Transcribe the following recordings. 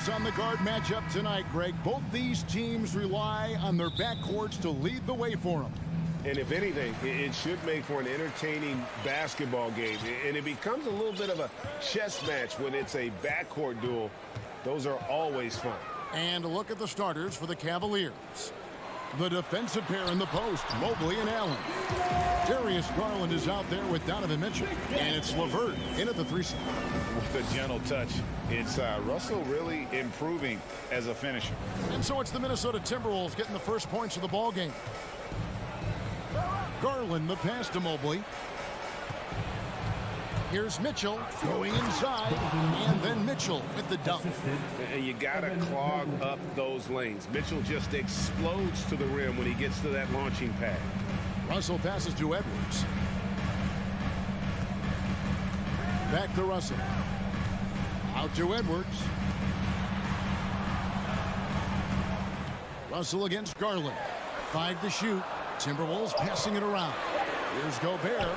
focus on the guard matchup tonight, Greg. Both these teams rely on their backcourts to lead the way for them. And if anything, it should make for an entertaining basketball game. And it becomes a little bit of a chess match when it's a backcourt duel. Those are always fun. And a look at the starters for the Cavaliers. The defensive pair in the post, Mobley and Allen. Darius Garland is out there with Donovan Mitchell. And it's LeVert in at the 3 spot. With a gentle touch. It's Russell really improving as a finisher. And so it's the Minnesota Timberwolves getting the first points of the ball game. Garland, the pass to Mobley. Here's Mitchell going inside, and then Mitchell with the dunk. And you got to clog up those lanes. Mitchell just explodes to the rim when he gets to that launching pad. Russell passes to Edwards. Back to Russell. Out to Edwards. Russell against Garland. 5 to shoot. Timberwolves passing it around. Here's Gobert.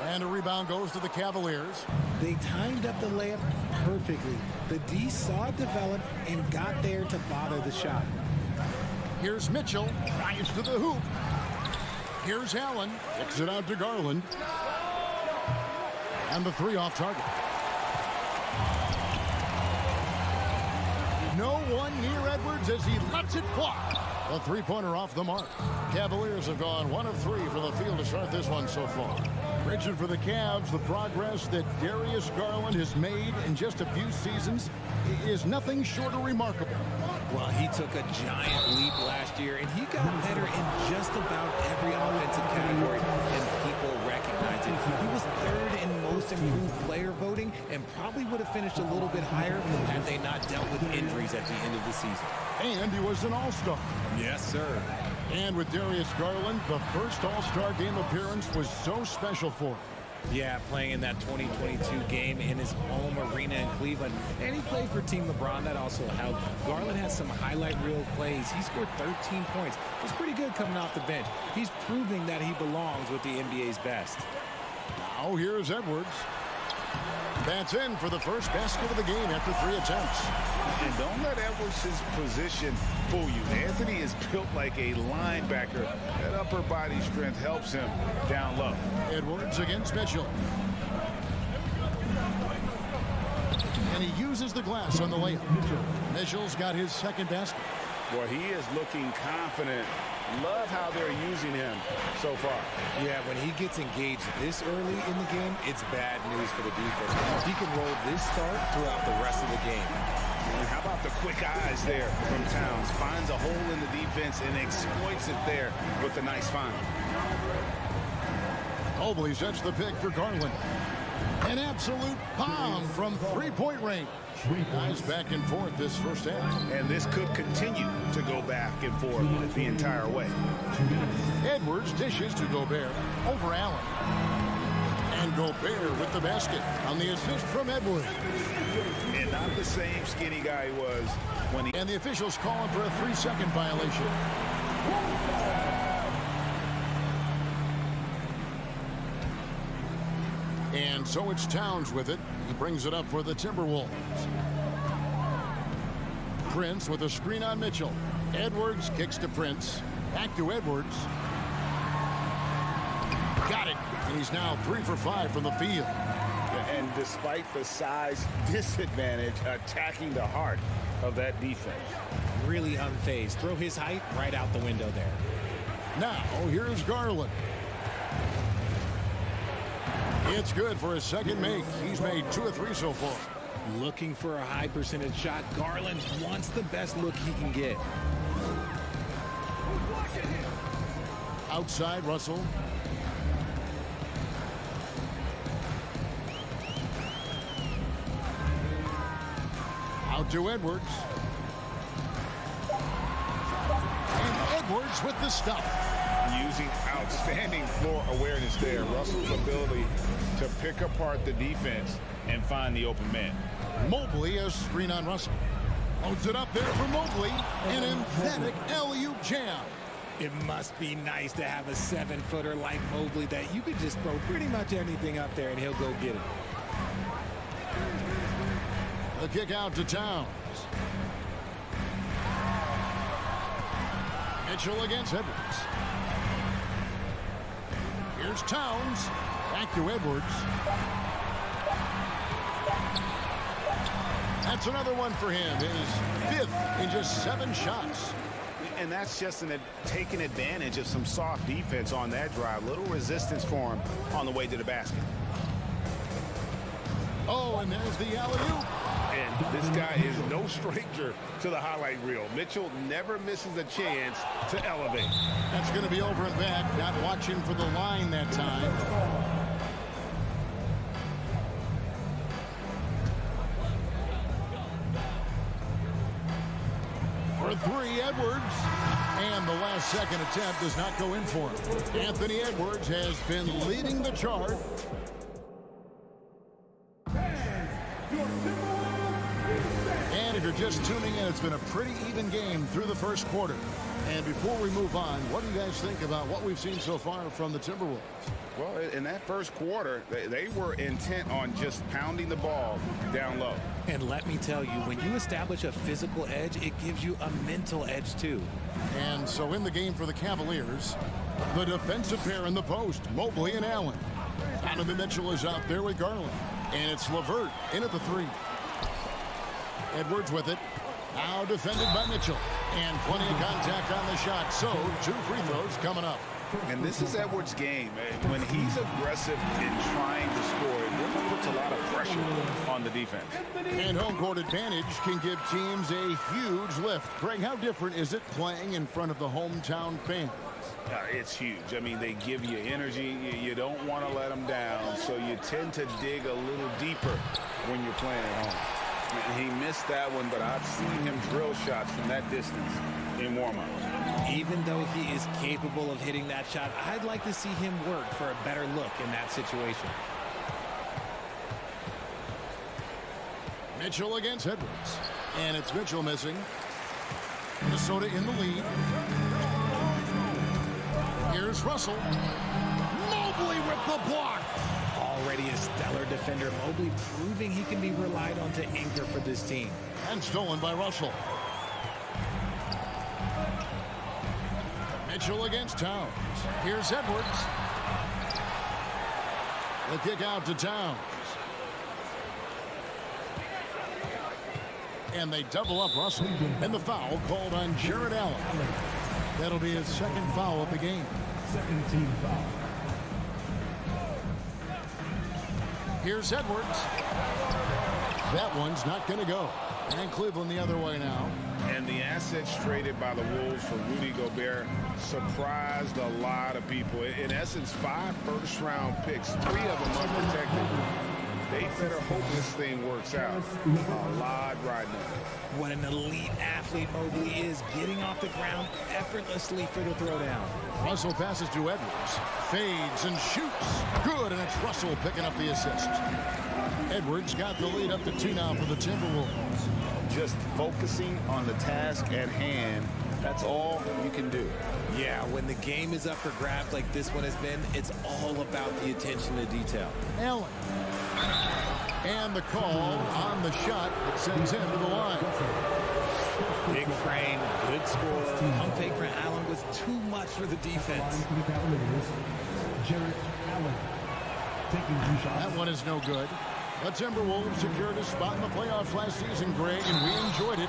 And a rebound goes to the Cavaliers. They timed up the layup perfectly. The D saw it develop and got there to bother the shot. Here's Mitchell. Drives to the hoop. Here's Allen. Kicks it out to Garland. And the 3 off target. No one near Edwards as he lets it fly. The 3-pointer off the mark. Cavaliers have gone 1 of 3 from the field to start this one so far. Richard, for the Cavs, the progress that Darius Garland has made in just a few seasons is nothing short of remarkable. Well, he took a giant leap last year, and he got better in just about every offensive category, and people recognize it. He was 3rd in most improved player voting and probably would have finished a little bit higher had they not dealt with injuries at the end of the season. And he was an all-star. Yes, sir. And with Darius Garland, the first all-star game appearance was so special for him. Yeah, playing in that 2022 game in his home arena in Cleveland. And he played for Team LeBron. That also helped. Garland has some highlight reel plays. He scored 13 points. It's pretty good coming off the bench. He's proving that he belongs with the NBA's best. Now here's Edwards. That's in for the first basket of the game after 3 attempts. And don't let Edwards' position fool you. Anthony is built like a linebacker. That upper body strength helps him down low. Edwards against Mitchell. And he uses the glass on the layup. Mitchell's got his second basket. Well, he is looking confident. Love how they're using him so far. Yeah, when he gets engaged this early in the game, it's bad news for the defense. He can roll this start throughout the rest of the game. And how about the quick eyes there from Towns? Finds a hole in the defense and exploits it there with a nice find. Mobley sets the pick for Garland. An absolute bomb from 3-point range. Guys back and forth this first half. And this could continue to go back and forth the entire way. Edwards dishes to Gobert over Allen. And Gobert with the basket on the assist from Edwards. And not the same skinny guy he was when he... And the officials calling for a 3-second violation. And so it's Towns with it. He brings it up for the Timberwolves. Prince with a screen on Mitchell. Edwards kicks to Prince. Back to Edwards. Got it. And he's now 3 for 5 from the field. And despite the size disadvantage, attacking the heart of that defense. Really unfazed. Throw his height right out the window there. Now, here's Garland. It's good for his second make. He's made 2 of 3 so far. Looking for a high percentage shot. Garland wants the best look he can get. Outside, Russell. Out to Edwards. And Edwards with the stuff. Using outstanding floor awareness there. Russell's ability to pick apart the defense and find the open man. Mobley, a screen on Russell. Loads it up there for Mobley. An emphatic alley-oop jam. It must be nice to have a 7-footer like Mobley that you could just throw pretty much anything up there and he'll go get it. The kick out to Towns. Mitchell against Edwards. Here's Towns. Back to Edwards. That's another one for him. His fifth in just 7 shots. And that's just taking advantage of some soft defense on that drive. Little resistance for him on the way to the basket. Oh, and there's the alley-oop. And this guy is no stranger to the highlight reel. Mitchell never misses a chance to elevate. That's going to be over and back. Not watching for the line that time. For 3, Edwards. And the last second attempt does not go in for him. Anthony Edwards has been leading the charge. And if you're just tuning in, it's been a pretty even game through the first quarter. And before we move on, what do you guys think about what we've seen so far from the Timberwolves? Well, in that first quarter, they were intent on just pounding the ball down low. And let me tell you, when you establish a physical edge, it gives you a mental edge too. And so in the game for the Cavaliers, the defensive pair in the post, Mobley and Allen. Donovan Mitchell is out there with Garland. And it's LeVert in at the 3. Edwards with it. Now defended by Mitchell. And plenty of contact on the shot. So 2 free throws coming up. And this is Edwards' game. When he's aggressive in trying to score, it really puts a lot of pressure on the defense. And home court advantage can give teams a huge lift. Greg, how different is it playing in front of the hometown fans? It's huge. I mean, they give you energy. You don't want to let them down, so you tend to dig a little deeper when you're playing at home. He missed that one, but I've seen him drill shots from that distance in warm-up. Even though he is capable of hitting that shot, I'd like to see him work for a better look in that situation. Mitchell against Edwards. And it's Mitchell missing. Minnesota in the lead. Here's Russell. Mobley with the block. Already a stellar defender, Mobley proving he can be relied on to anchor for this team. And stolen by Russell. Mitchell against Towns. Here's Edwards. The kick out to Towns. And they double up Russell. And the foul called on Jared Allen. That'll be his 2nd foul of the game. Second team foul. Here's Edwards. That one's not going to go. And Cleveland the other way now. And the assets traded by the Wolves for Rudy Gobert surprised a lot of people. In essence, 5 first-round picks, 3 of them unprotected. They better hope this thing works out. A lot riding on it. What an elite athlete Mobley is, getting off the ground effortlessly for the throwdown. Russell passes to Edwards. Fades and shoots. Good, and it's Russell picking up the assist. Edwards got the lead up to 2 now for the Timberwolves. Just focusing on the task at hand, that's all you can do. Yeah, when the game is up for grabs like this one has been, it's all about the attention to detail. Allen. And the call on the shot that sends him to the line. Big frame, good score. Pump fake for Allen was too much for the defense. Jared Allen taking 2 shots. That one is no good. The Timberwolves secured a spot in the playoffs last season, Greg, and we enjoyed it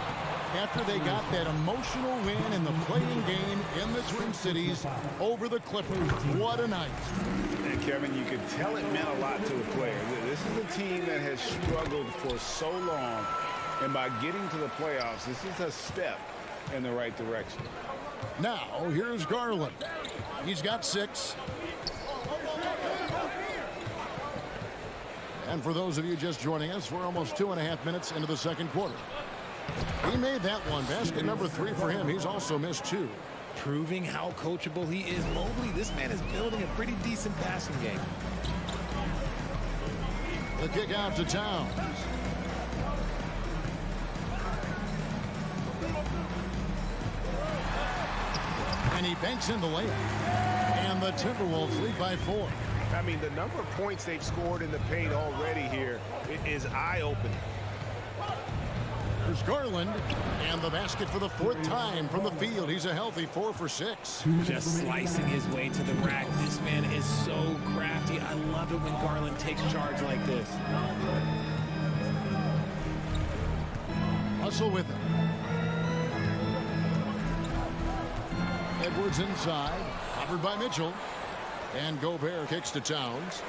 after they got that emotional win in the play-in game in the Twin Cities over the Clippers. What a night. And Kevin, you could tell it meant a lot to the player. This is a team that has struggled for so long, and by getting to the playoffs, this is a step in the right direction. Now, here's Garland. He's got 6. And for those of you just joining us, we're almost 2.5 minutes into the second quarter. He made that one. Basket number 3 for him. He's also missed 2. Proving how coachable he is. Mobley, this man is building a pretty decent passing game. The kick out to Towns. And he banks in the layup. And the Timberwolves lead by 4. I mean, the number of points they've scored in the paint already here is eye-opening. There's Garland, and the basket for the 4th time from the field. He's a healthy 4 for 6. Just slicing his way to the rack. This man is so crafty. I love it when Garland takes charge like this. Hustle with him. Edwards inside, covered by Mitchell. And Gobert kicks to Towns.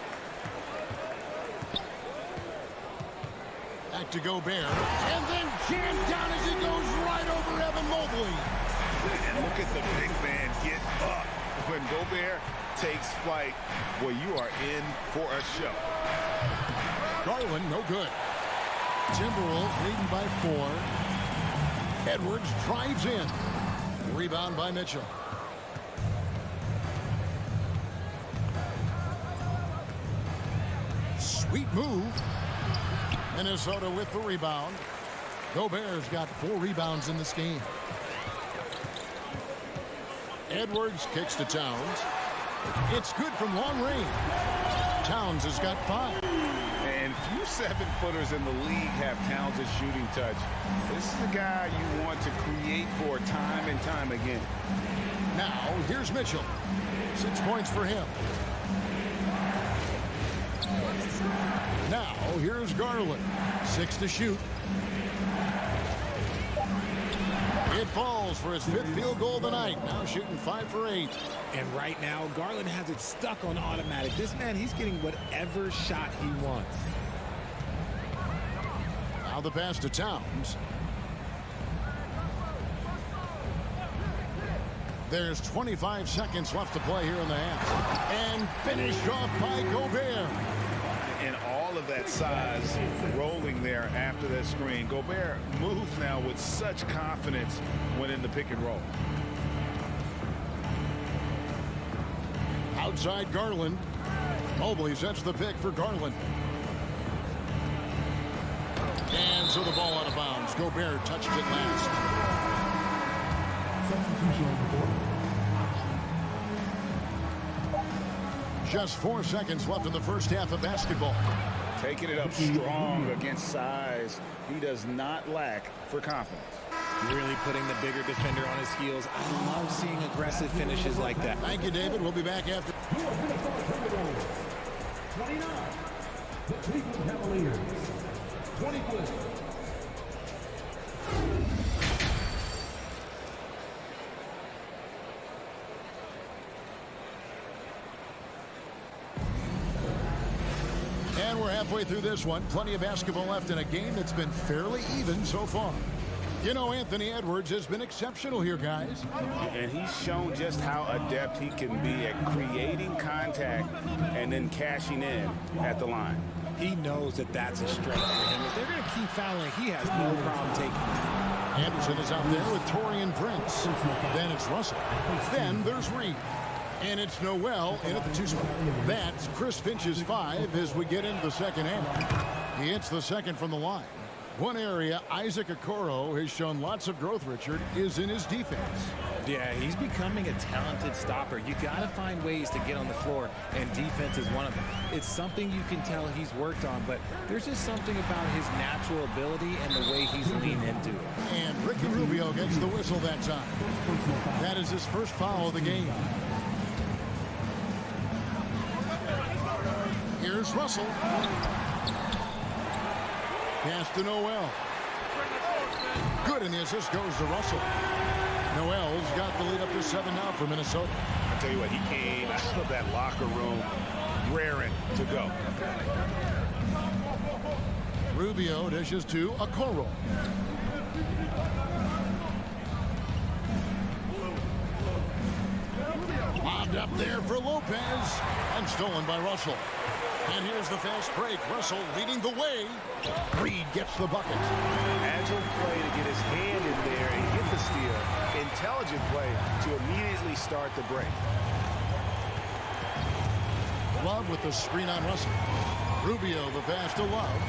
Back to Gobert. And then jammed down as he goes right over Evan Mobley. And look at the big man get up. When Gobert takes flight, well, you are in for a show. Garland, no good. Timberwolves leading by 4. Edwards drives in. Rebound by Mitchell. Sweet move. Minnesota with the rebound. Gobert's got 4 rebounds in this game. Edwards kicks to Towns. It's good from long range. Towns has got 5. And few 7-footers in the league have Towns' shooting touch. This is the guy you want to create for time and time again. Now, here's Mitchell. 6 points for him. Now, here's Garland. 6 to shoot. It falls for his 5th field goal tonight. Now shooting 5 for 8. And right now, Garland has it stuck on automatic. This man, he's getting whatever shot he wants. Now the pass to Towns. There's 25 seconds left to play here in the half. And finished off by Gobert. And all of that size rolling there after that screen. Gobert moves now with such confidence when in the pick and roll. Outside Garland. Mobley sets the pick for Garland. And so the ball out of bounds. Gobert touched it last. Substitution on the board. Just 4 seconds left in the first half of basketball. Taking it up strong against size. He does not lack for confidence. Really putting the bigger defender on his heels. I love seeing aggressive finishes like that. Thank you, David. We'll be back after. 29, the Cleveland Cavaliers. 24. And we're halfway through this one. Plenty of basketball left in a game that's been fairly even so far. You know, Anthony Edwards has been exceptional here, guys. And he's shown just how adept he can be at creating contact and then cashing in at the line. He knows that that's a strength for him. If they're going to keep fouling, he has no problem taking it. Anderson is out there with Taurean Prince. Then it's Russell. Then there's Reed. And it's Noel in at the 2 spot. That's Chris Finch's 5 as we get into the second half. He hits the second from the line. One area Isaac Okoro has shown lots of growth, Richard, is in his defense. Yeah, he's becoming a talented stopper. You got to find ways to get on the floor, and defense is one of them. It's something you can tell he's worked on, but there's just something about his natural ability and the way he's leaned into it. And Ricky Rubio gets the whistle that time. That is his first foul of the game. Here's Russell. Pass to Noel. Good, and the assist goes to Russell. Noel's got the lead up to 7 now for Minnesota. I tell you what, he came out of that locker room raring to go. Rubio dishes to Okoro. Lobbed up there for Lopez and stolen by Russell. And here's the fast break. Russell leading the way. Reed gets the bucket. Agile play to get his hand in there and get the steal. Intelligent play to immediately start the break. Love with the screen on Russell. Rubio the pass to Love.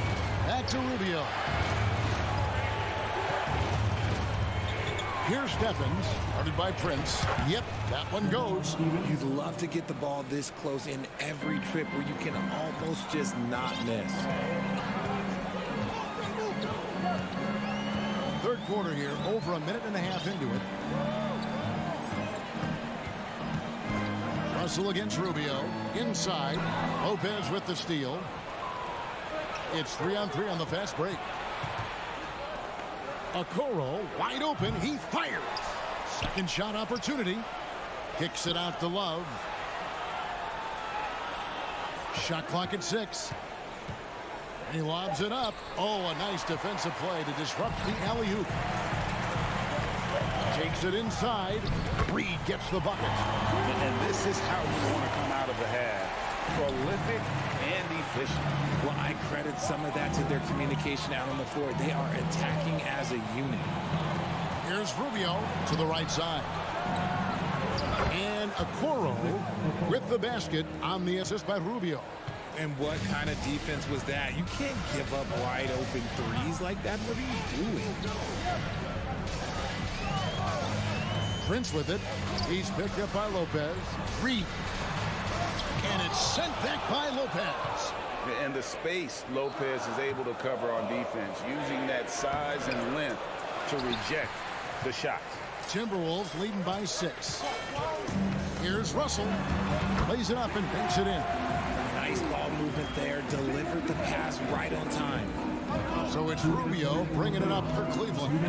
Back to Rubio. Here's Stephens, guarded by Prince. Yep, that one goes. You'd love to get the ball this close in every trip where you can almost just not miss. quarter here, over a minute and a half into it. Russell against Rubio. Inside. Lopez with the steal. It's 3-on-3 on the fast break. Okoro wide open. He fires. Second shot opportunity. Kicks it out to Love. Shot clock at 6. He lobs it up. Oh, a nice defensive play to disrupt the alley-oop. Takes it inside. Reed gets the bucket. And this is how we want to come out of the half. Prolific and efficient. Well, I credit some of that to their communication out on the floor. They are attacking as a unit. Here's Rubio to the right side. And Okoro with the basket on the assist by Rubio. And what kind of defense was that? You can't give up wide open threes like that. What are you doing? Prince with it. He's picked up by Lopez. Reed. And it's sent back by Lopez. And the space Lopez is able to cover on defense, using that size and length to reject the shot. Timberwolves leading by 6. Here's Russell. Lays it up and banks it in. Nice ball movement there. Delivered the pass right on time. So it's Rubio bringing it up for Cleveland.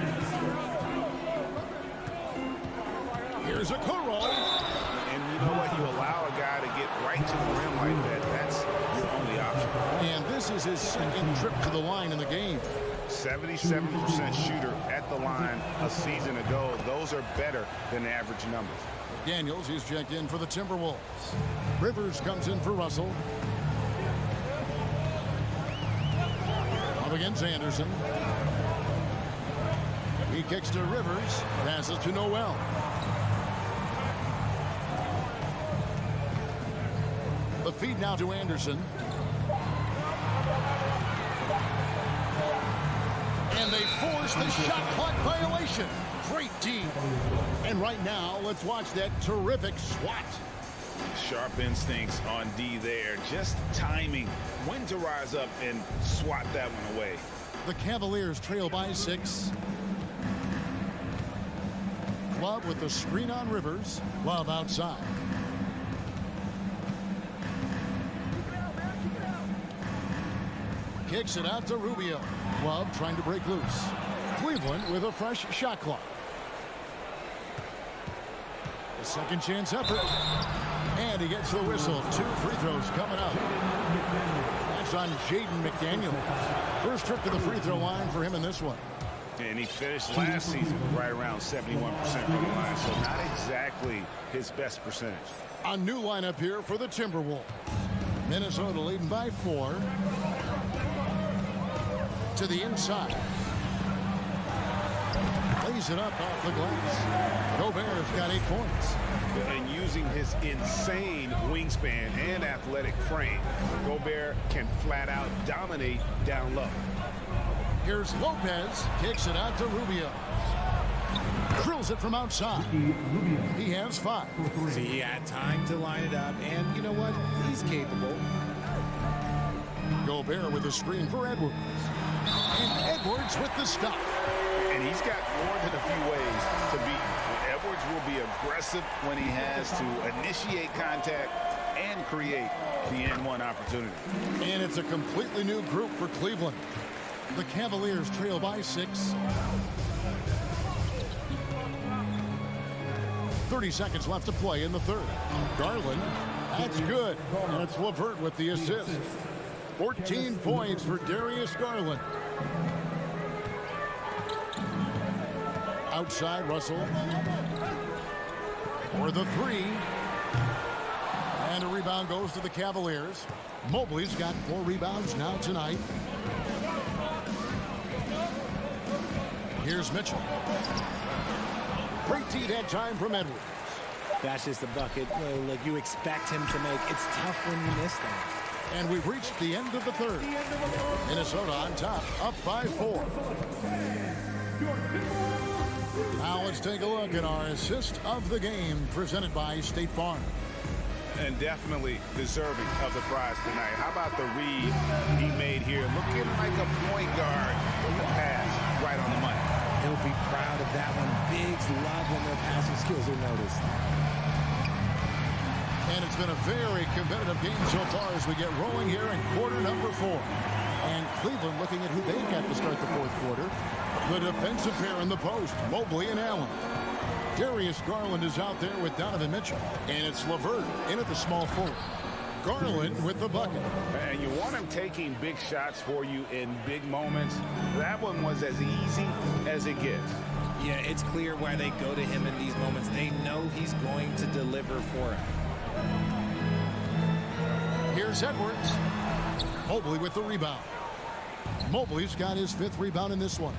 Here's Okoro. And you know what? You allow a guy to get right to the rim like that. That's your only option. And this is his second trip to the line in the game. 77% shooter at the line a season ago. Those are better than the average numbers. Daniels is checked in for the Timberwolves. Rivers comes in for Russell. Up against Anderson. He kicks to Rivers. Passes to Noel. The feed now to Anderson. And they force the shot clock violation. Great team. And right now, let's watch that terrific swat. Sharp instincts on D there. Just timing when to rise up and swat that one away. The Cavaliers trail by 6. Love with the screen on Rivers. Love outside. Kicks it out to Rubio. Love trying to break loose. Cleveland with a fresh shot clock. A second chance effort. And he gets the whistle. 2 free throws coming up. That's on Jaden McDaniel. First trip to the free throw line for him in this one. And he finished last season right around 71% from the line, so not exactly his best percentage. A new lineup here for the Timberwolves. Minnesota leading by 4. To the inside. Lays it up off the glass. Gobert's got 8 points. And using his insane wingspan and athletic frame, Gobert can flat out dominate down low. Here's Lopez. Kicks it out to Rubio. Drills it from outside. He has 5. See, he had time to line it up, and you know what? He's capable. Gobert with a screen for Edwards. And Edwards with the stop. And he's got more than a few ways to beat. Edwards will be aggressive when he has to initiate contact and create the N1 opportunity. And it's a completely new group for Cleveland. The Cavaliers trail by 6. 30 seconds left to play in the third. Garland, that's good. And it's LeVert with the assist. 14 points for Darius Garland. Outside Russell. For the 3. And a rebound goes to the Cavaliers. Mobley's got 4 rebounds now tonight. Here's Mitchell. Great deed that time from Edwards. That's just a bucket like you expect him to make. It's tough when you miss that. And we've reached the end of the third. Minnesota on top, up by 4. Now let's take a look at our assist of the game presented by State Farm. And definitely deserving of the prize tonight. How about the read he made here? Looking like a point guard with the pass right on the money. He'll be proud of that one. Bigs love when their passing skills are noticed. And it's been a very competitive game so far as we get rolling here in quarter number 4. And Cleveland looking at who they've got to start the fourth quarter. The defensive pair in the post, Mobley and Allen. Darius Garland is out there with Donovan Mitchell. And it's LeVert in at the small forward. Garland with the bucket. And you want him taking big shots for you in big moments. That one was as easy as it gets. Yeah, it's clear why they go to him in these moments. They know he's going to deliver for him. Here's Edwards. Mobley with the rebound. Mobley's got his 5th rebound in this one.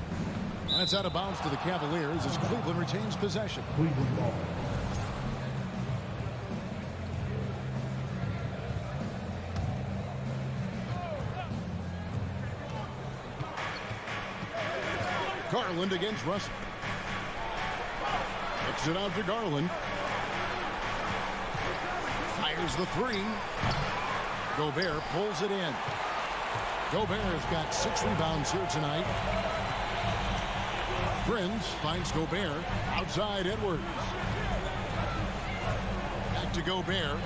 And it's out of bounds to the Cavaliers as Cleveland retains possession. Cleveland ball. Garland against Russell. Kicks it out to Garland. Fires the 3. Gobert pulls it in. Gobert has got 6 rebounds here tonight. Prince finds Gobert. Outside Edwards. Back to Gobert.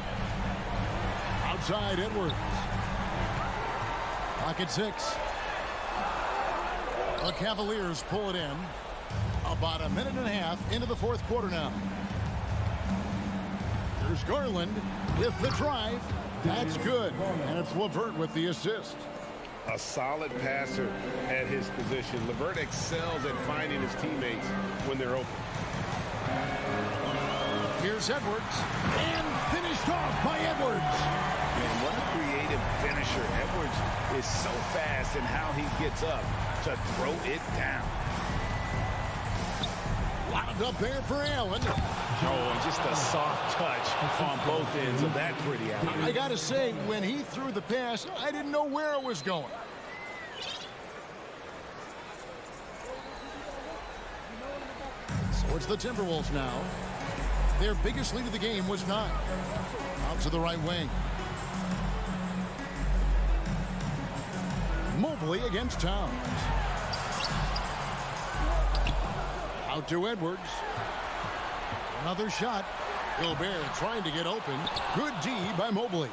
Outside Edwards. Pocket 6. The Cavaliers pull it in. About a minute and a half into the fourth quarter now. Here's Garland with the drive. That's good. And it's LeVert with the assist. A solid passer at his position. LeVert excels at finding his teammates when they're open. Here's Edwards. And finished off by Edwards. And what a creative finisher. Edwards is so fast in how he gets up to throw it down. Wound up there for Allen. Oh, and just a soft touch on both ends of that pretty alley. I got to say, when he threw the pass, I didn't know where it was going. So it's the Timberwolves now. Their biggest lead of the game was 9. Out to the right wing. Mobley against Towns. Out to Edwards. Another shot. Gobert trying to get open. Good D by Mobley.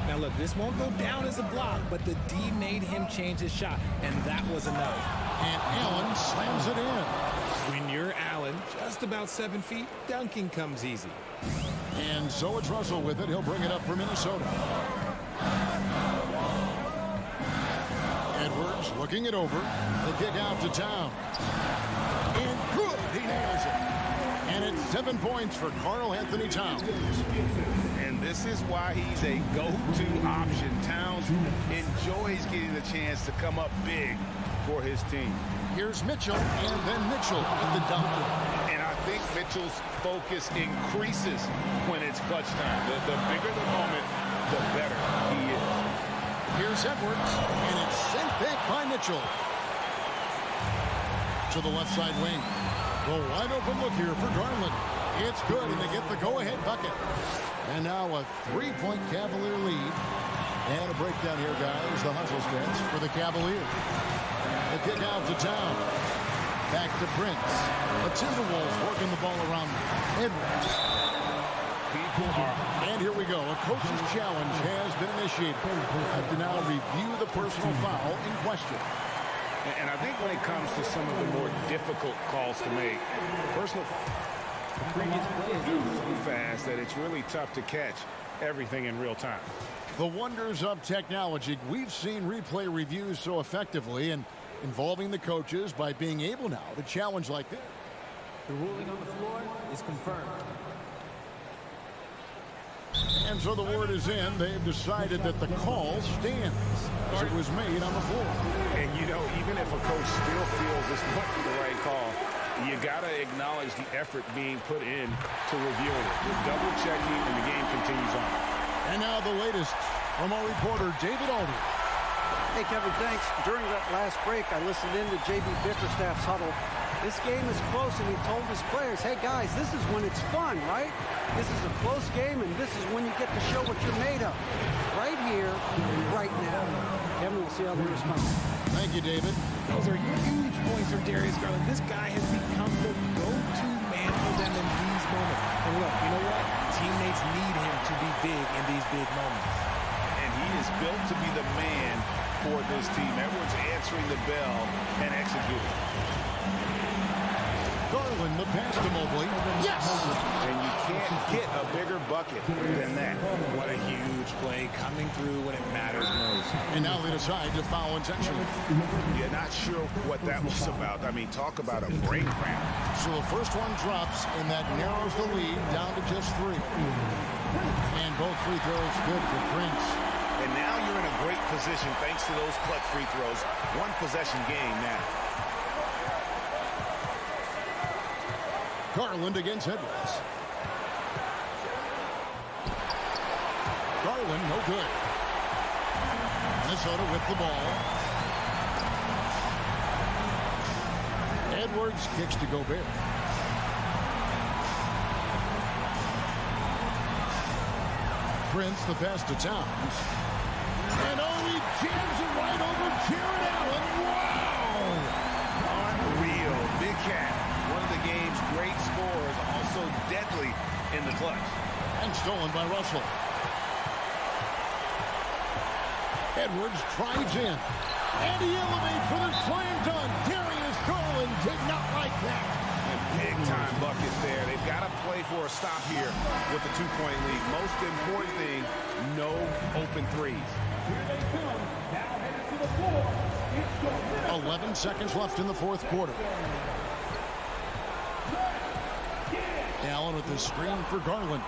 Now look, this won't go down as a block, but the D made him change his shot, and that was enough. And Allen slams it in. When you're Allen, just about 7 feet, dunking comes easy. And so it's Russell with it. He'll bring it up for Minnesota. Edwards looking it over. The kick out to Towns. And good. He nails it. And it's 7 points for Karl Anthony Towns. And this is why he's a go-to option. Towns enjoys getting the chance to come up big for his team. Here's Mitchell, and then Mitchell with the dunk. And I think Mitchell's focus increases when it's clutch time. The bigger the moment, the better he is. Here's Edwards, and it's sent back by Mitchell. To the left side wing. The wide open look here for Garland. It's good, and they get the go-ahead bucket. And now a 3-point Cavalier lead. And a breakdown here, guys. The hustle stance for the Cavaliers. The kick out to Town. Back to Prince. The Timberwolves working the ball around Edwards. And here we go. A coach's challenge has been initiated. I have to now review the personal foul in question. And I think when it comes to some of the more difficult calls to make, personal previous plays move so fast that it's really tough to catch everything in real time. The wonders of technology. We've seen replay reviews so effectively and involving the coaches by being able now to challenge like this. The ruling on the floor is confirmed. And so the word is in. They've decided that the call stands as it was made on the floor. And, you know, even if a coach still feels this might be the right call, you got to acknowledge the effort being put in to reviewing it. You're double-checking, and the game continues on. And now the latest from our reporter, David Alder. Hey, Kevin, thanks. During that last break, I listened in to J.B. Bickerstaff's huddle. This game is close, and he told his players, hey, guys, this is when it's fun, right? This is a close game, and this is when you get to show what you're made of. Right here, right now. Kevin, we'll see how they respond. Thank you, David. Those are huge points for Darius Garland. This guy has become the go-to man for them in these moments. And look, you know what? Teammates need him to be big in these big moments. And he is built to be the man for this team. Edwards answering the bell and executing. Garland, the pass to Mobley. Yes! And you can't get a bigger bucket than that. What a huge play coming through when it matters most. And now they decide to foul intentionally. You're not sure what that was about. I mean, talk about a brain cramp. So the first one drops, and that narrows the lead down to just 3. And both free throws good for Prince. And now you're in a great position thanks to those clutch free throws. One possession game now. Garland against Edwards. Garland, no good. Minnesota with the ball. Edwards kicks to Gobert. Prince, the pass to Towns. And he jams it right over Jared Allen. Wow! Unreal. Big cat. One of the game's great scorers, also deadly in the clutch. And stolen by Russell. Edwards drives in. And he elevates for the slam dunk. Darius Garland did not like that. Big time bucket there. They've got to play for a stop here with the 2-point lead. Most important thing, no open threes. 11 seconds left in the fourth quarter. Allen with the screen for Garland.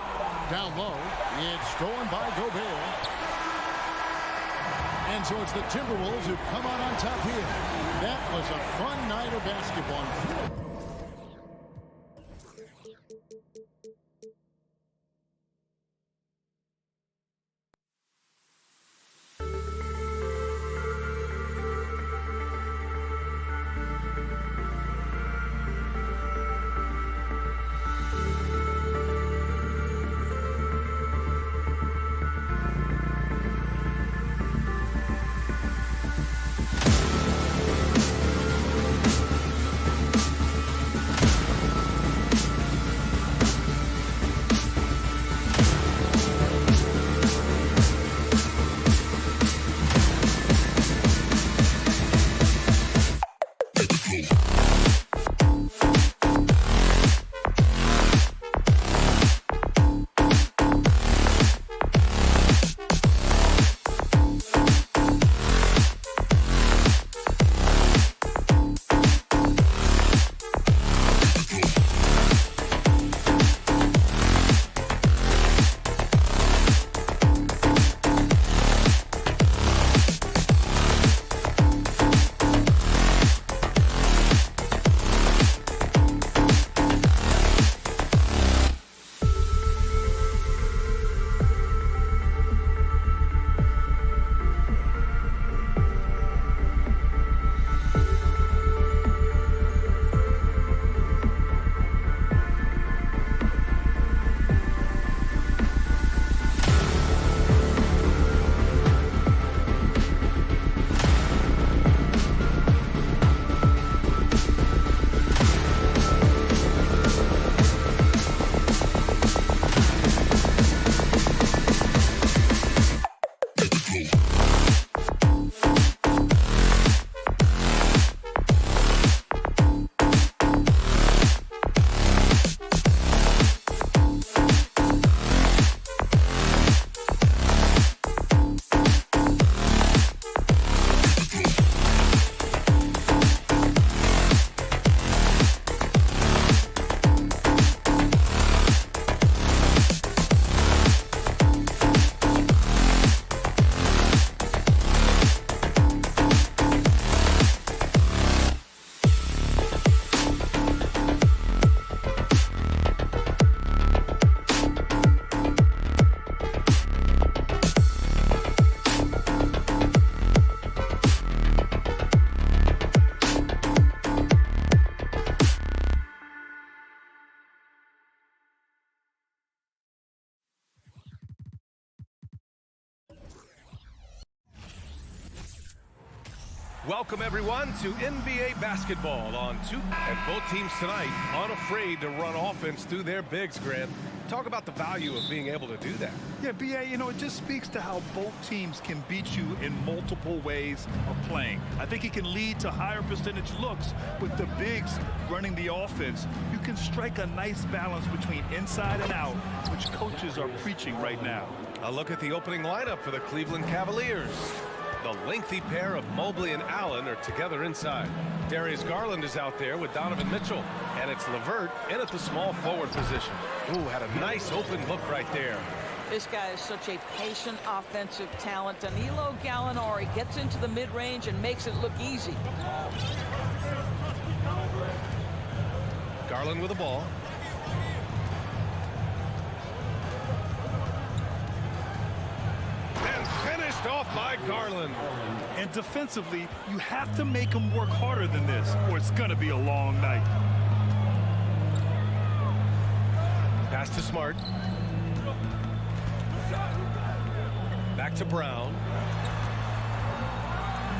Down low. It's stolen by Gobert. And so it's the Timberwolves who come out on top here. That was a fun night of basketball. Welcome, everyone, to NBA basketball on two. And both teams tonight unafraid to run offense through their bigs, Grant. Talk about the value of being able to do that. Yeah, B.A., you know, it just speaks to how both teams can beat you in multiple ways of playing. I think it can lead to higher percentage looks with the bigs running the offense. You can strike a nice balance between inside and out, which coaches are preaching right now. A look at the opening lineup for the Cleveland Cavaliers. The lengthy pair of Mobley and Allen are together inside. Darius Garland is out there with Donovan Mitchell. And it's LeVert in at the small forward position. Ooh, had a nice open look right there. This guy is such a patient offensive talent. Danilo Gallinari gets into the mid-range and makes it look easy. Garland with the ball. Finished off by Garland. And defensively, you have to make them work harder than this, or it's going to be a long night. Pass to Smart. Back to Brown.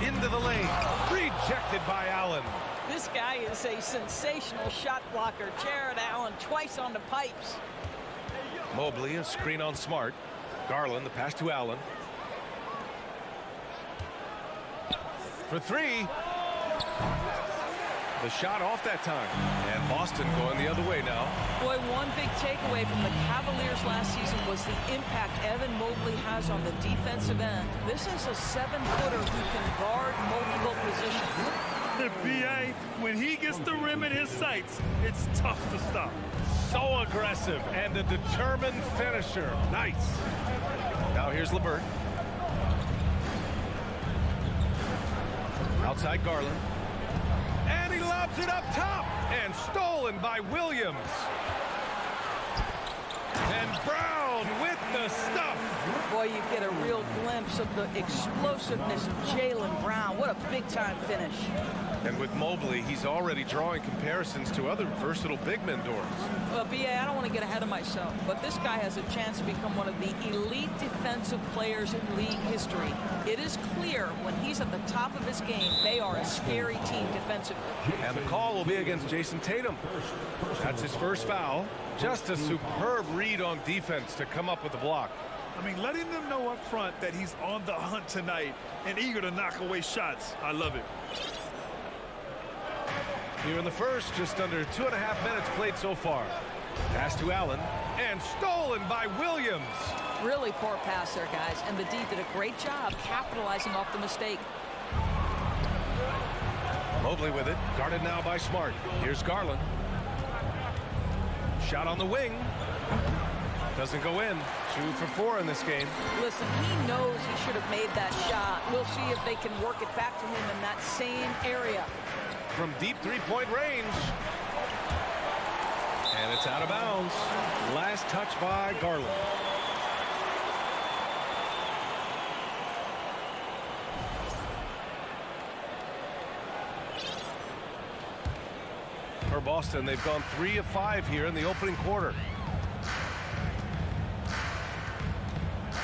Into the lane. Rejected by Allen. This guy is a sensational shot blocker. Jared Allen twice on the pipes. Mobley, a screen on Smart. Garland, the pass to Allen. For three. The shot off that time. And Boston going the other way now. Boy, one big takeaway from the Cavaliers last season was the impact Evan Mobley has on the defensive end. This is a 7-footer who can guard multiple positions. The B.A., when he gets the rim in his sights, it's tough to stop. So aggressive and a determined finisher. Nice. Now here's LeVert. Outside Garland. And he lobs it up top. And stolen by Williams. And Brown with the stuff. Boy, you get a real glimpse of the explosiveness of Jaylen Brown. What a big-time finish. And with Mobley, he's already drawing comparisons to other versatile big men, Doris. Well, B.A., I don't want to get ahead of myself, but this guy has a chance to become one of the elite defensive players in league history. It is clear when he's at the top of his game, they are a scary team defensively. And the call will be against Jason Tatum. That's his first foul. Just a superb read on defense to come up with the block. I mean, letting them know up front that he's on the hunt tonight and eager to knock away shots. I love it. Here in the first, just under 2.5 minutes played so far. Pass to Allen, and stolen by Williams. Really poor pass there, guys, and the D did a great job capitalizing off the mistake. Mobley with it, guarded now by Smart. Here's Garland. Shot on the wing. Doesn't go in. 2 for 4 in this game. Listen, he knows he should have made that shot. We'll see if they can work it back to him in that same area. From deep three-point range. And it's out of bounds. Last touch by Garland. For Boston, they've gone 3 of 5 here in the opening quarter.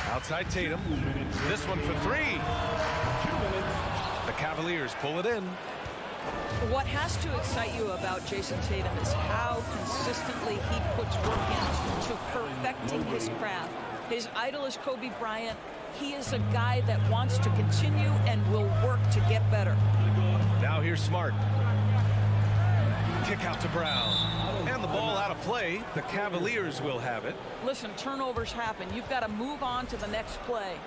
Outside Tatum. This one for 3. The Cavaliers pull it in. What has to excite you about Jason Tatum is how consistently he puts work into perfecting his craft. His idol is Kobe Bryant. He is a guy that wants to continue and will work to get better. Now here's Smart. Kick out to Brown. And the ball out of play. The Cavaliers will have it. Listen, turnovers happen. You've got to move on to the next play.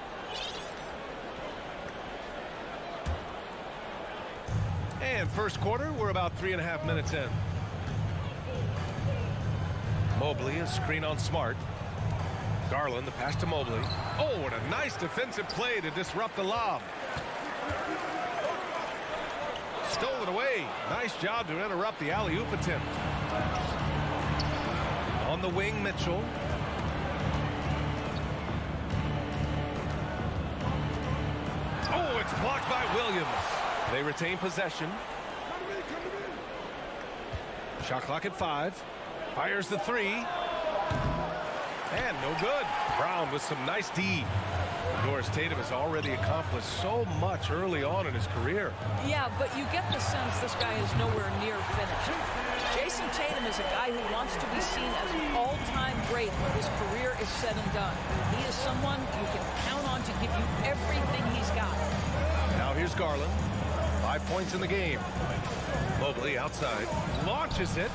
And first quarter, we're about 3.5 minutes in. Mobley, a screen on Smart. Garland, the pass to Mobley. Oh, what a nice defensive play to disrupt the lob. Stole it away. Nice job to interrupt the alley-oop attempt. On the wing, Mitchell. Oh, it's blocked by Williams. They retain possession. Shot clock at 5. Fires the 3. And no good. Brown with some nice D. Doris Tatum has already accomplished so much early on in his career. Yeah, but you get the sense this guy is nowhere near finished. Jason Tatum is a guy who wants to be seen as an all-time great when his career is said and done. He is someone you can count on to give you everything he's got. Now here's Garland. 5 points in the game. Mobley outside. Launches it.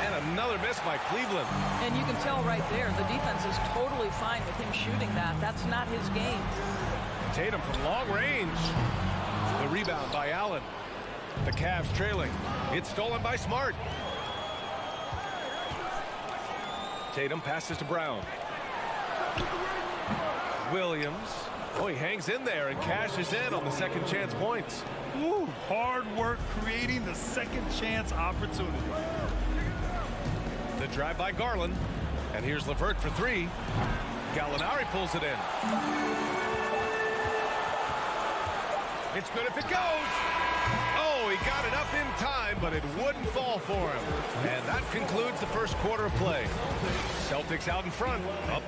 And another miss by Cleveland. And you can tell right there, the defense is totally fine with him shooting that. That's not his game. Tatum from long range. The rebound by Allen. The Cavs trailing. It's stolen by Smart. Tatum passes to Brown. Williams. Oh, he hangs in there and cashes in on the second chance points. Ooh, hard work creating the second chance opportunity. The drive by Garland. And here's LeVert for 3. Gallinari pulls it in. It's good if it goes. Oh, he got it up in time, but it wouldn't fall for him. And that concludes the first quarter of play. Celtics out in front. Up.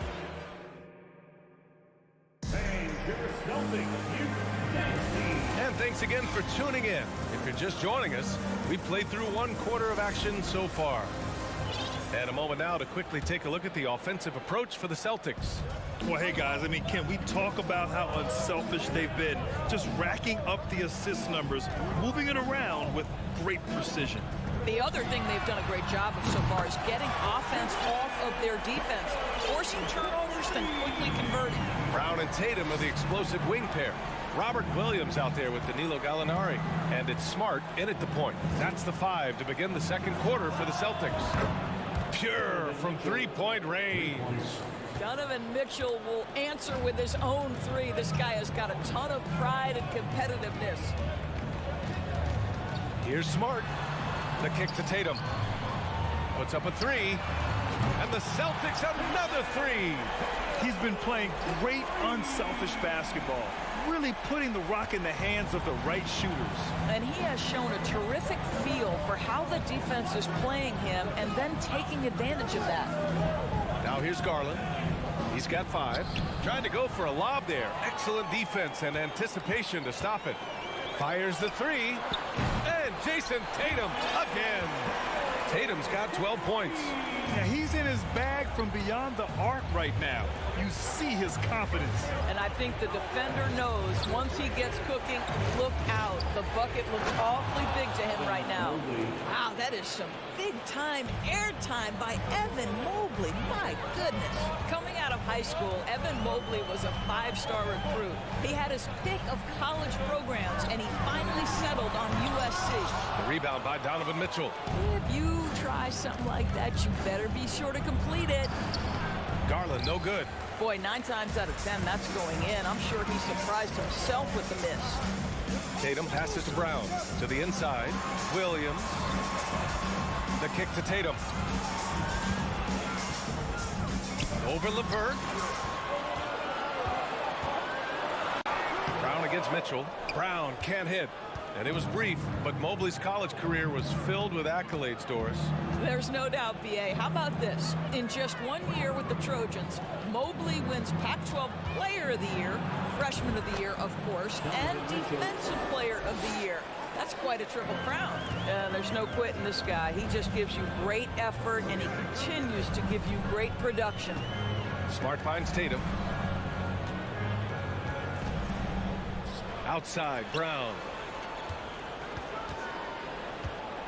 And thanks again for tuning in. If you're just joining us, we played through 1 quarter of action so far. And a moment now to quickly take a look at the offensive approach for the Celtics. Well, hey, guys, I mean, can we talk about how unselfish they've been? Just racking up the assist numbers, moving it around with great precision. The other thing they've done a great job of so far is getting offense off of their defense, forcing turnovers, then quickly converting. Brown and Tatum are the explosive wing pair. Robert Williams out there with Danilo Gallinari. And it's Smart in at the point. That's the 5 to begin the second quarter for the Celtics. Pure from three-point range. Donovan Mitchell will answer with his own 3. This guy has got a ton of pride and competitiveness. Here's Smart. The kick to Tatum. Puts up a 3. And the Celtics another 3. He's been playing great unselfish basketball, really putting the rock in the hands of the right shooters. And he has shown a terrific feel for how the defense is playing him and then taking advantage of that. Now here's Garland. He's got 5. Trying to go for a lob there. Excellent defense and anticipation to stop it. Fires the 3. And Jason Tatum again. Tatum's got 12 points. Yeah, he's in his bag from beyond the arc right now. You see his confidence. And I think the defender knows once he gets cooking, look out. The bucket looks awfully big to him right now. Wow, that is some big-time airtime by Evan Mobley. My goodness. Coming out of high school, Evan Mobley was a 5-star recruit. He had his pick of college programs, and he finally settled on USC. The rebound by Donovan Mitchell. If you try something like that, you better be sure to complete it. Garland, no good. Boy, 9 times out of 10, that's going in. I'm sure he surprised himself with the miss. Tatum passes to Brown. To the inside. Williams. The kick to Tatum. Over LeVert. Brown against Mitchell. Brown can't hit. And it was brief, but Mobley's college career was filled with accolades, Doris. There's no doubt, B.A. How about this? In just 1 year with the Trojans, Mobley wins Pac-12 Player of the Year, Freshman of the Year, of course, and Defensive Player of the Year. That's quite a triple crown. There's no quitting this guy. He just gives you great effort, and he continues to give you great production. Smart finds Tatum. Outside, Brown.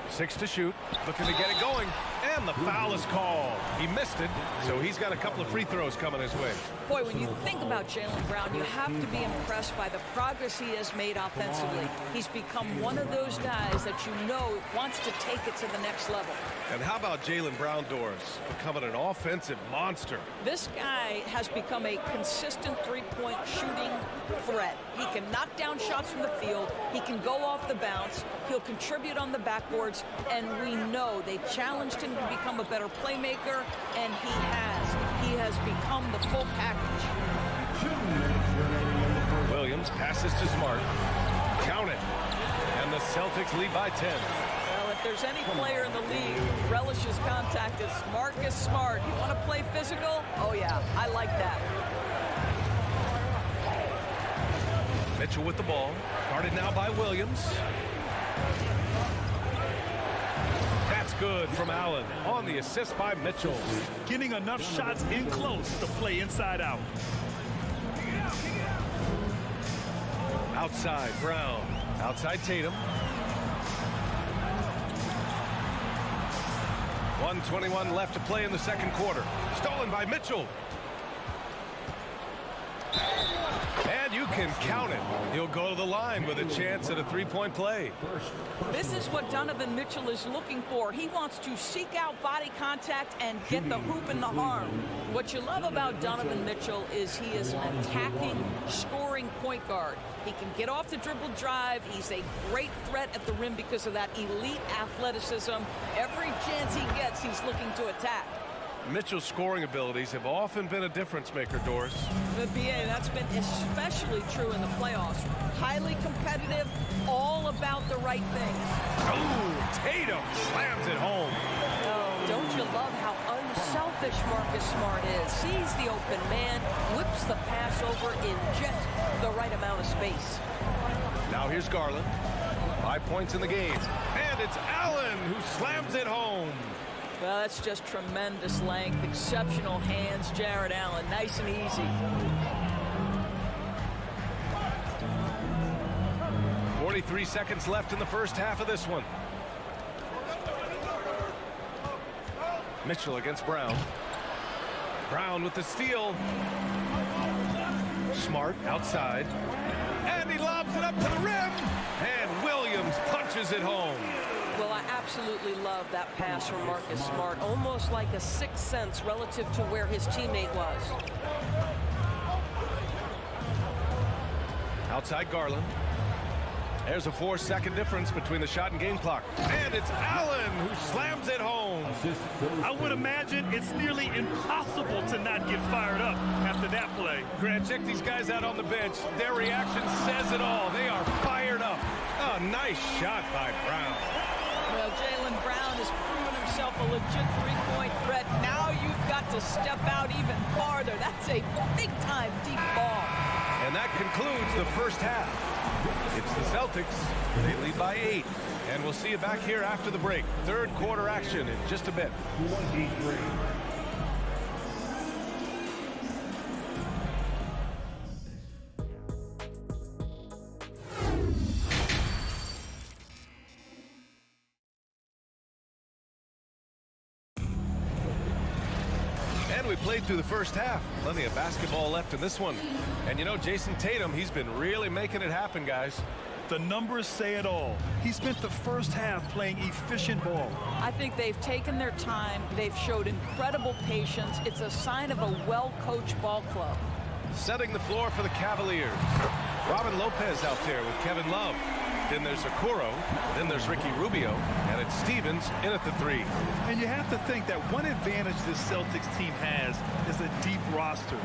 6 to shoot, looking to get it going, and the foul is called. He missed it, so he's got a couple of free throws coming his way. Boy, when you think about Jaylen Brown, you have to be impressed by the progress he has made offensively. He's become one of those guys that you know wants to take it to the next level. And how about Jaylen Brown, Doris, becoming an offensive monster? This guy has become a consistent three-point shooting threat. He can knock down shots from the field. He can go off the bounce. He'll contribute on the backboards. And we know they challenged him to become a better playmaker, and he has. He has become the full package. Williams passes to Smart. Count it. And the Celtics lead by 10. Well, if there's any player in the league who relishes contact, it's Marcus Smart. You want to play physical? Oh, yeah, I like that. Mitchell with the ball. Guarded now by Williams. That's good from Allen on the assist by Mitchell. Getting enough shots in close to play inside out. Outside Brown. Outside Tatum. 1:21 left to play in the second quarter. Stolen by Mitchell. And you can count it. He'll go to the line with a chance at a three-point play. This is what Donovan Mitchell is looking for. He wants to seek out body contact and get the hoop in the arm. What you love about Donovan Mitchell is he is an attacking, scoring point guard. He can get off the dribble drive. He's a great threat at the rim because of that elite athleticism. Every chance he gets, he's looking to attack. Mitchell's scoring abilities have often been a difference maker, Doris. The BA, that's been especially true in the playoffs. Highly competitive, all about the right things. Oh, Tatum slams it home. Oh, don't you love how unselfish Marcus Smart is? Sees the open man, whips the pass over in just the right amount of space. Now here's Garland. 5 points in the game. And it's Allen who slams it home. Well, that's just tremendous length, exceptional hands, Jared Allen. Nice and easy. 43 seconds left in the first half of this one. Mitchell against Brown. Brown with the steal. Smart outside. And he lobs it up to the rim. And Williams punches it home. Well, I absolutely love that pass from Marcus Smart. Almost like a sixth sense relative to where his teammate was. Outside Garland. There's a 4-second difference between the shot and game clock. And it's Allen who slams it home. I would imagine it's nearly impossible to not get fired up after that play. Grant, check these guys out on the bench. Their reaction says it all. They are fired up. Oh, nice shot by Brown. Well, Jaylen Brown has proven himself a legit three-point threat. Now you've got to step out even farther. That's a big-time deep ball. And that concludes the first half. It's the Celtics. They lead by 8. And we'll see you back here after the break. Third quarter action in just a bit. 23. We played through the first half. Plenty of basketball left in this one. And you know, Jason Tatum, he's been really making it happen, guys. The numbers say it all. He spent the first half playing efficient ball. I think they've taken their time. They've showed incredible patience. It's a sign of a well-coached ball club. Setting the floor for the Cavaliers. Robin Lopez out there with Kevin Love. Then there's Okoro. Then there's Ricky Rubio. And it's Stevens in at the 3. And you have to think that one advantage this Celtics team has is a deep roster.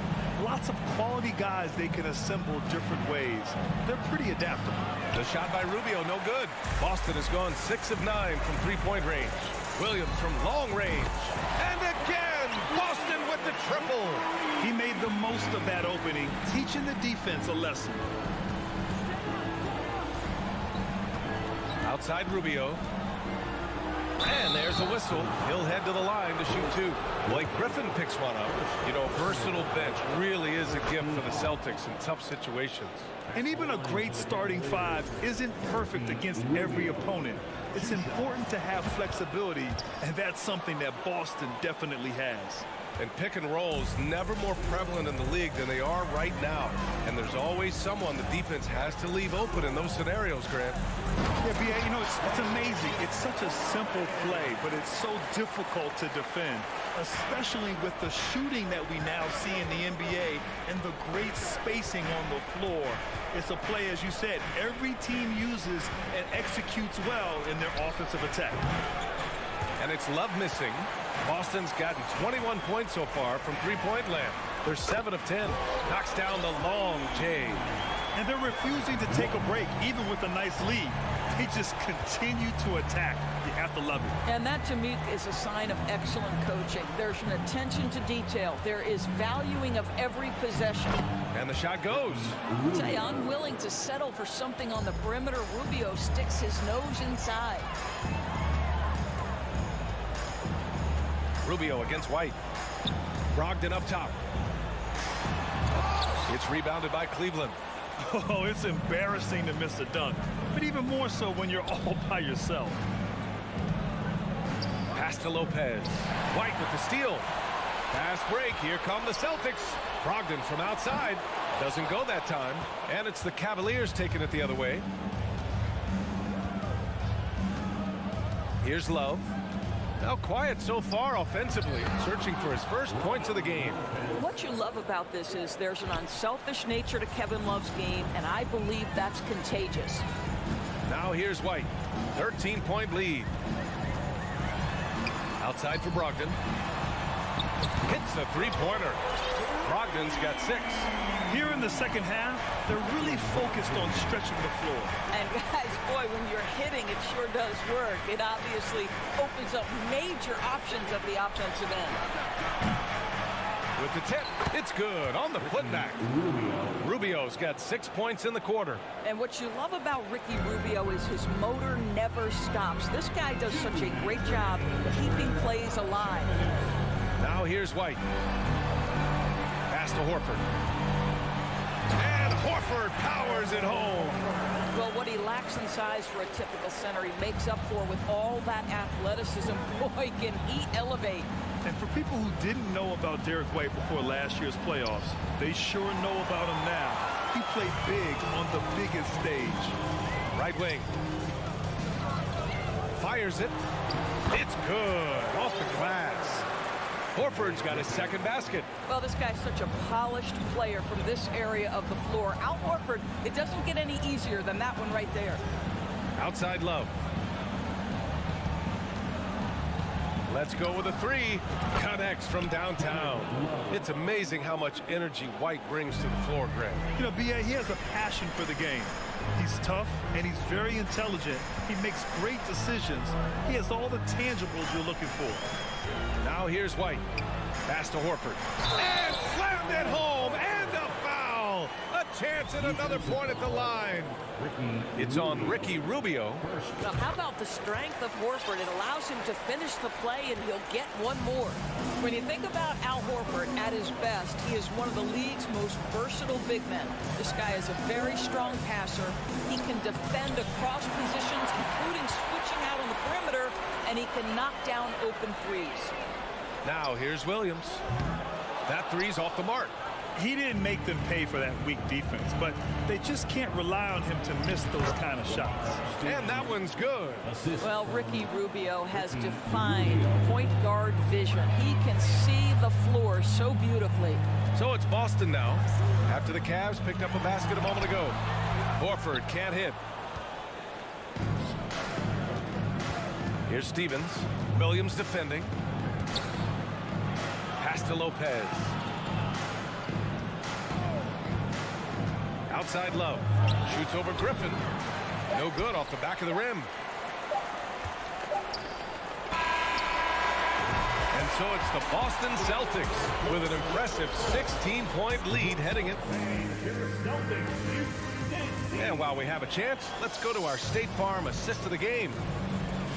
Lots of quality guys they can assemble different ways. They're pretty adaptable. The shot by Rubio, no good. Boston has gone 6 of 9 from three-point range. Williams from long range. And again, Boston with the triple. He made the most of that opening, teaching the defense a lesson. Outside Rubio. And there's a whistle. He'll head to the line to shoot 2. Blake Griffin picks one up. You know, versatile bench really is a gift for the Celtics in tough situations. And even a great starting 5 isn't perfect against every opponent. It's important to have flexibility, and that's something that Boston definitely has. And pick and rolls never more prevalent in the league than they are right now. And there's always someone the defense has to leave open in those scenarios, Grant. Yeah, B.A., you know, it's amazing. It's such a simple play, but it's so difficult to defend, especially with the shooting that we now see in the NBA and the great spacing on the floor. It's a play, as you said, every team uses and executes well in their offensive attack. And it's Love missing. Boston's gotten 21 points so far from three-point land. They're 7 of 10. Knocks down the long J. And they're refusing to take a break, even with a nice lead. They just continue to attack. You have to love it. And that, to me, is a sign of excellent coaching. There's an attention to detail. There is valuing of every possession. And the shot goes. I'll tell you, unwilling to settle for something on the perimeter. Rubio sticks his nose inside. Rubio against White. Brogdon up top. It's rebounded by Cleveland. Oh, it's embarrassing to miss a dunk, but even more so when you're all by yourself. Pass to Lopez. White with the steal. Fast break. Here come the Celtics. Brogdon from outside. Doesn't go that time. And it's the Cavaliers taking it the other way. Here's Love. Now quiet so far offensively, searching for his first points of the game. What you love about this is there's an unselfish nature to Kevin Love's game, and I believe that's contagious. Now here's White. 13-point lead. Outside for Brogdon. Hits a three-pointer. Brogdon's got 6. Here in the second half, they're really focused on stretching the floor. And guys, boy, when you're hitting, it sure does work. It obviously opens up major options at the offensive end. With the tip, it's good on the putback. Rubio's got 6 points in the quarter. And what you love about Ricky Rubio is his motor never stops. This guy does such a great job keeping plays alive. Now here's White. Pass to Horford. And Horford powers it home. Well, what he lacks in size for a typical center, he makes up for with all that athleticism. Boy, can he elevate. And for people who didn't know about Derek White before last year's playoffs, they sure know about him now. He played big on the biggest stage. Right wing. Fires it. It's good. Off the glass. Horford's got his second basket. Well, this guy's such a polished player from this area of the floor. Al Horford, it doesn't get any easier than that one right there. Outside Love. Let's go with a 3. Connects from downtown. It's amazing how much energy White brings to the floor, Greg. You know, B.A., he has a passion for the game. He's tough, and he's very intelligent. He makes great decisions. He has all the tangibles you're looking for. Now here's White. Pass to Horford. And slammed it home. And a foul. A chance at another point at the line. It's on Ricky Rubio. Now, how about the strength of Horford? It allows him to finish the play, and he'll get one more. When you think about Al Horford at his best, he is one of the league's most versatile big men. This guy is a very strong passer. He can defend across positions, including switching out on the perimeter, and he can knock down open threes. Now here's Williams. That 3's off the mark. He didn't make them pay for that weak defense, but they just can't rely on him to miss those kind of shots. And that one's good. Well, Ricky Rubio has defined point guard vision. He can see the floor so beautifully. So it's Boston now, after the Cavs picked up a basket a moment ago. Horford can't hit. Here's Stevens. Williams defending. Pass to Lopez. Outside Love. Shoots over Griffin. No good off the back of the rim. And so it's the Boston Celtics with an impressive 16-point lead heading it. And while we have a chance, let's go to our State Farm assist of the game.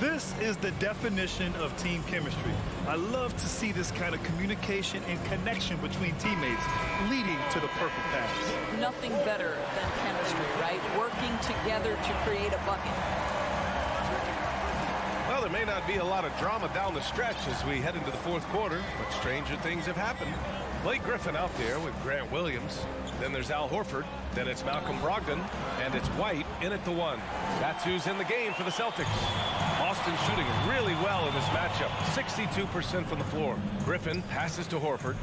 This is the definition of team chemistry. I love to see this kind of communication and connection between teammates leading to the perfect pass. Nothing better than chemistry, right? Working together to create a bucket. Well, there may not be a lot of drama down the stretch as we head into the fourth quarter, but stranger things have happened. Blake Griffin out there with Grant Williams. Then there's Al Horford. Then it's Malcolm Brogdon. And it's White in at the 1. That's who's in the game for the Celtics. Boston shooting really well in this matchup. 62% from the floor. Griffin passes to Horford.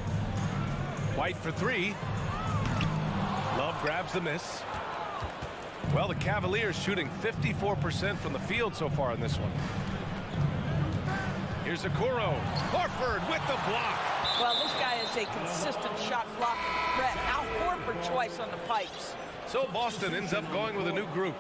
White for 3. Love grabs the miss. Well, the Cavaliers shooting 54% from the field so far in this one. Here's Okoro. Horford with the block. Well, this guy is a consistent shot blocking threat. Al Horford twice on the pipes. So Boston ends up going with a new group.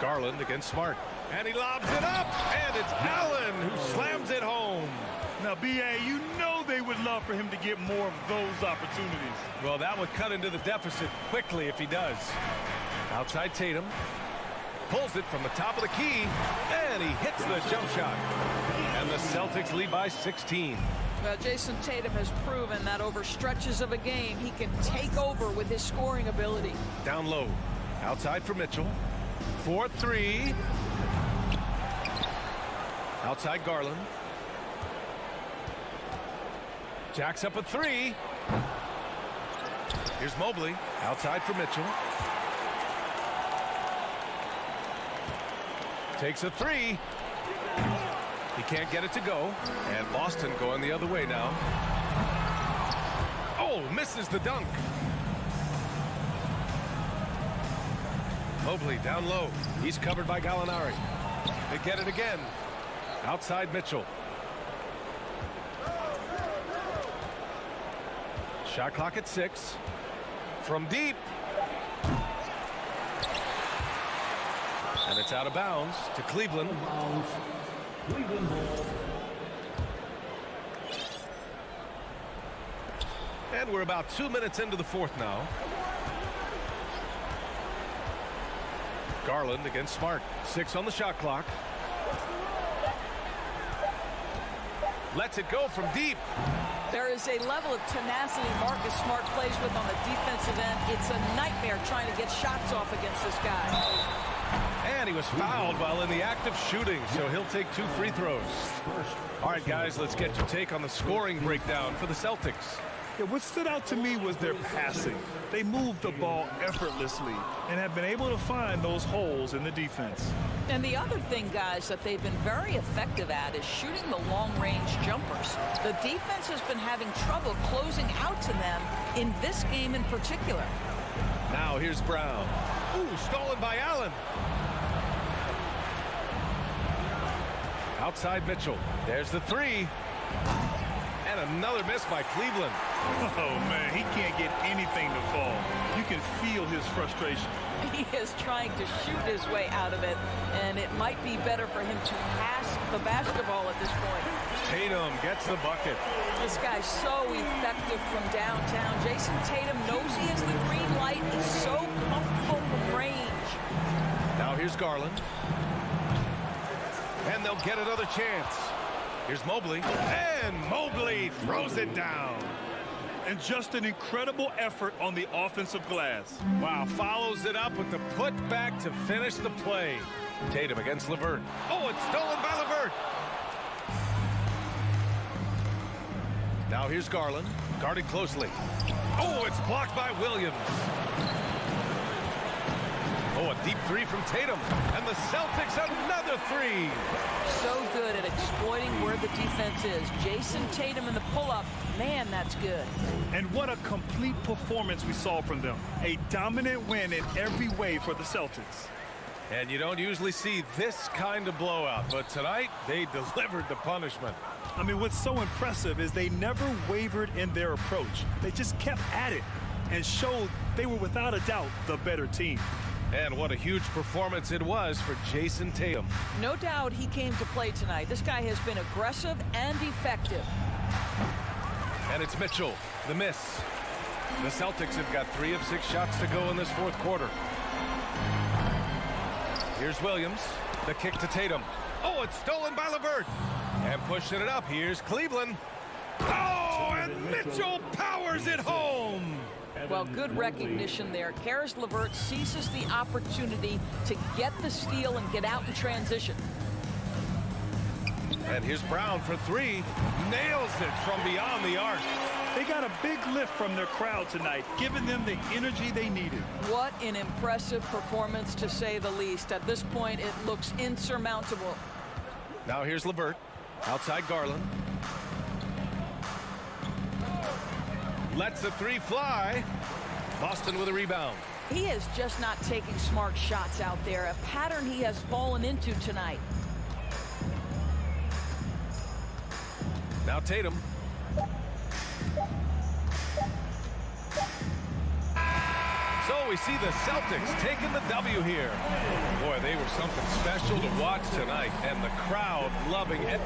Garland against Smart. And he lobs it up, and it's Allen who slams it home. Now, B.A., you know they would love for him to get more of those opportunities. Well, that would cut into the deficit quickly if he does. Outside Tatum. Pulls it from the top of the key, and he hits the jump shot. And the Celtics lead by 16. Well, Jason Tatum has proven that over stretches of a game, he can take over with his scoring ability. Down low. Outside for Mitchell. 4-3. Outside Garland. Jacks up a 3. Here's Mobley. Outside for Mitchell. Takes a 3. He can't get it to go. And Boston going the other way now. Oh, misses the dunk. Mobley down low. He's covered by Gallinari. They get it again. Outside Mitchell. Shot clock at 6. From deep. And it's out of bounds to Cleveland. Cleveland ball. And we're about 2 minutes into the fourth now. Garland against Smart. 6 on the shot clock. Lets it go from deep. There is a level of tenacity Marcus Smart plays with on the defensive end. It's a nightmare trying to get shots off against this guy. And he was fouled while in the act of shooting, so he'll take 2 free throws. All right, guys, let's get your take on the scoring breakdown for the Celtics. Yeah, what stood out to me was their passing. They moved the ball effortlessly and have been able to find those holes in the defense. And the other thing, guys, that they've been very effective at is shooting the long-range jumpers. The defense has been having trouble closing out to them in this game in particular. Now here's Brown. Ooh, stolen by Allen. Outside Mitchell. There's the 3. And another miss by Cleveland. Oh, man, he can't get anything to fall. You can feel his frustration. He is trying to shoot his way out of it, and it might be better for him to pass the basketball at this point. Tatum gets the bucket. This guy's so effective from downtown. Jason Tatum knows he has the green light. He's so comfortable from range. Now here's Garland. And they'll get another chance. Here's Mobley. And Mobley throws it down. And just an incredible effort on the offensive glass. Wow, follows it up with the putback to finish the play. Tatum against LeVert. Oh, it's stolen by LeVert. Now here's Garland, guarded closely. Oh, it's blocked by Williams. Oh, a deep 3 from Tatum. And the Celtics another 3. So good at exploiting where the defense is. Jason Tatum in the pull-up. Man, that's good. And what a complete performance we saw from them. A dominant win in every way for the Celtics. And you don't usually see this kind of blowout, but tonight they delivered the punishment. I mean, what's so impressive is they never wavered in their approach. They just kept at it and showed they were without a doubt the better team. And what a huge performance it was for Jason Tatum. No doubt he came to play tonight. This guy has been aggressive and effective. And it's Mitchell, the miss. The Celtics have got 3 of 6 shots to go in this fourth quarter. Here's Williams, the kick to Tatum. Oh, it's stolen by LeVert. And pushing it up, here's Cleveland. Oh, and Mitchell powers it home. Well, good recognition there. Caris LeVert seizes the opportunity to get the steal and get out in transition. And here's Brown for 3. Nails it from beyond the arc. They got a big lift from their crowd tonight, giving them the energy they needed. What an impressive performance, to say the least. At this point, it looks insurmountable. Now here's LeVert. Outside Garland. Lets the 3 fly. Boston with a rebound. He is just not taking smart shots out there, a pattern he has fallen into tonight. Now Tatum. So we see the Celtics taking the W here. Boy, they were something special to watch tonight, and the crowd loving it.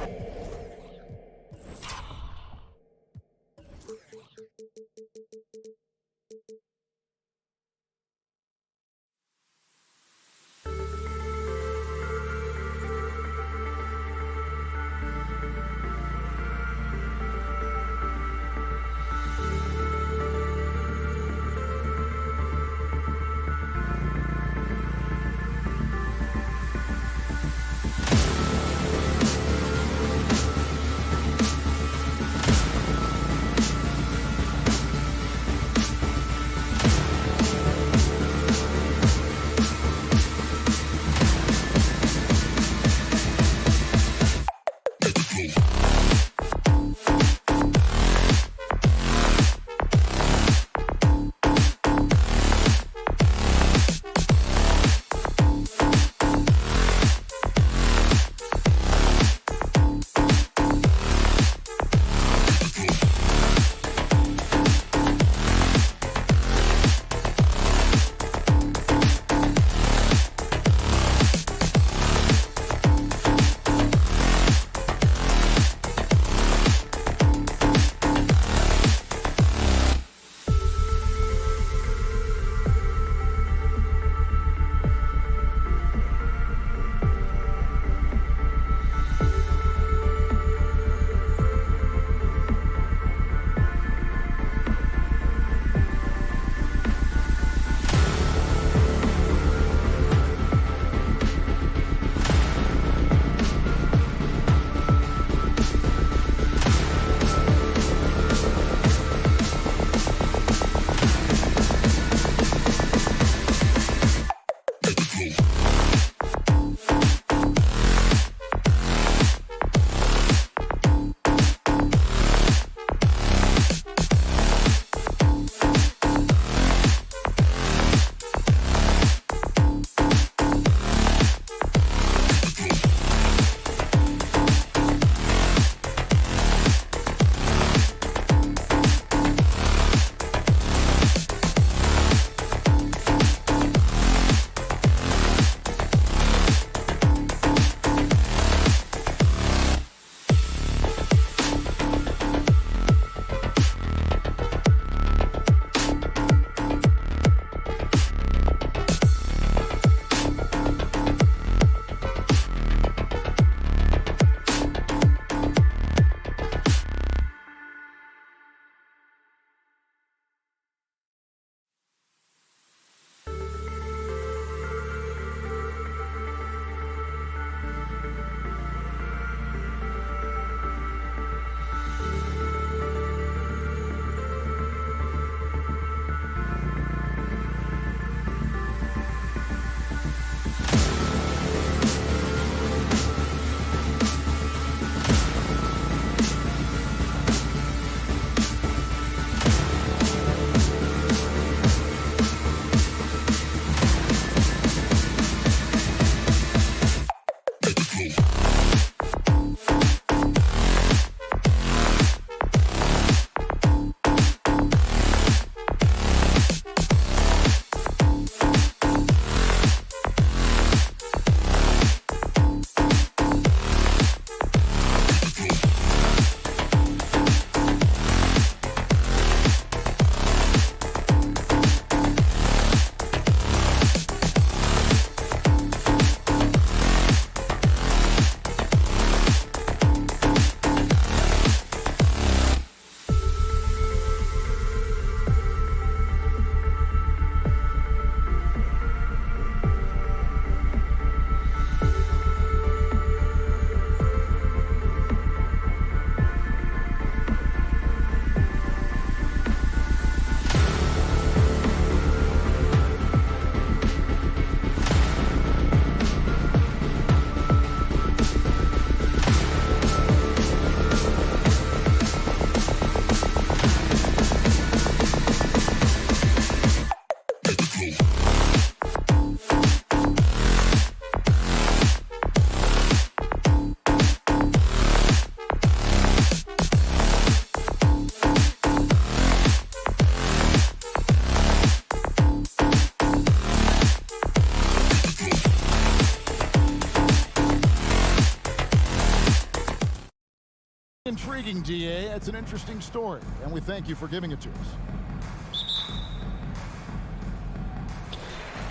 Intriguing, DA. It's an interesting story, and we thank you for giving it to us.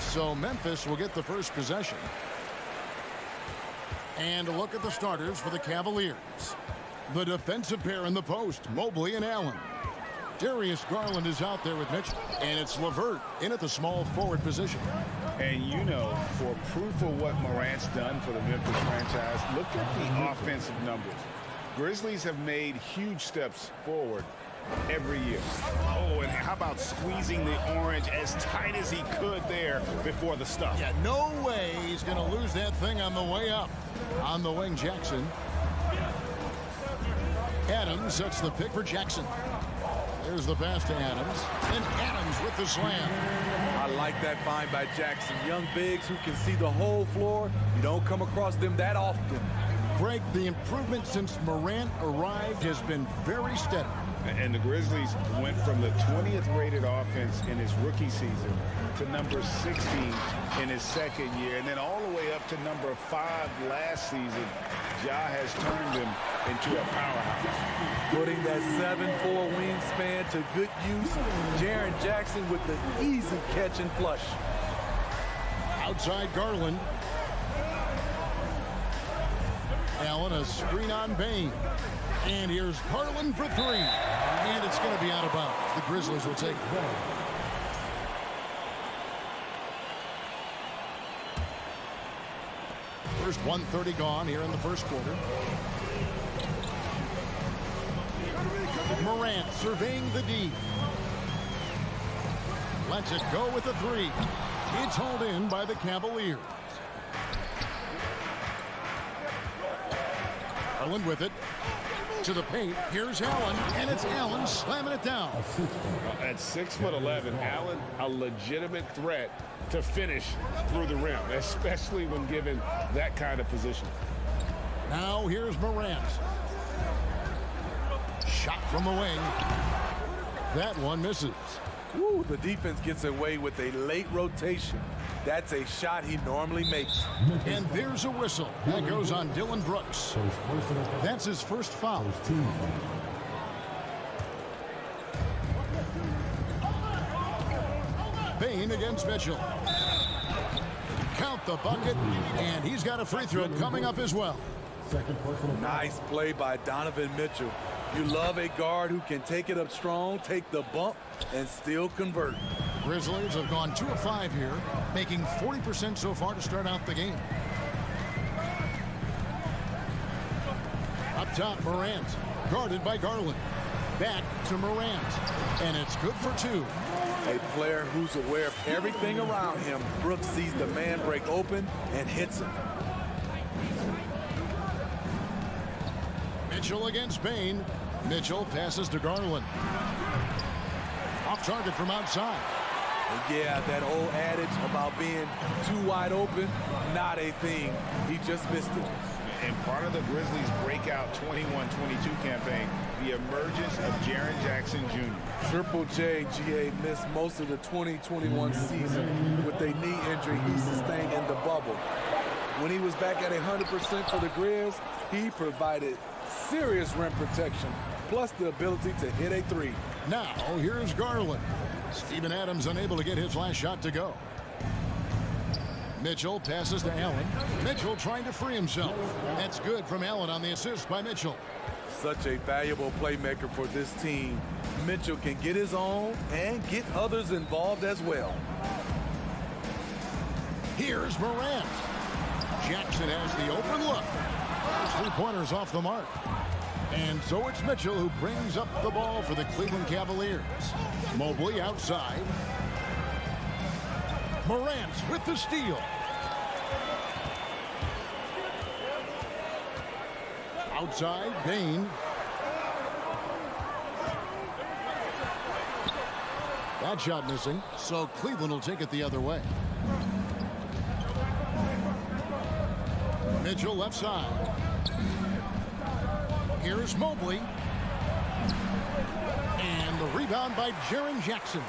So Memphis will get the first possession. And a look at the starters for the Cavaliers. The defensive pair in the post, Mobley and Allen. Darius Garland is out there with Mitchell, and it's LeVert in at the small forward position. And you know, for proof of what Morant's done for the Memphis franchise, look at the offensive numbers. Grizzlies have made huge steps forward every year. Oh, and how about squeezing the orange as tight as he could there before the stuff? Yeah, no way he's going to lose that thing on the way up. On the wing, Jackson. Adams sets the pick for Jackson. There's the pass to Adams. And Adams with the slam. I like that find by Jackson. Young bigs who can see the whole floor. You don't come across them that often. Greg, the improvement since Morant arrived has been very steady. And the Grizzlies went from the 20th rated offense in his rookie season to number 16 in his second year, and then all the way up to number 5 last season. Ja has turned him into a powerhouse. Putting that 7'4" wingspan to good use. Jaren Jackson with the easy catch and flush. Outside Garland. Allen, a screen on Bain. And here's Garland for 3. And it's going to be out of bounds. The Grizzlies will take it. First 1:30 gone here in the first quarter. Morant surveying the D. Lets it go with a 3. It's hauled in by the Cavaliers. Allen with it. To the paint. Here's Allen, and it's Allen slamming it down. At 6'11", Allen, a legitimate threat to finish through the rim, especially when given that kind of position. Now here's Morant. Shot from the wing. That one misses. Woo, the defense gets away with a late rotation. That's a shot he normally makes. And there's a whistle. That goes on Dylan Brooks. That's his first foul. Bain against Mitchell. Count the bucket, and he's got a free throw coming up as well. Nice play by Donovan Mitchell. You love a guard who can take it up strong, take the bump, and still convert. Grizzlies have gone 2 of 5 here, making 40% so far to start out the game. Up top, Morant, guarded by Garland. Back to Morant, and it's good for 2. A player who's aware of everything around him. Brooks sees the man break open and hits him. Mitchell against Bain. Mitchell passes to Garland. Off target from outside. And yeah, that old adage about being too wide open, not a thing. He just missed it. And part of the Grizzlies' breakout 21-22 campaign, the emergence of Jaren Jackson Jr. Triple J, GA, missed most of the 2021 season with a knee injury he sustained in the bubble. When he was back at 100% for the Grizz, he provided serious rim protection, plus the ability to hit a 3. Now, here's Garland. Steven Adams unable to get his last shot to go. Mitchell passes to Allen. Mitchell trying to free himself. That's good from Allen on the assist by Mitchell. Such a valuable playmaker for this team. Mitchell can get his own and get others involved as well. Here's Morant. Jackson has the open look. 3-pointers off the mark. And so it's Mitchell who brings up the ball for the Cleveland Cavaliers. Mobley outside. Morant with the steal. Outside, Bain. That shot missing, so Cleveland will take it the other way. Mitchell left side. Here's Mobley. And the rebound by Jaren Jackson.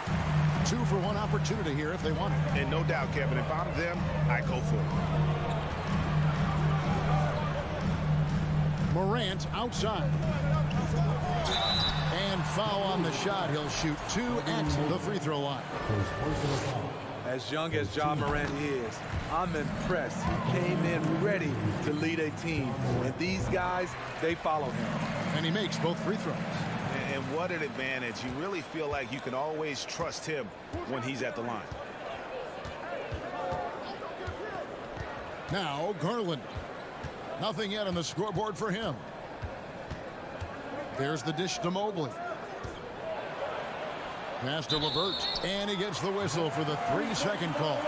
2 for 1 opportunity here if they want it. And no doubt, Kevin, if I'm them, I go for it. Morant outside. And foul on the shot. He'll shoot 2 at the free throw line. As young as John Morant is, I'm impressed. He came in ready to lead a team. And these guys, they follow him. And he makes both free throws. And what an advantage. You really feel like you can always trust him when he's at the line. Now Garland. Nothing yet on the scoreboard for him. There's the dish to Mobley. Pass to LeVert. And he gets the whistle for the 3-second call.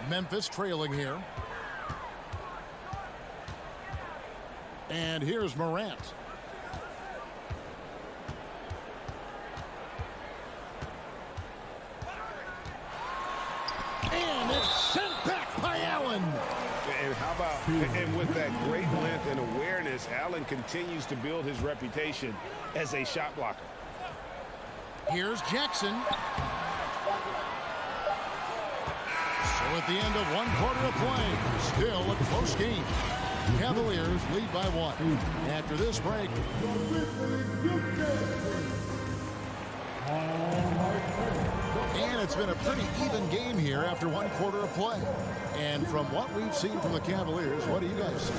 Memphis trailing here. And here's Morant. And it's sent back by Allen. And how about, and with that great length and awareness, Allen continues to build his reputation as a shot blocker. Here's Jackson. So at the end of 1 quarter of play, still a close game. Cavaliers lead by 1. After this break. And it's been a pretty even game here after 1 quarter of play. And from what we've seen from the Cavaliers, what do you guys see?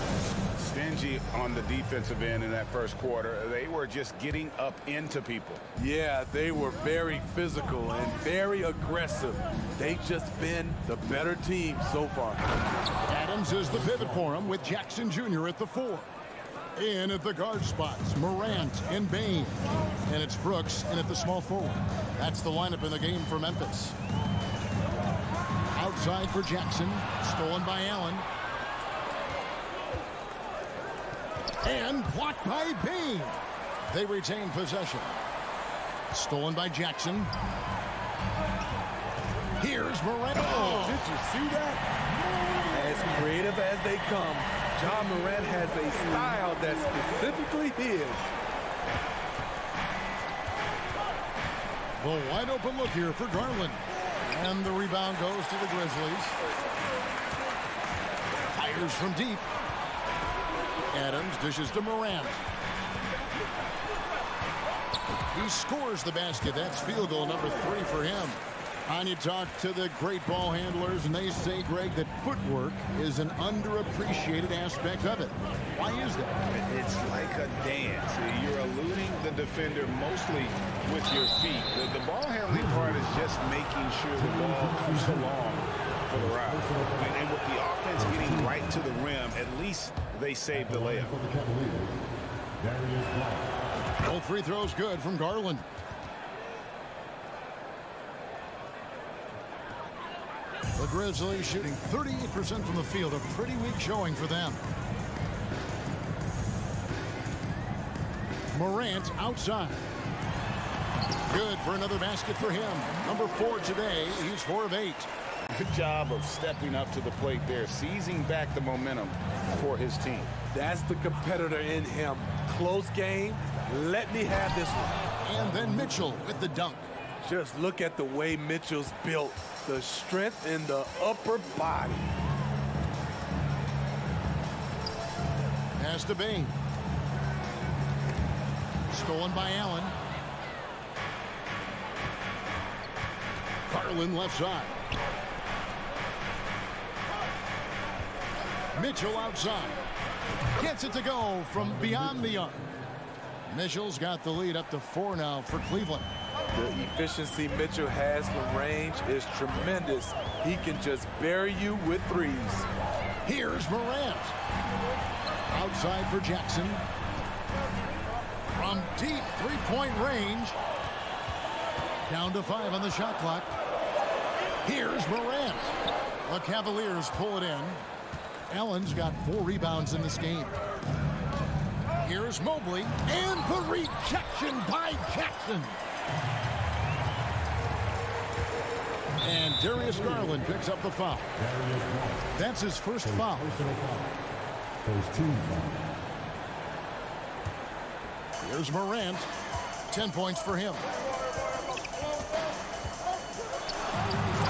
Stingy on the defensive end in that first quarter. They were just getting up into people. Yeah, they were very physical and very aggressive. They've just been the better team so far. Adams is the pivot for him with Jackson Jr. at the 4. In at the guard spots, Morant and Bain. And it's Brooks in at the small forward. That's the lineup in the game for Memphis. Outside for Jackson. Stolen by Allen. And blocked by Bain. They retain possession. Stolen by Jackson. Here's Morant. Oh, did you see that? As creative as they come, John Morant has a style that's specifically his. The wide open look here for Garland. And the rebound goes to the Grizzlies. Fires from deep. Adams dishes to Morant. He scores the basket. That's field goal number 3 for him. And you talk to the great ball handlers, and they say, Greg, that footwork is an underappreciated aspect of it. Why is that? It's like a dance. You're eluding the defender mostly with your feet. The ball handling part is just making sure the ball comes along for the route. And with the offense getting right to the rim, at least they saved the layup. Both free throws good from Garland. The Grizzlies shooting 38% from the field, a pretty weak showing for them. Morant outside. Good for another basket for him. Number 4 today. He's 4 of 8. Good job of stepping up to the plate there, seizing back the momentum for his team. That's the competitor in him. Close game. Let me have this one. And then Mitchell with the dunk. Just look at the way Mitchell's built. The strength in the upper body. Pass to Bain. Stolen by Allen. Garland left side. Mitchell outside. Gets it to go from beyond the arc. Mitchell's got the lead up to 4 now for Cleveland. The efficiency Mitchell has from range is tremendous. He can just bury you with threes. Here's Morant. Outside for Jackson. From deep three-point range. Down to 5 on the shot clock. Here's Morant. The Cavaliers pull it in. Allen's got 4 rebounds in this game. Here's Mobley. And the rejection by Jackson. And Darius Garland picks up the foul. That's his first foul. Here's Morant. 10 points for him.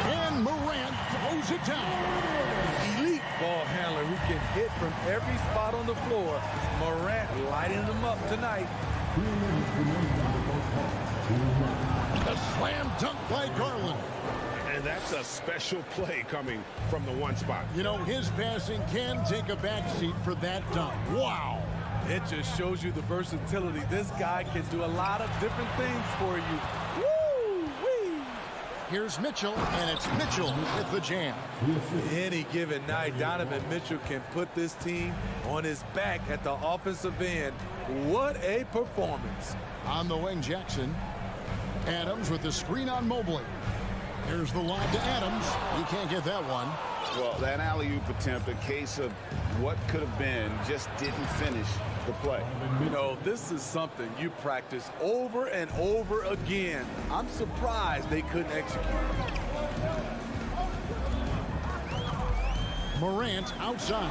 And Morant throws throws it down. Elite ball handler who can hit from every spot on the floor. Morant lighting them up tonight. A slam dunk by Garland. And that's a special play coming from the one spot. You know, his passing can take a backseat for that dunk. Wow. It just shows you the versatility. This guy can do a lot of different things for you. Woo-wee. Here's Mitchell, and it's Mitchell with the jam. Any given night, Donovan Mitchell can put this team on his back at the offensive end. What a performance. On the wing, Jackson. Adams with the screen on Mobley. Here's the lob to Adams. He can't get that one. Well, that alley-oop attempt, a case of what could have been, just didn't finish the play. You know, this is something you practice over and over again. I'm surprised they couldn't execute. Morant outside.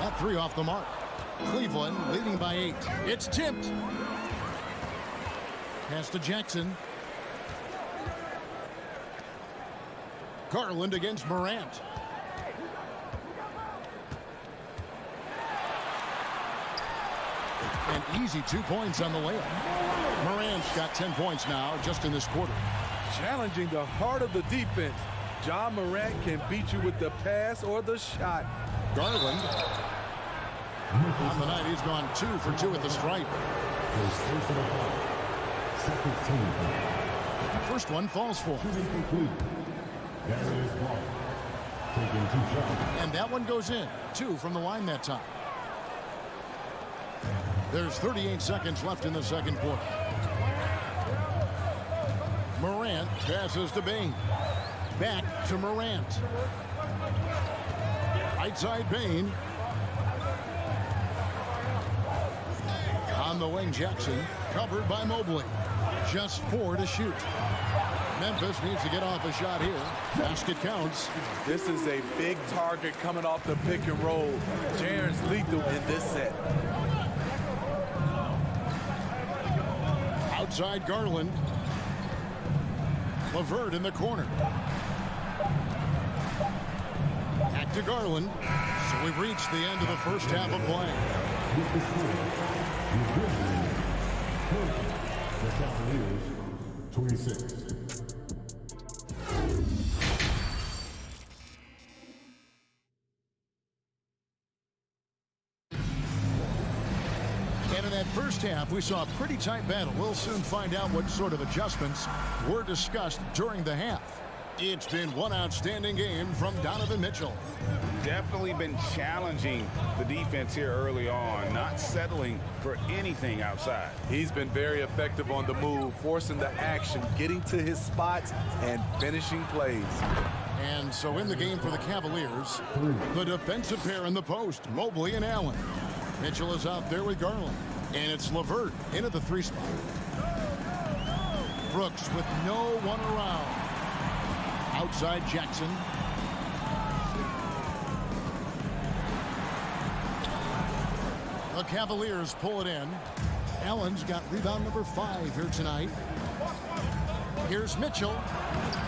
That three off the mark. Cleveland leading by 8. It's tipped. Pass to Jackson. Garland against Morant. An easy 2 points on the layup. Morant's got 10 points now just in this quarter. Challenging the heart of the defense. Ja Morant can beat you with the pass or the shot. Garland. On the night, he's gone 2 for 2 at the stripe. First one falls for him. And that one goes in. 2 from the line that time. There's 38 seconds left in the second quarter. Morant passes to Bain. Back to Morant. Right side Bain. On the wing, Jackson. Covered by Mobley. Just 4 to shoot. Memphis needs to get off a shot here. Basket counts. This is a big target coming off the pick and roll. Jaren's lethal in this set. Outside Garland. LeVert in the corner. Back to Garland. So we've reached the end of the first half of play. The Cavaliers, 26. And in that first half, we saw a pretty tight battle. We'll soon find out what sort of adjustments were discussed during the half. It's been one outstanding game from Donovan Mitchell. Definitely been challenging the defense here early on, not settling for anything outside. He's been very effective on the move, forcing the action, getting to his spots, and finishing plays. And so in the game for the Cavaliers, the defensive pair in the post, Mobley and Allen. Mitchell is out there with Garland. And it's LeVert in at the 3 spot. Brooks with no one around. Outside Jackson. The Cavaliers pull it in. Allen's got rebound number 5 here tonight. Here's Mitchell.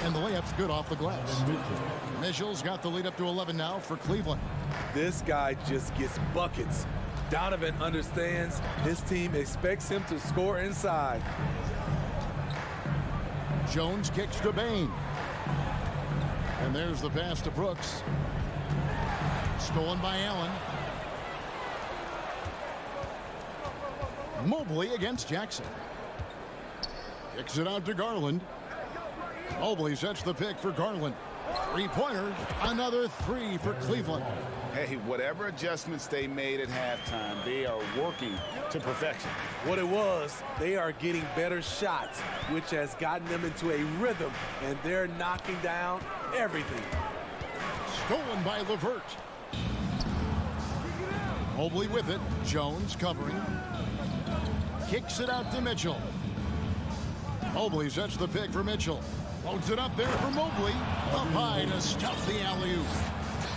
And the layup's good off the glass. Mitchell's got the lead up to 11 now for Cleveland. This guy just gets buckets. Donovan understands his team expects him to score inside. Jones kicks to Bain. And there's the pass to Brooks. Stolen by Allen. Mobley against Jackson. Kicks it out to Garland. Mobley sets the pick for Garland. 3-pointer. Another 3 for Cleveland. Hey, whatever adjustments they made at halftime, they are working to perfection. What it was, they are getting better shots, which has gotten them into a rhythm, and they're knocking down everything. Stolen by LeVert. Mobley with it. Jones covering. Kicks it out to Mitchell. Mobley sets the pick for Mitchell. Loads it up there for Mobley. Up high to stuff the alley-oop.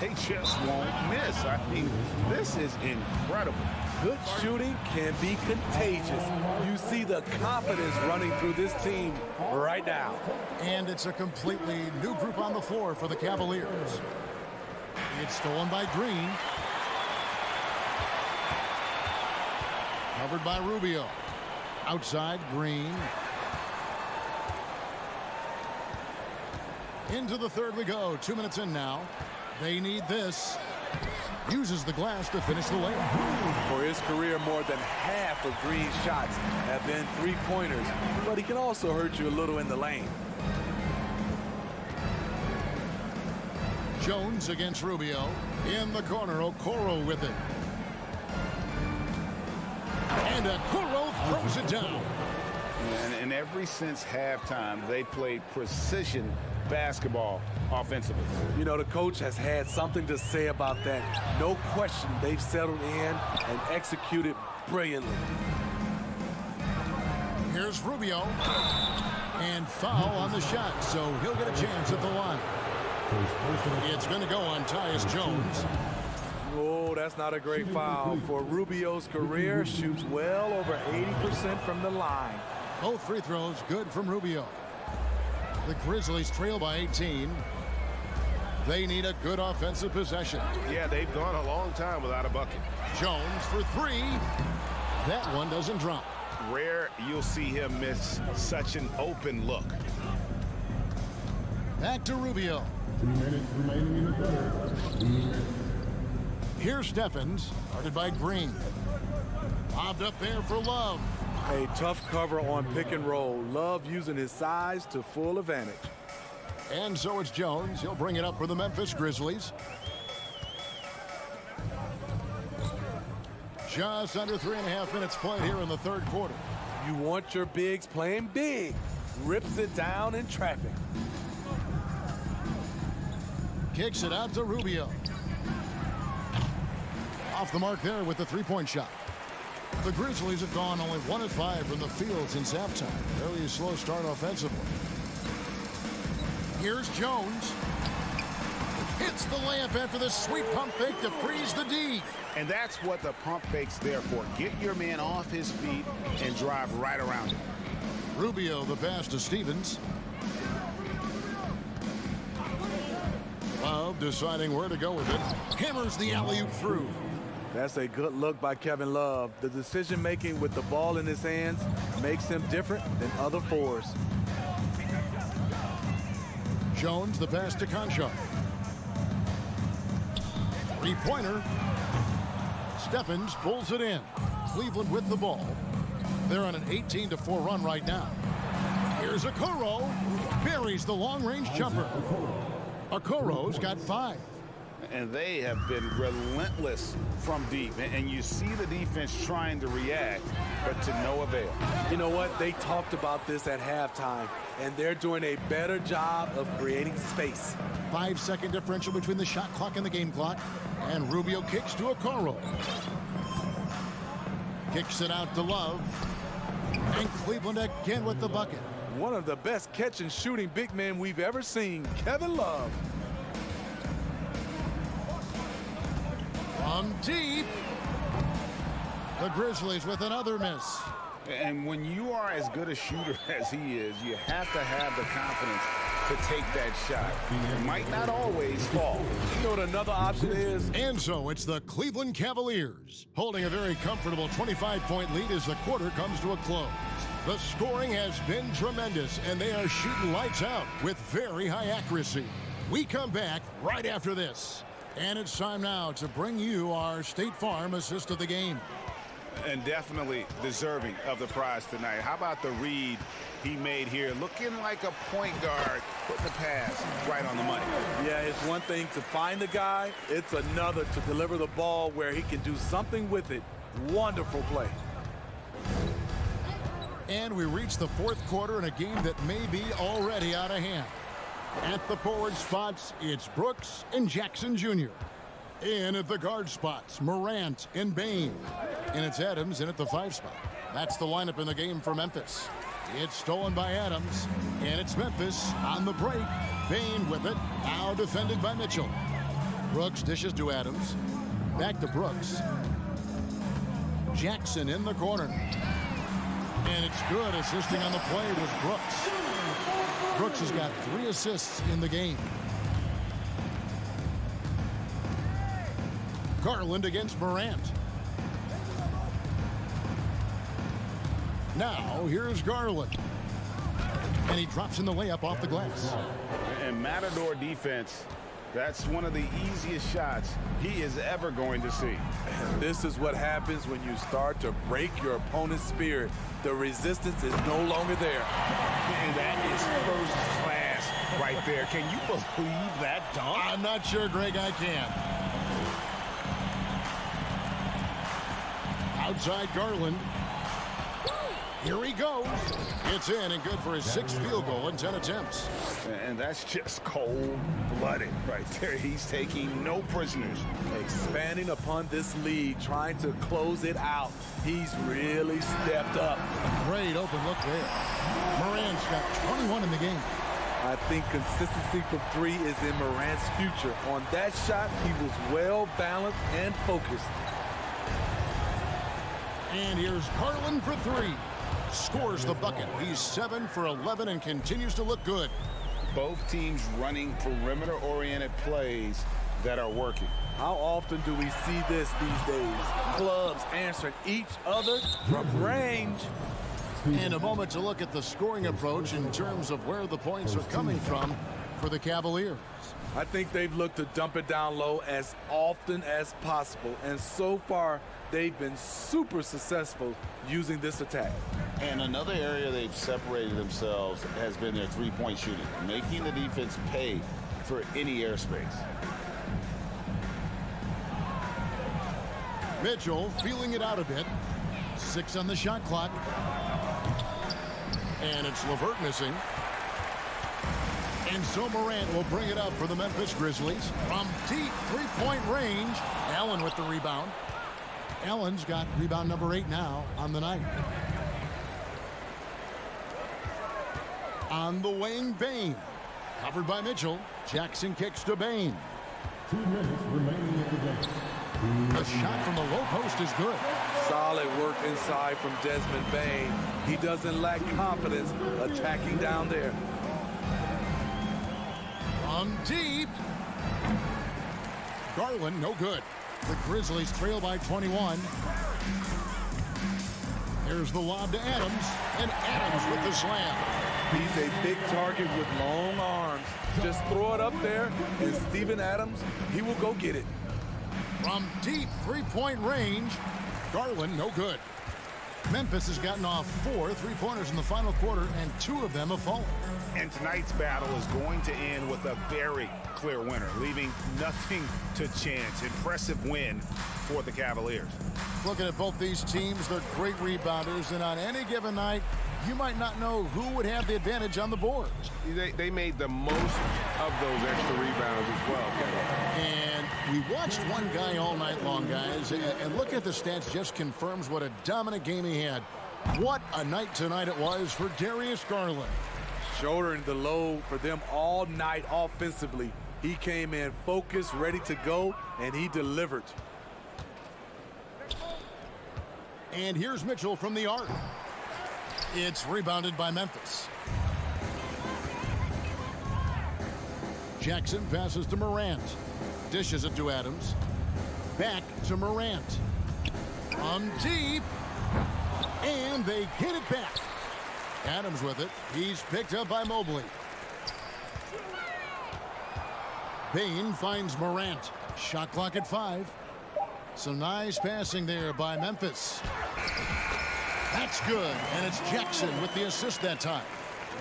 They just won't miss. I mean, this is incredible. Good shooting can be contagious. You see the confidence running through this team right now. And it's a completely new group on the floor for the Cavaliers. It's stolen by Green. Covered by Rubio. Outside, Green. Into the third we go. 2 minutes in now. They need this. Uses the glass to finish the layup. For his career, more than half of Green's shots have been three-pointers, but he can also hurt you a little in the lane. Jones against Rubio. In the corner, Okoro with it. And Okoro throws it down. And ever since halftime, they played precision basketball offensively. You know, the coach has had something to say about that. No question, they've settled in and executed brilliantly. Here's Rubio. And foul on the shot, so he'll get a chance at the line. It's going to go on Tyus Jones. Oh, that's not a great foul. For Rubio's career, shoots well over 80% from the line. Both free throws good from Rubio. The Grizzlies trail by 18. They need a good offensive possession. Yeah, they've gone a long time without a bucket. Jones for three. That one doesn't drop. Rare you'll see him miss such an open look. Back to Rubio. 2 minutes remaining in the third. Here's Stephens, guarded by Green. Lobbed up there for Love. A tough cover on pick and roll. Love using his size to full advantage. And so it's Jones. He'll bring it up for the Memphis Grizzlies. Just under 3.5 minutes played here in the third quarter. You want your bigs playing big. Rips it down in traffic. Kicks it out to Rubio. Off the mark there with the three-point shot. The Grizzlies have gone only 1 of 5 from the field since halftime. Very slow start offensively. Here's Jones. Hits the layup after the sweet pump fake to freeze the D. And that's what the pump fake's there for. Get your man off his feet and drive right around him. Rubio the pass to Stevens. Love deciding where to go with it. Hammers the alley-oop through. That's a good look by Kevin Love. The decision-making with the ball in his hands makes him different than other fours. Jones the pass to Concho. Three-pointer. Stephens pulls it in. Cleveland with the ball. They're on an 18-4 run right now. Here's Okoro. Buries the long-range jumper. Okoro's got 5. And they have been relentless from deep. And you see the defense trying to react, but to no avail. You know what? They talked about this at halftime, and they're doing a better job of creating space. 5-second differential between the shot clock and the game clock. And Rubio kicks to Okoro. Kicks it out to Love. And Cleveland again with the bucket. One of the best catch and shooting big men we've ever seen, Kevin Love. From deep. The Grizzlies with another miss. And when you are as good a shooter as he is, you have to have the confidence to take that shot. It might not always fall. You know what another option is? And so it's the Cleveland Cavaliers holding a very comfortable 25-point lead as the quarter comes to a close. The scoring has been tremendous, and they are shooting lights out with very high accuracy. We come back right after this. And it's time now to bring you our State Farm assist of the game. And definitely deserving of the prize tonight. How about the read he made here? Looking like a point guard, putting the pass right on the money. Yeah, it's one thing to find the guy. It's another to deliver the ball where he can do something with it. Wonderful play. And we reach the fourth quarter in a game that may be already out of hand. At the forward spots, it's Brooks and Jackson Jr. In at the guard spots, Morant and Bain. And it's Adams in at the 5 spot. That's the lineup in the game for Memphis. It's stolen by Adams, and it's Memphis on the break. Bain with it, now defended by Mitchell. Brooks dishes to Adams. Back to Brooks. Jackson in the corner. And it's good. Assisting on the play was Brooks. Brooks has got 3 assists in the game. Garland against Morant. Now, here's Garland. And he drops in the layup off the glass. And Matador defense, that's one of the easiest shots he is ever going to see. And this is what happens when you start to break your opponent's spirit. The resistance is no longer there. And that is first class right there. Can you believe that dunk? I'm not sure, Greg, I can. Outside Garland. Here he goes. It's in and good for his 6th field goal in 10 attempts. And that's just cold-blooded right there. He's taking no prisoners. Expanding upon this lead, trying to close it out. He's really stepped up. Great open look there. Morant's got 21 in the game. I think consistency from 3 is in Morant's future. On that shot, he was well-balanced and focused. And here's Garland for 3. Scores the bucket. He's 7 for 11 and continues to look good. Both teams running perimeter-oriented plays that are working. How often do we see this these days? Clubs answering each other from range. And a moment to look at the scoring approach in terms of where the points are coming from for the Cavaliers. I think they've looked to dump it down low as often as possible. And so far, they've been super successful using this attack. And another area they've separated themselves has been their three-point shooting, making the defense pay for any airspace. Mitchell feeling it out a bit. 6 on the shot clock. And it's LeVert missing. And so Morant will bring it up for the Memphis Grizzlies. From deep 3-point range, Allen with the rebound. Allen's got rebound number 8 now on the night. On the wing, Bane. Covered by Mitchell. Jackson kicks to Bane. 2 minutes remaining in the game. The shot from the low post is good. Solid work inside from Desmond Bane. He doesn't lack confidence attacking down there. From deep. Garland, no good. The Grizzlies trail by 21. There's the lob to Adams, and Adams with the slam. He's a big target with long arms. Just throw it up there, and Steven Adams, he will go get it. From deep 3-point range, Garland, no good. Memphis has gotten off 4 3-pointers in the final quarter, and 2 of them have fallen. And tonight's battle is going to end with a very clear winner, leaving nothing to chance. Impressive win for the Cavaliers. Looking at both these teams, they're great rebounders, and on any given night, you might not know who would have the advantage on the boards. They made the most of those extra rebounds as well, Kevin. And we watched one guy all night long, guys, and look at the stats just confirms what a dominant game he had. What a night tonight it was for Darius Garland. Shouldering the load for them all night offensively. He came in focused, ready to go, and he delivered. And here's Mitchell from the arc. It's rebounded by Memphis. Jackson passes to Morant. Dishes it to Adams. Back to Morant. From deep. And they get it back. Adams with it. He's picked up by Mobley. Bane finds Morant. Shot clock at 5. Some nice passing there by Memphis. That's good, and it's Jackson with the assist that time.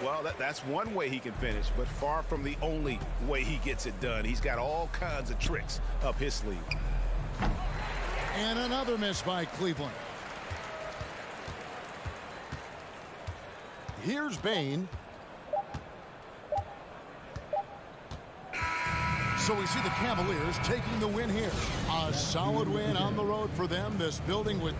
Well, that's one way he can finish, but far from the only way he gets it done. He's got all kinds of tricks up his sleeve. And another miss by Cleveland. Here's Bane. So we see the Cavaliers taking the win here. A solid win on the road for them. This building with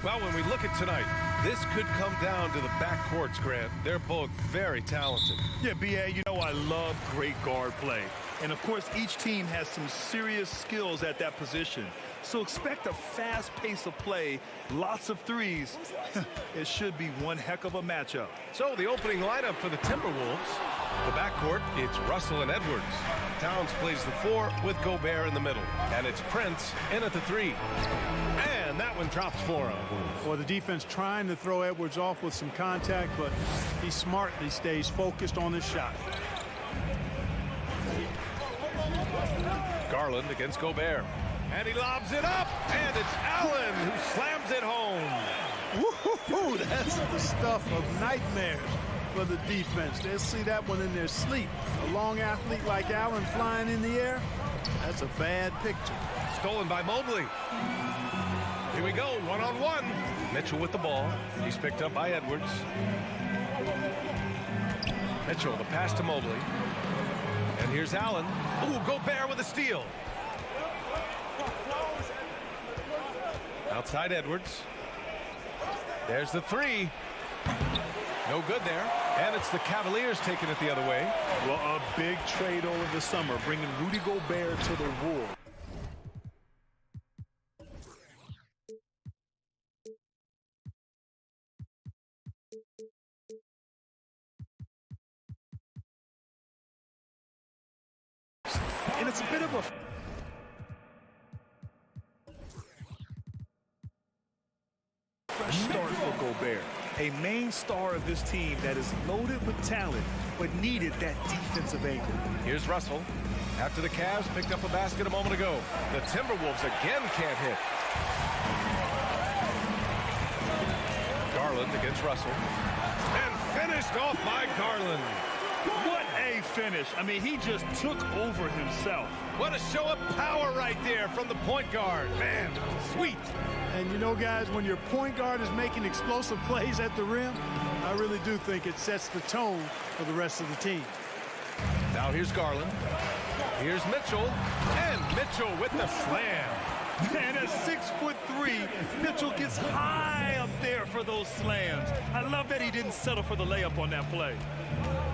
Well, when we look at tonight, this could come down to the backcourts, Grant. They're both very talented. Yeah, B.A., you know I love great guard play. And, of course, each team has some serious skills at that position. So expect a fast pace of play, lots of threes. It should be one heck of a matchup. So the opening lineup for the Timberwolves. The backcourt, it's Russell and Edwards. Towns plays the 4 with Gobert in the middle. And it's Prince in at the 3. And that one drops for him. Well, the defense trying to throw Edwards off with some contact, but he's smart. He stays focused on his shot. Garland against Gobert. And he lobs it up, and it's Allen who slams it home. Woo-hoo-hoo, that's the stuff of nightmares for the defense. They'll see that one in their sleep. A long athlete like Allen flying in the air, that's a bad picture. Stolen by Mobley. Here we go, one-on-one. Mitchell with the ball. He's picked up by Edwards. Mitchell, the pass to Mobley. And here's Allen. Ooh, Gobert with a steal. Outside Edwards. There's the 3. No good there. And it's the Cavaliers taking it the other way. Well, a big trade over the summer, bringing Rudy Gobert to the Wolves. And it's a bit of a fresh start for Gobert, a main star of this team that is loaded with talent but needed that defensive angle. Here's Russell. After the Cavs picked up a basket a moment ago, the Timberwolves again can't hit. Garland against Russell. And finished off by Garland. What a finish. I mean, he just took over himself. What a show of power right there from the point guard. Man, sweet. And you know, guys, when your point guard is making explosive plays at the rim, I really do think it sets the tone for the rest of the team. Now here's Garland. Here's Mitchell, and Mitchell with the slam. And at 6'3", Mitchell gets high up there for those slams. I love that he didn't settle for the layup on that play.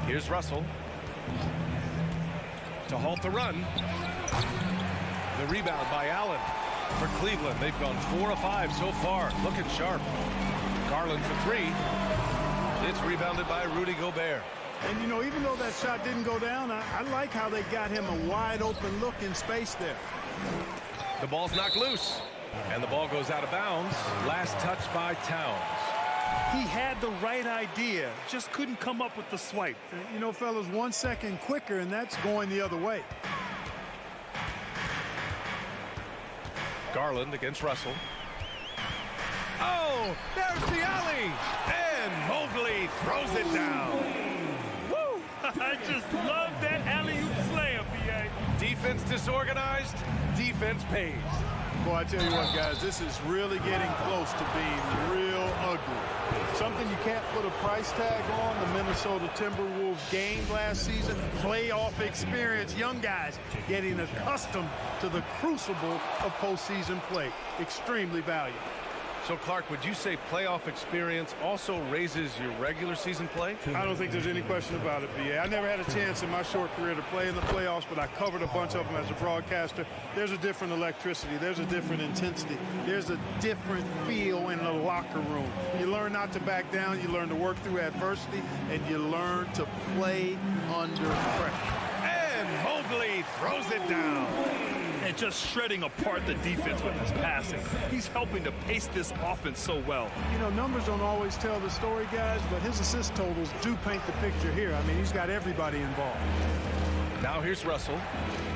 Here's Russell to halt the run. The rebound by Allen. For Cleveland, they've gone 4 of 5 so far. Looking sharp. Garland for 3. It's rebounded by Rudy Gobert. And, you know, even though that shot didn't go down, I like how they got him a wide open look in space there. The ball's knocked loose, and the ball goes out of bounds. Last touch by Towns. He had the right idea, just couldn't come up with the swipe. You know, fellas, 1 second quicker, and that's going the other way. Garland against Russell. Oh, there's the alley, and Mobley throws it down. Woo! I just love that alley-oop slam, B.A. Defense disorganized, defense pays. Boy, I tell you what, guys, this is really getting close to being real ugly. Something you can't put a price tag on. The Minnesota Timberwolves game last season, playoff experience, young guys getting accustomed to the crucible of postseason play. Extremely valuable. So, Clark, would you say playoff experience also raises your regular season play? I don't think there's any question about it, B.A. I never had a chance in my short career to play in the playoffs, but I covered a bunch of them as a broadcaster. There's a different electricity. There's a different intensity. There's a different feel in the locker room. You learn not to back down. You learn to work through adversity, and you learn to play under pressure. And Mobley throws it down. And just shredding apart the defense with his passing. He's helping to pace this offense so well. You know, numbers don't always tell the story, guys, but his assist totals do paint the picture here. I mean, he's got everybody involved. Now here's Russell.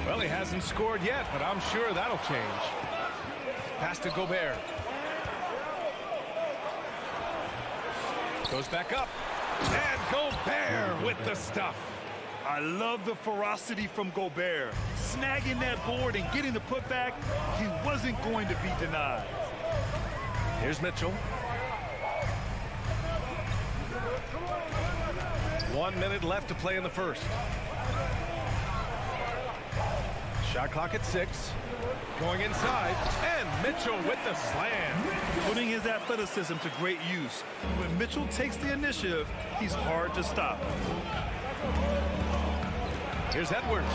Well, he hasn't scored yet, but I'm sure that'll change. Pass to Gobert. Goes back up. And Gobert with the stuff. I love the ferocity from Gobert. Snagging that board and getting the putback, he wasn't going to be denied. Here's Mitchell. 1 minute left to play in the first. Shot clock at 6. Going inside, and Mitchell with the slam. Putting his athleticism to great use. When Mitchell takes the initiative, he's hard to stop. Here's Edwards.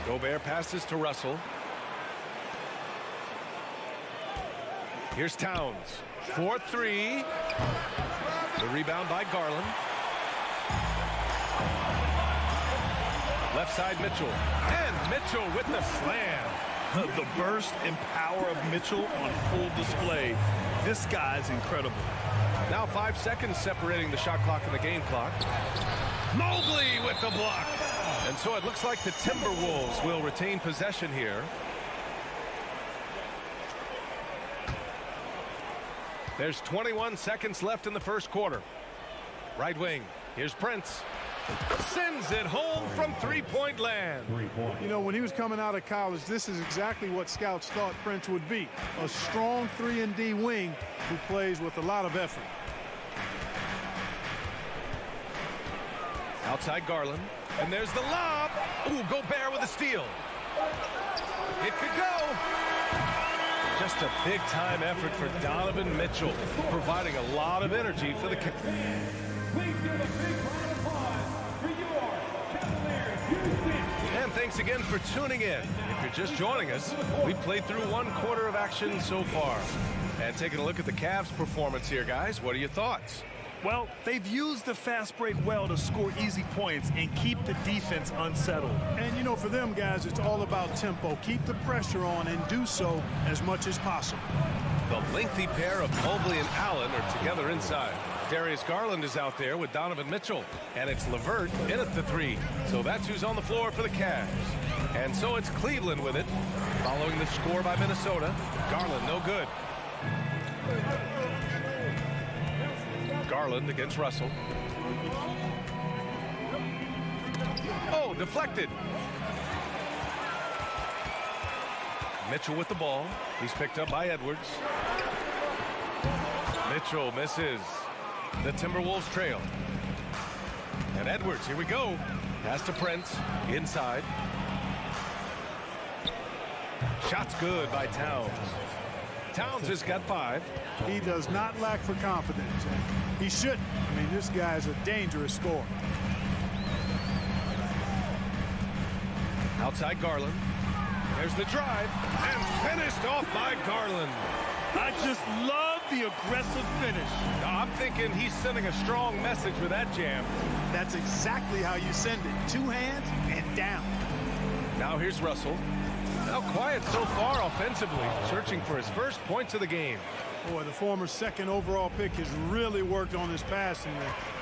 Gobert passes to Russell. Here's Towns. 4-3. The rebound by Garland. Left side Mitchell. And Mitchell with the slam. The burst and power of Mitchell on full display. This guy's incredible. Now 5 seconds separating the shot clock and the game clock. Mobley with the block. And so it looks like the Timberwolves will retain possession here. There's 21 seconds left in the first quarter. Right wing. Here's Prince. Sends it home from three-point land. You know, when he was coming out of college, this is exactly what scouts thought Prince would be. A strong 3-and-D wing who plays with a lot of effort. Outside Garland. And there's the lob. Ooh, Gobert with a steal. It could go. Just a big-time effort for Donovan Mitchell, providing a lot of energy for the Cavaliers. And thanks again for tuning in. If you're just joining us, we've played through 1 quarter of action so far. And taking a look at the Cavs' performance here, guys, what are your thoughts? Well, they've used the fast break well to score easy points and keep the defense unsettled. And, you know, for them guys, it's all about tempo. Keep the pressure on and do so as much as possible. The lengthy pair of Mobley and Allen are together inside. Darius Garland is out there with Donovan Mitchell. And it's LeVert in at the 3. So that's who's on the floor for the Cavs. And so it's Cleveland with it. Following the score by Minnesota. Garland no good. Garland against Russell. Oh, deflected. Mitchell with the ball. He's picked up by Edwards. Mitchell misses. The Timberwolves trail. And Edwards, here we go. Pass to Prince. Inside. Shot's good by Towns. Towns has got 5. He does not lack for confidence. He shouldn't. I mean, this guy's a dangerous scorer. Outside Garland. There's the drive. And finished off by Garland. I just love the aggressive finish. I'm thinking he's sending a strong message with that jam. That's exactly how you send it. 2 hands and down. Now here's Russell. Now quiet so far offensively, searching for his first points of the game. Boy, the former 2nd overall pick has really worked on his passing.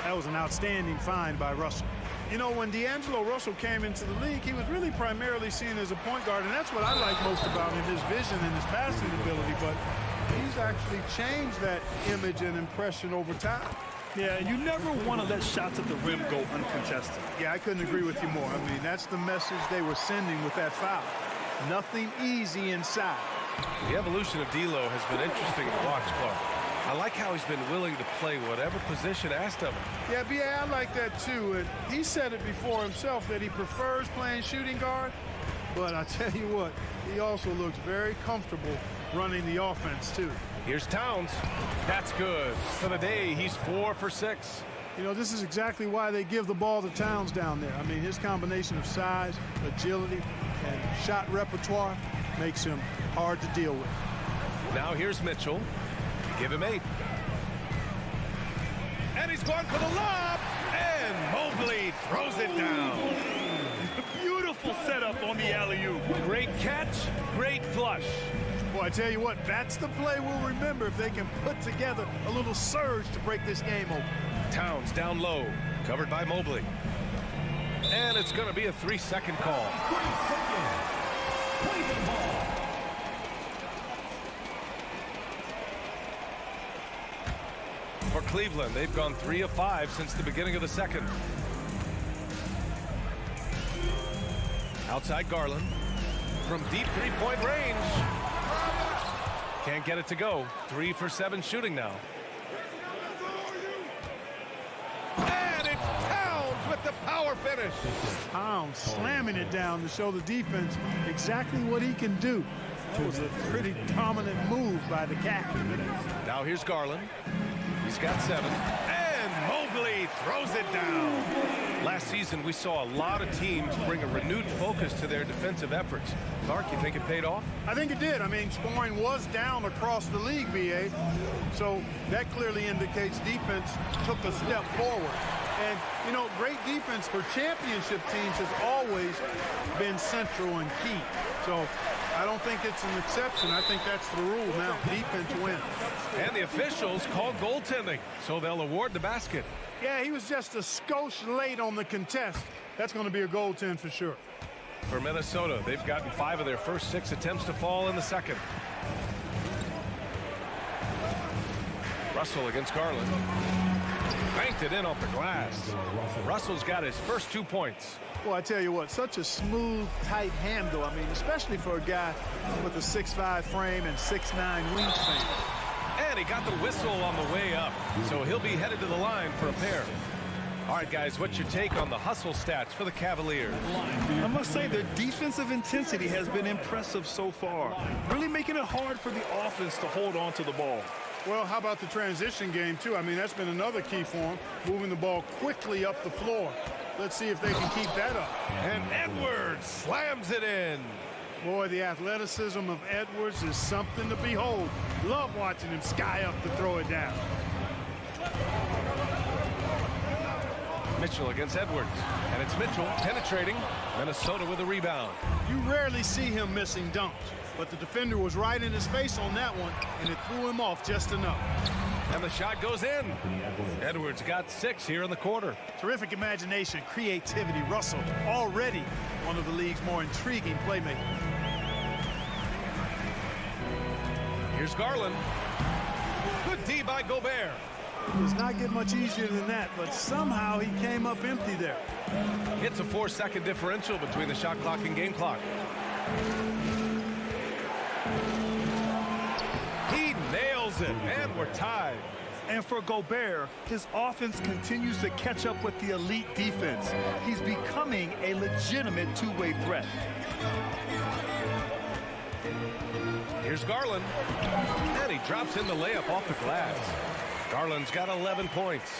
That was an outstanding find by Russell. You know, when D'Angelo Russell came into the league, he was really primarily seen as a point guard, and that's what I like most about him, his vision and his passing ability. But he's actually changed that image and impression over time. Yeah, you never want to let shots at the rim go uncontested. Yeah, I couldn't agree with you more. I mean, that's the message they were sending with that foul. Nothing easy inside. The evolution of D'Lo has been interesting to watch, Clark. I like how he's been willing to play whatever position asked of him. Yeah, B.A., I like that too. And he said it before himself that he prefers playing shooting guard. But I tell you what, he also looks very comfortable running the offense too. Here's Towns. That's good. For the day, he's 4 for 6. You know, this is exactly why they give the ball to Towns down there. I mean, his combination of size, agility, and shot repertoire makes him hard to deal with. Now here's Mitchell. Give him 8. And he's going for the lob. And Mobley throws it down. Beautiful setup on the alley-oop. Great catch, great flush. Boy, I tell you what, that's the play we'll remember if they can put together a little surge to break this game open. Towns down low, covered by Mobley. And it's going to be a 3-second call. 3 seconds. Play the ball. For Cleveland, they've gone 3 of 5 since the beginning of the second. Outside Garland. From deep 3-point range. Can't get it to go. 3 for 7 shooting now. And it's Towns with the power finish. Towns slamming it down to show the defense exactly what he can do. That was a pretty dominant move by the captain. Now here's Garland. He's got 7. And Mobley throws it down. Last season, we saw a lot of teams bring a renewed focus to their defensive efforts. Clark, you think it paid off? I think it did. I mean, scoring was down across the league, B.A. So that clearly indicates defense took a step forward. And, you know, great defense for championship teams has always been central and key. So I don't think it's an exception. I think that's the rule now. Defense wins. And the officials called goaltending, so they'll award the basket. Yeah, he was just a skosh late on the contest. That's going to be a goaltend for sure. For Minnesota, they've gotten 5 of their first 6 attempts to fall in the second. Russell against Garland. Banked it in off the glass. Russell's got his first 2 points. Well, I tell you what, such a smooth, tight handle. I mean, especially for a guy with a 6'5" frame and 6'9" wingspan. And he got the whistle on the way up, so he'll be headed to the line for a pair. All right, guys, what's your take on the hustle stats for the Cavaliers? I must say their defensive intensity has been impressive so far, really making it hard for the offense to hold on to the ball. Well, how about the transition game, too? I mean, that's been another key for them, moving the ball quickly up the floor. Let's see if they can keep that up. And Edwards slams it in. Boy, the athleticism of Edwards is something to behold. Love watching him sky up to throw it down. Mitchell against Edwards. And it's Mitchell penetrating. Minnesota with a rebound. You rarely see him missing dunks, but the defender was right in his face on that one, and it threw him off just enough. And the shot goes in. Edwards got 6 here in the quarter. Terrific imagination, creativity. Russell already one of the league's more intriguing playmakers. Here's Garland. Good D by Gobert. It does not get much easier than that, but somehow he came up empty there. It's a 4-second differential between the shot clock and game clock. He nails it, and we're tied. And for Gobert, his offense continues to catch up with the elite defense. He's becoming a legitimate two-way threat. Here's Garland, and he drops in the layup off the glass. Garland's got 11 points.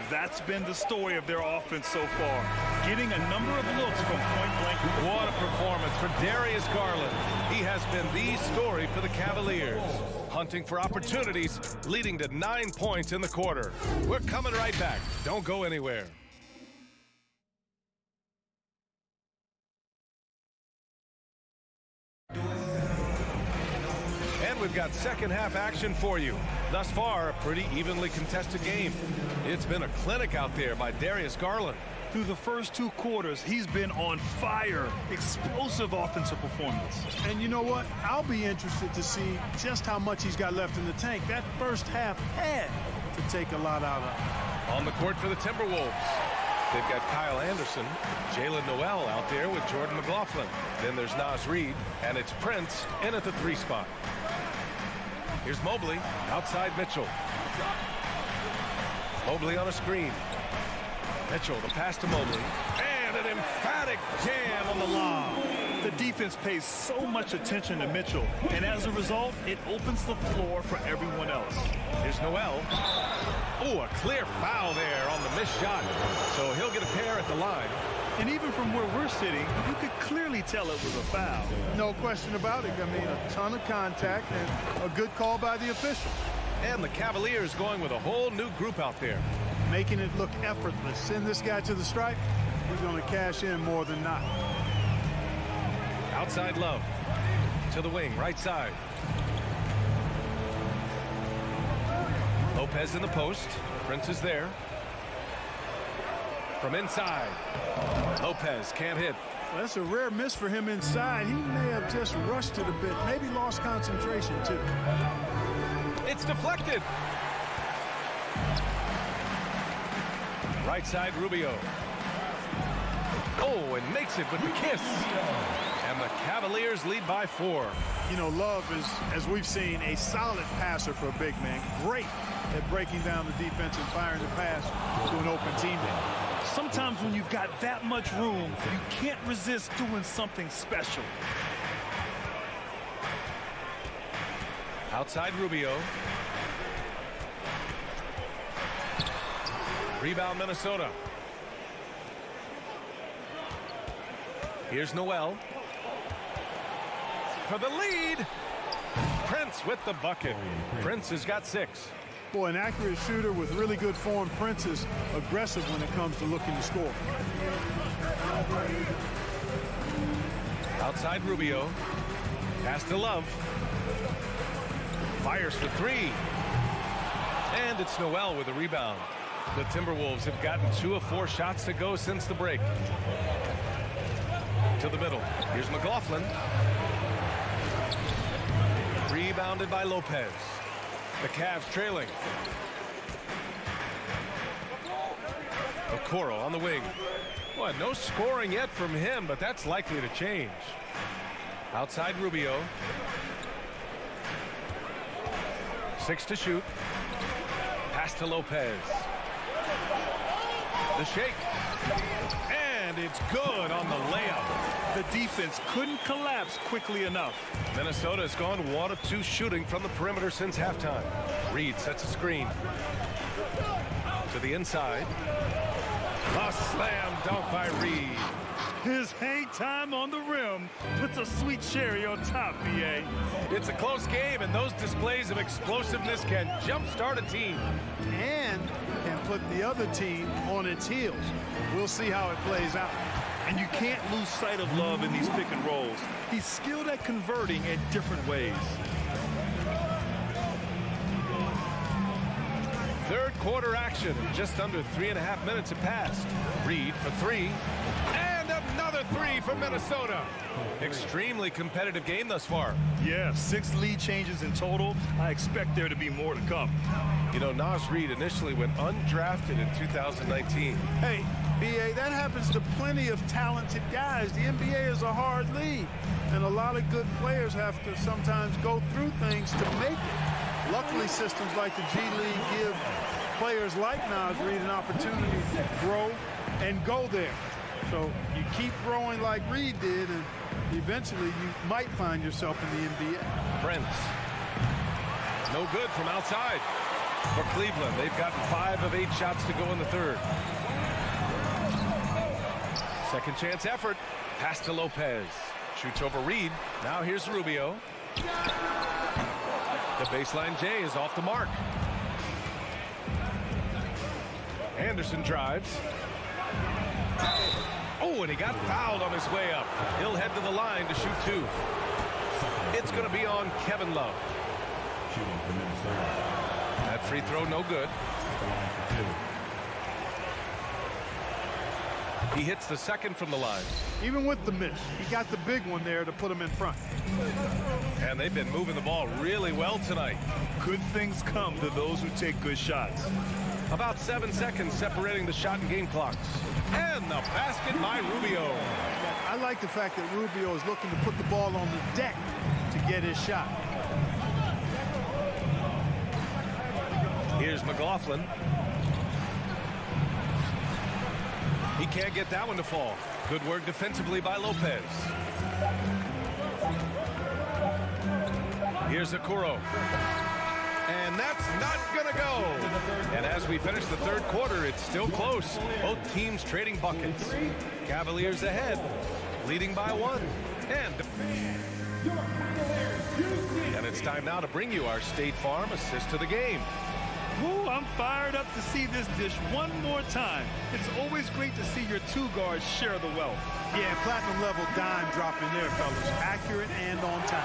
That's been the story of their offense so far, getting a number of looks from point blank. What a performance for Darius Garland. He has been the story for the Cavaliers, hunting for opportunities, leading to 9 points in the quarter. We're coming right back. Don't go anywhere. And we've got second half action for you. Thus far, a pretty evenly contested game. It's been a clinic out there by Darius Garland. Through the first 2 quarters, he's been on fire. Explosive offensive performance. And you know what? I'll be interested to see just how much he's got left in the tank. That first half had to take a lot out of him. On the court for the Timberwolves, they've got Kyle Anderson, Jalen Noel out there with Jordan McLaughlin. Then there's Naz Reid, and it's Prince in at the 3 spot. Here's Mobley, outside Mitchell. Mobley on a screen. Mitchell, the pass to Mobley. And an emphatic jam on the lob. The defense pays so much attention to Mitchell, and as a result, it opens the floor for everyone else. Here's Noel. Oh, a clear foul there on the missed shot. So he'll get a pair at the line. And even from where we're sitting, you could clearly tell it was a foul. No question about it. I mean, a ton of contact and a good call by the official. And the Cavaliers going with a whole new group out there. Making it look effortless. Send this guy to the stripe. He's going to cash in more than not. Outside Love. To the wing, right side. Lopez in the post. Prince is there. From inside. Lopez can't hit. Well, that's a rare miss for him inside. He may have just rushed it a bit. Maybe lost concentration, too. It's deflected. Right side, Rubio. Oh, and makes it with the kiss. And the Cavaliers lead by 4. You know, Love is, as we've seen, a solid passer for a big man. Great at breaking down the defense and firing the pass to an open teammate. Sometimes when you've got that much room, you can't resist doing something special. Outside Rubio. Rebound Minnesota. Here's Noel. For the lead. Prince with the bucket. Prince has got 6. Boy, an accurate shooter with really good form. Prince is aggressive when it comes to looking to score. Outside Rubio. Pass to Love. Fires for 3. And it's Noel with a rebound. The Timberwolves have gotten 2 of 4 shots to go since the break. To the middle. Here's McLaughlin. Rebounded by Lopez. The Cavs trailing. Okoro on the wing. Boy, no scoring yet from him, but that's likely to change. Outside Rubio. 6 to shoot. Pass to Lopez. The shake. And it's good on the layup. The defense couldn't collapse quickly enough. Minnesota has gone 1 of 2 shooting from the perimeter since halftime. Reid sets a screen. To the inside. A slam dunk by Reid. His hang time on the rim puts a sweet cherry on top, B.A. It's a close game, and those displays of explosiveness can jumpstart a team. And can put the other team on its heels. We'll see how it plays out. And you can't lose sight of Love in these pick and rolls. He's skilled at converting in different ways. Third quarter action. Just under 3.5 minutes have passed. Reid for 3. And another 3 for Minnesota. Extremely competitive game thus far. Yeah, 6 lead changes in total. I expect there to be more to come. You know, Naz Reid initially went undrafted in 2019. Hey, B.A., that happens to plenty of talented guys. The NBA is a hard league, and a lot of good players have to sometimes go through things to make it. Luckily, systems like the G League give players like Naz Reid an opportunity to grow and go there. So you keep growing like Reid did, and eventually you might find yourself in the NBA. Prince. No good from outside for Cleveland. They've gotten 5 of 8 shots to go in the third. Second chance effort. Pass to Lopez. Shoots over Reid. Now here's Rubio. The baseline J is off the mark. Anderson drives. Oh, and he got fouled on his way up. He'll head to the line to shoot 2. It's going to be on Kevin Love. That free throw no good. He hits the second from the line. Even with the miss, he got the big one there to put him in front. And they've been moving the ball really well tonight. Good things come to those who take good shots. About 7 seconds separating the shot and game clocks. And the basket by Rubio. I like the fact that Rubio is looking to put the ball on the deck to get his shot. Here's McLaughlin. He can't get that one to fall. Good work defensively by Lopez. Here's Okoro. And that's not going to go. And as we finish the third quarter, it's still close. Both teams trading buckets. Cavaliers ahead, leading by 1. And it's time now to bring you our State Farm assist to the game. Ooh, I'm fired up to see this dish one more time. It's always great to see your 2 guards share the wealth. Yeah, platinum level dime dropping there, fellas. Accurate and on time.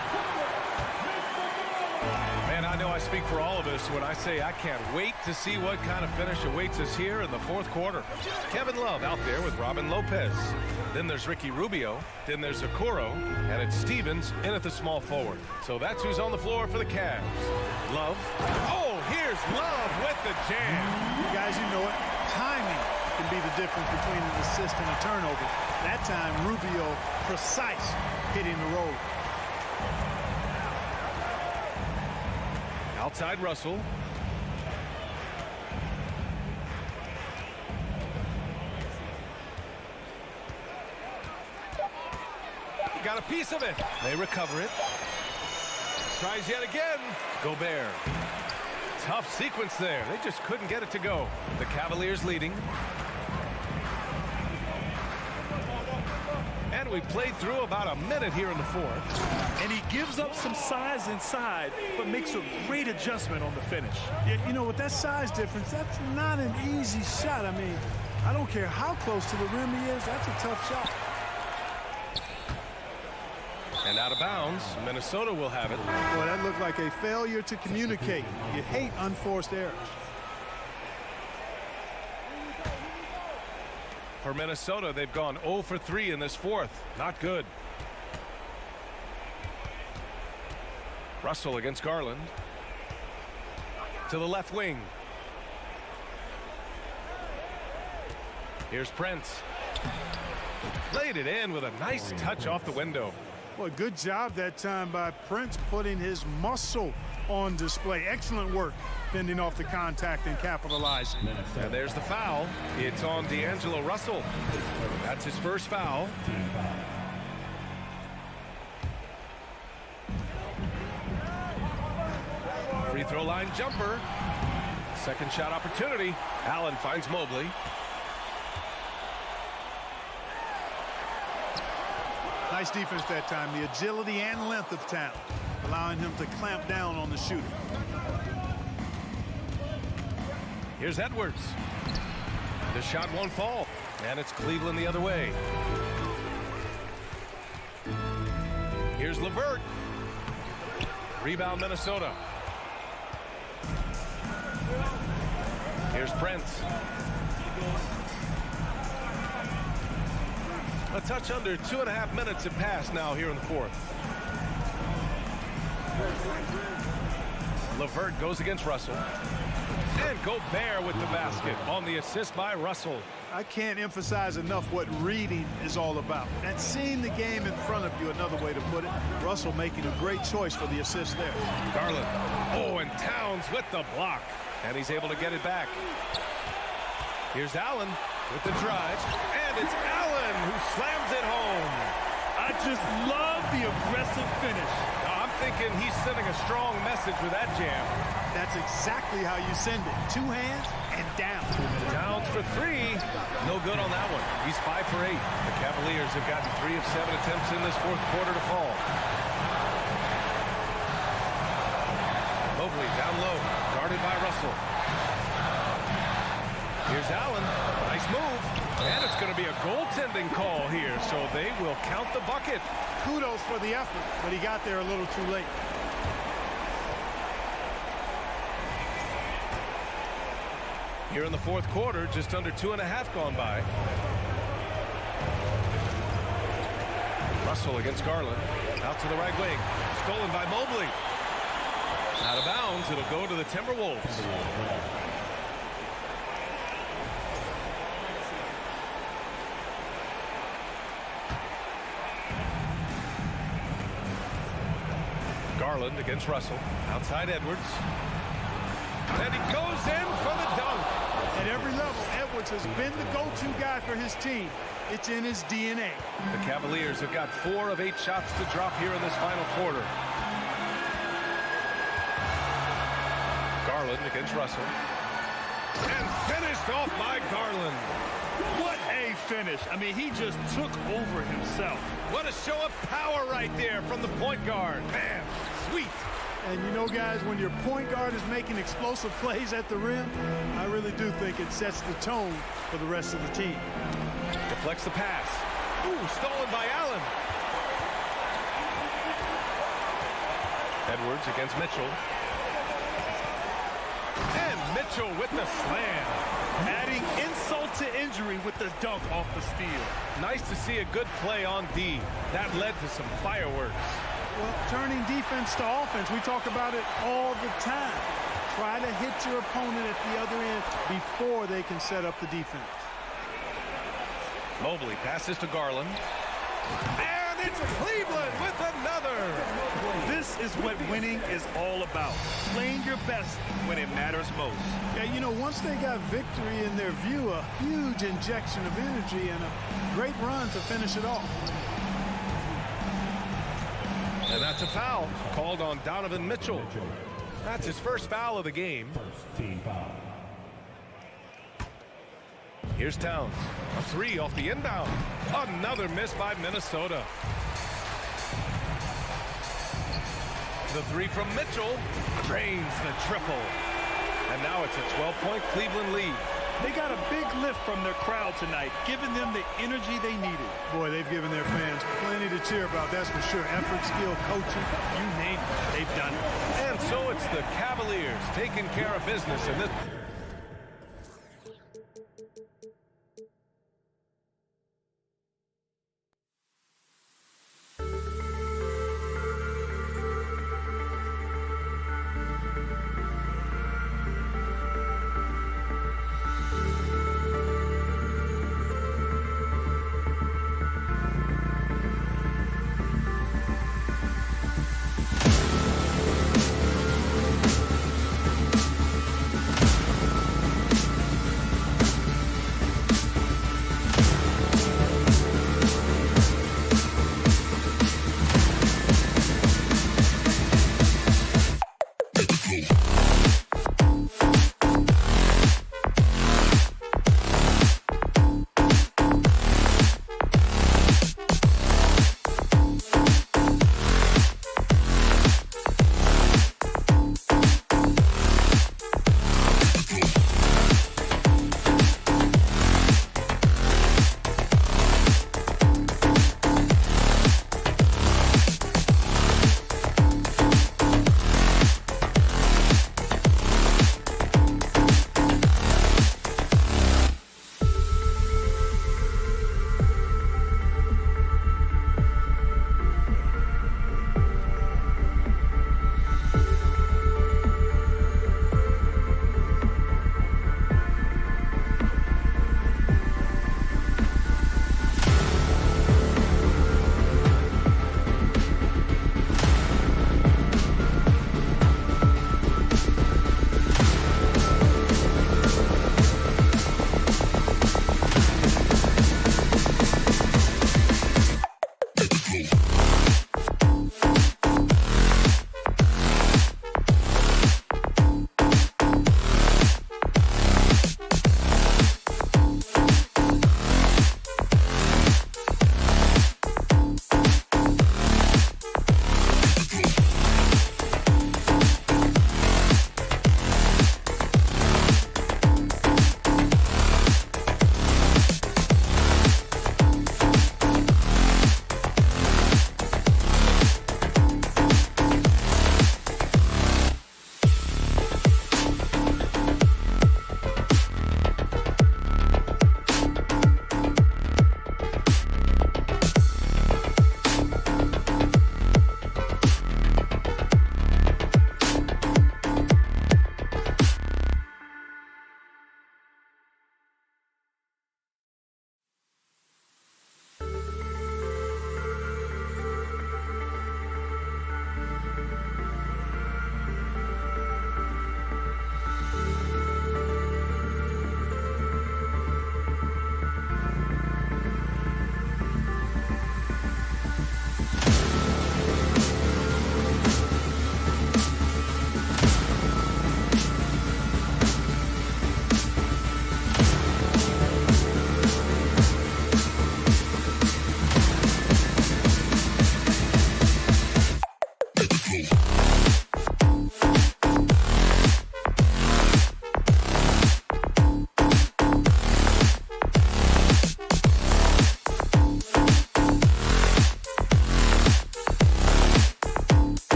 Man, I know I speak for all of us when I say I can't wait to see what kind of finish awaits us here in the fourth quarter. Kevin Love out there with Robin Lopez. Then there's Ricky Rubio. Then there's Okoro. And it's Stevens in at the small forward. So that's who's on the floor for the Cavs. Love. Oh, here's Love with the jam. Guys, you know it. Timing can be the difference between an assist and a turnover. That time, Rubio precise hitting the roll. Outside Russell. He got a piece of it. They recover it. Tries yet again. Gobert. Tough sequence there. They just couldn't get it to go. The Cavaliers leading. And we played through about a minute here in the fourth. And he gives up some size inside, but makes a great adjustment on the finish. Yeah, you know, with that size difference, that's not an easy shot. I mean, I don't care how close to the rim he is. That's a tough shot. And out of bounds, Minnesota will have it. Boy, that looked like a failure to communicate. You hate unforced errors. For Minnesota, they've gone 0 for 3 in this fourth. Not good. Russell against Garland. To the left wing. Here's Prince. Laid it in with a nice touch off the window. Well, good job that time by Prince putting his muscle on display. Excellent work fending off the contact and capitalizing. And there's the foul. It's on D'Angelo Russell. That's his first foul. Free throw line jumper. Second shot opportunity. Allen finds Mobley. Nice defense that time. The agility and length of talent, allowing him to clamp down on the shooter. Here's Edwards. The shot won't fall. And it's Cleveland the other way. Here's LeVert. Rebound Minnesota. Here's Prince. A touch under 2.5 minutes have passed now here in the fourth. LeVert goes against Russell. And Gobert with the basket on the assist by Russell. I can't emphasize enough what reading is all about. And seeing the game in front of you, another way to put it. Russell making a great choice for the assist there. Garland. Oh, and Towns with the block. And he's able to get it back. Here's Allen with the drive. And it's Allen who slams it home. I just love the aggressive finish. I'm thinking he's sending a strong message with that jam. That's exactly how you send it. 2 hands and down. Towns for 3. No good on that one. He's 5 for 8. The Cavaliers have gotten 3 of 7 attempts in this fourth quarter to fall. Mobley down low, guarded by Russell. Here's Allen. Nice move. And it's going to be a goaltending call here, so they will count the bucket. Kudos for the effort, but he got there a little too late. Here in the fourth quarter, just under 2.5 gone by. Russell against Garland. Out to the right wing. Stolen by Mobley. Out of bounds. It'll go to the Timberwolves. Garland against Russell. Outside Edwards. And he goes in for the dunk. At every level, Edwards has been the go-to guy for his team. It's in his DNA. The Cavaliers have got 4 of 8 shots to drop here in this final quarter. Garland against Russell. And finished off by Garland. What a finish. I mean, he just took over himself. What a show of power right there from the point guard. Man, sweet. And you know, guys, when your point guard is making explosive plays at the rim, I really do think it sets the tone for the rest of the team. Deflects the pass. Ooh, stolen by Allen. Edwards against Mitchell. And Mitchell with the slam. Adding insult to injury with the dunk off the steal. Nice to see a good play on D. That led to some fireworks. Well, turning defense to offense, we talk about it all the time. Try to hit your opponent at the other end before they can set up the defense. Mobley passes to Garland. And it's Cleveland with another. This is what winning is all about. Playing your best when it matters most. Yeah, you know, once they got victory in their view, a huge injection of energy and a great run to finish it off. And that's a foul called on Donovan Mitchell. That's his first foul of the game. Team foul. Here's Towns. A 3 off the inbound. Another miss by Minnesota. The 3 from Mitchell drains the triple. And now it's a 12-point Cleveland lead. They got a big lift from their crowd tonight, giving them the energy they needed. Boy, they've given their fans plenty to cheer about, that's for sure. Effort, skill, coaching, you name it, they've done it. And so it's the Cavaliers taking care of business in this.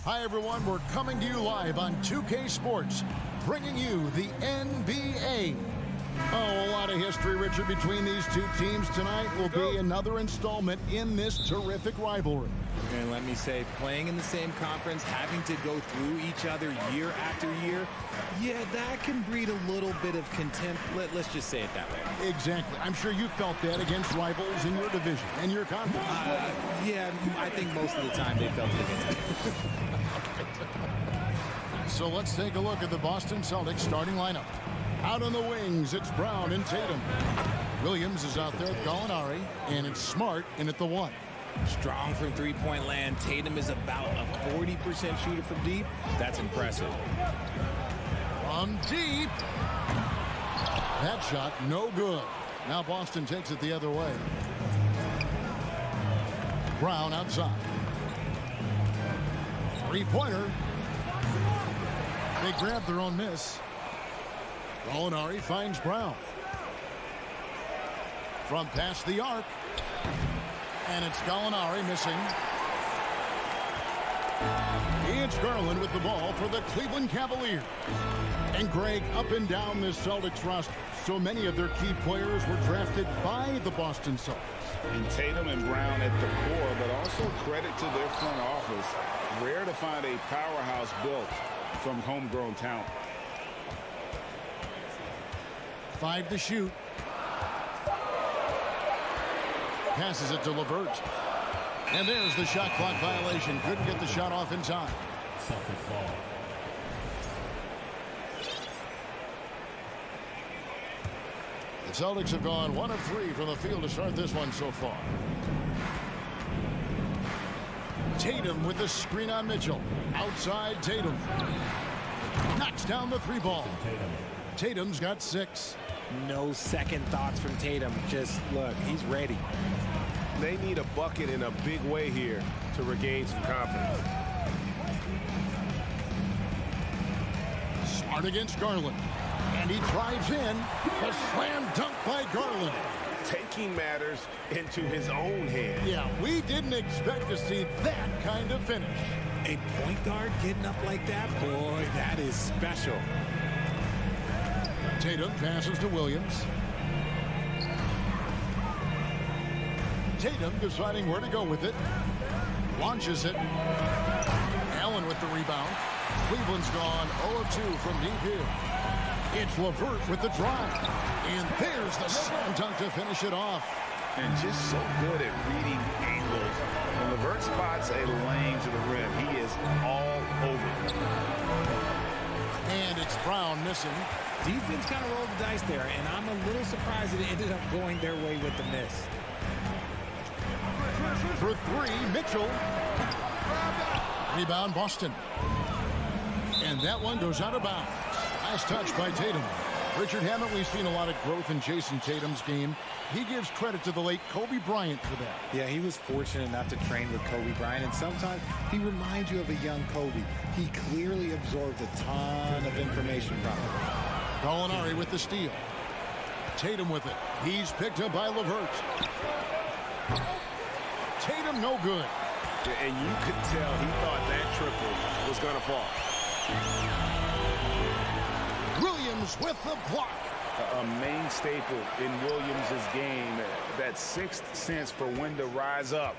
Hi, everyone. We're coming to you live on 2K Sports, bringing you the NBA. Oh, a lot of history, Richard, between these two teams. Tonight will be another installment in this terrific rivalry. And let me say, playing in the same conference, having to go through each other year after year, yeah, that can breed a little bit of contempt. Let's just say it that way. Exactly. I'm sure you felt that against rivals in your division and your conference. Yeah, I think most of the time they felt it against me. So let's take a look at the Boston Celtics starting lineup. Out on the wings, it's Brown and Tatum. Williams is out there with Gallinari, and it's Smart in at the 1. Strong from three-point land. Tatum is about a 40% shooter from deep. That's impressive. From deep. That shot, no good. Now Boston takes it the other way. Brown outside. Three-pointer. They grab their own miss. Gallinari finds Brown. From past the arc. And it's Gallinari missing. It's Garland with the ball for the Cleveland Cavaliers. And Greg, up and down this Celtics roster, so many of their key players were drafted by the Boston Celtics. And Tatum and Brown at the core, but also credit to their front office. Rare to find a powerhouse built from homegrown talent. 5 to shoot. Passes it to LeVert. And there's the shot clock violation. Couldn't get the shot off in time. Celtics ball. The Celtics have gone 1 of 3 from the field to start this one so far. Tatum with the screen on Mitchell. Outside Tatum. Knocks down the 3 ball. Tatum's got 6. No second thoughts from Tatum. Just look, he's ready. They need a bucket in a big way here to regain some confidence. Smart against Garland. And he drives in. A slam dunk by Garland. Taking matters into his own hands. Yeah, we didn't expect to see that kind of finish. A point guard getting up like that? Boy, that is special. Tatum passes to Williams. Tatum deciding where to go with it. Launches it. Allen with the rebound. Cleveland's gone 0 of 2 from deep here. It's LeVert with the drive. And there's the slam dunk to finish it off. And just so good at reading angles. When LeVert spots a lane to the rim, he is all over it. And it's Brown missing. Defense kind of rolled the dice there, and I'm a little surprised that it ended up going their way with the miss. For 3, Mitchell. Rebound, Boston. And that one goes out of bounds. Nice touch by Tatum. Richard, haven't we seen a lot of growth in Jason Tatum's game? He gives credit to the late Kobe Bryant for that. Yeah, he was fortunate enough to train with Kobe Bryant, and sometimes he reminds you of a young Kobe. He clearly absorbed a ton of information from him. Gallinari with the steal. Tatum with it. He's picked up by LeVert. Tatum no good. And you could tell he thought that triple was going to fall. Williams with the block. A main staple in Williams' game, that sixth sense for when to rise up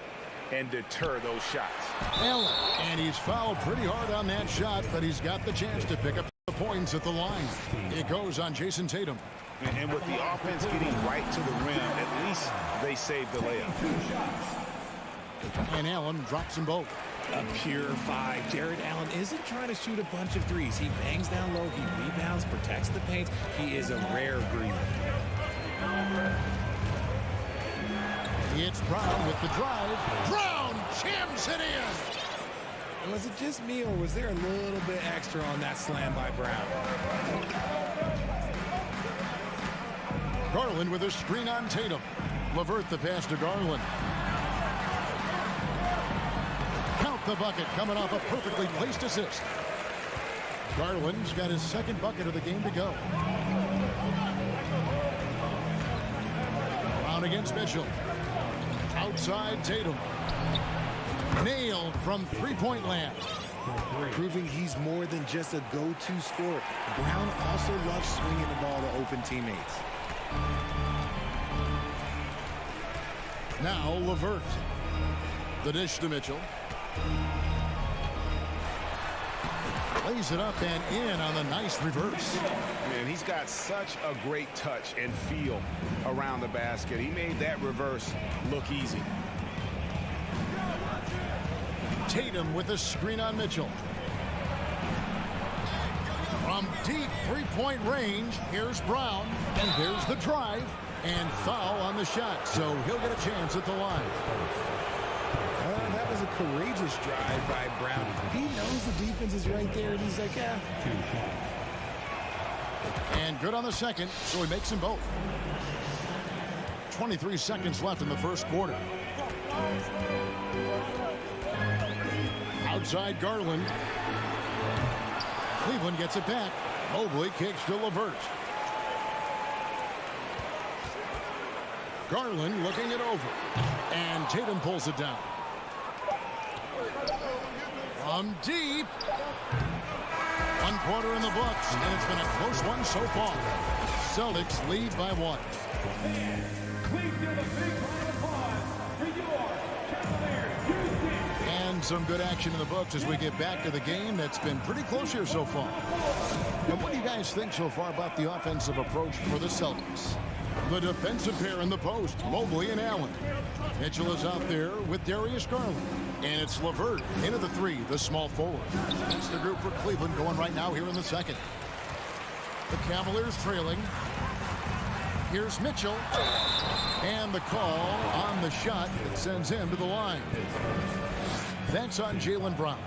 and deter those shots. Allen, and he's fouled pretty hard on that shot, but he's got the chance to pick up the points at the line. It goes on Jason Tatum. And with the offense getting right to the rim, at least they saved the layup. And Allen drops them both. A pure 5. Jared Allen isn't trying to shoot a bunch of threes. He bangs down low, he rebounds, protects the paint. He is a rare breed. It's Brown with the drive. Brown jams it in. Was it just me, or was there a little bit extra on that slam by Brown? Garland with a screen on Tatum. LeVert the pass to Garland. Count the bucket coming off a perfectly placed assist. Garland's got his second bucket of the game to go. Brown against Mitchell. Outside Tatum. Nailed from three-point land. proving he's more than just a go-to scorer. Brown also loves swinging the ball to open teammates. Now LeVert. The dish to Mitchell. Lays it up and in on the nice reverse. Man, he's got such a great touch and feel around the basket. He made that reverse look easy. Tatum with a screen on Mitchell. From deep three-point range, here's Brown, and there's the drive, and foul on the shot, so he'll get a chance at the line. That was a courageous drive by Brown. He knows the defense is right there, and he's like, yeah. And good on the second, so he makes them both. 23 seconds left in the first quarter. Outside Garland. Cleveland gets it back. Mobley kicks to LeVert. Garland looking it over. And Tatum pulls it down. From deep. 1 quarter in the books, and it's been a close one so far. Celtics lead by 1. Please give a big round of applause for your Cavaliers. And some good action in the books as we get back to the game that's been pretty close here so far. And what do you guys think so far about the offensive approach for the Celtics? The defensive pair in the post, Mobley and Allen. Mitchell is out there with Darius Garland. And it's LeVert into the 3, the small forward. That's the group for Cleveland going right now here in the second. The Cavaliers trailing. Here's Mitchell. And the call on the shot that sends him to the line. That's on Jaylen Brown.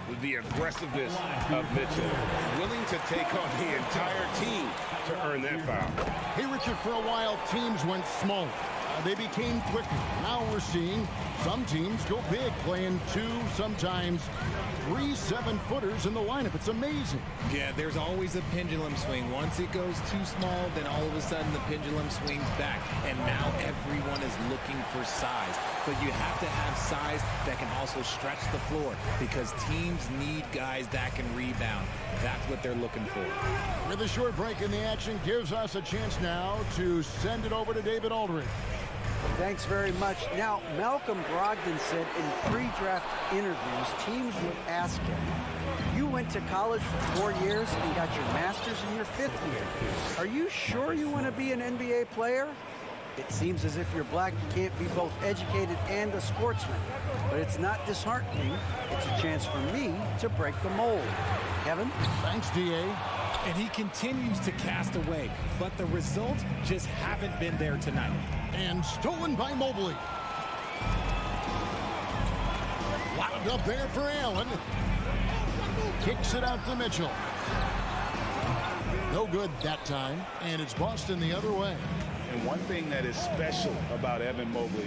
With the aggressiveness of Mitchell, willing to take on the entire team to earn that foul. Hey, Richard, for a while, teams went smaller. They became quicker. Now we're seeing some teams go big, playing 2, sometimes 3 7-footers in the lineup. It's amazing. Yeah, there's always a pendulum swing. Once it goes too small, then all of a sudden the pendulum swings back. And now everyone is looking for size. But you have to have size that can also stretch the floor because teams need guys that can rebound. That's what they're looking for. With a short break in the action gives us a chance now to send it over to David Aldridge. Thanks very much. Now, Malcolm Brogdon said in pre-draft interviews, teams would ask him, you went to college for 4 years and got your master's in your 5th year. Are you sure you want to be an NBA player? It seems as if you're black, you can't be both educated and a sportsman. But it's not disheartening. It's a chance for me to break the mold. Kevin? Thanks, D.A. And he continues to cast away, but the results just haven't been there tonight. And stolen by Mobley. Wound up there for Allen. Kicks it out to Mitchell. No good that time, and it's Boston the other way. And one thing that is special about Evan Mobley,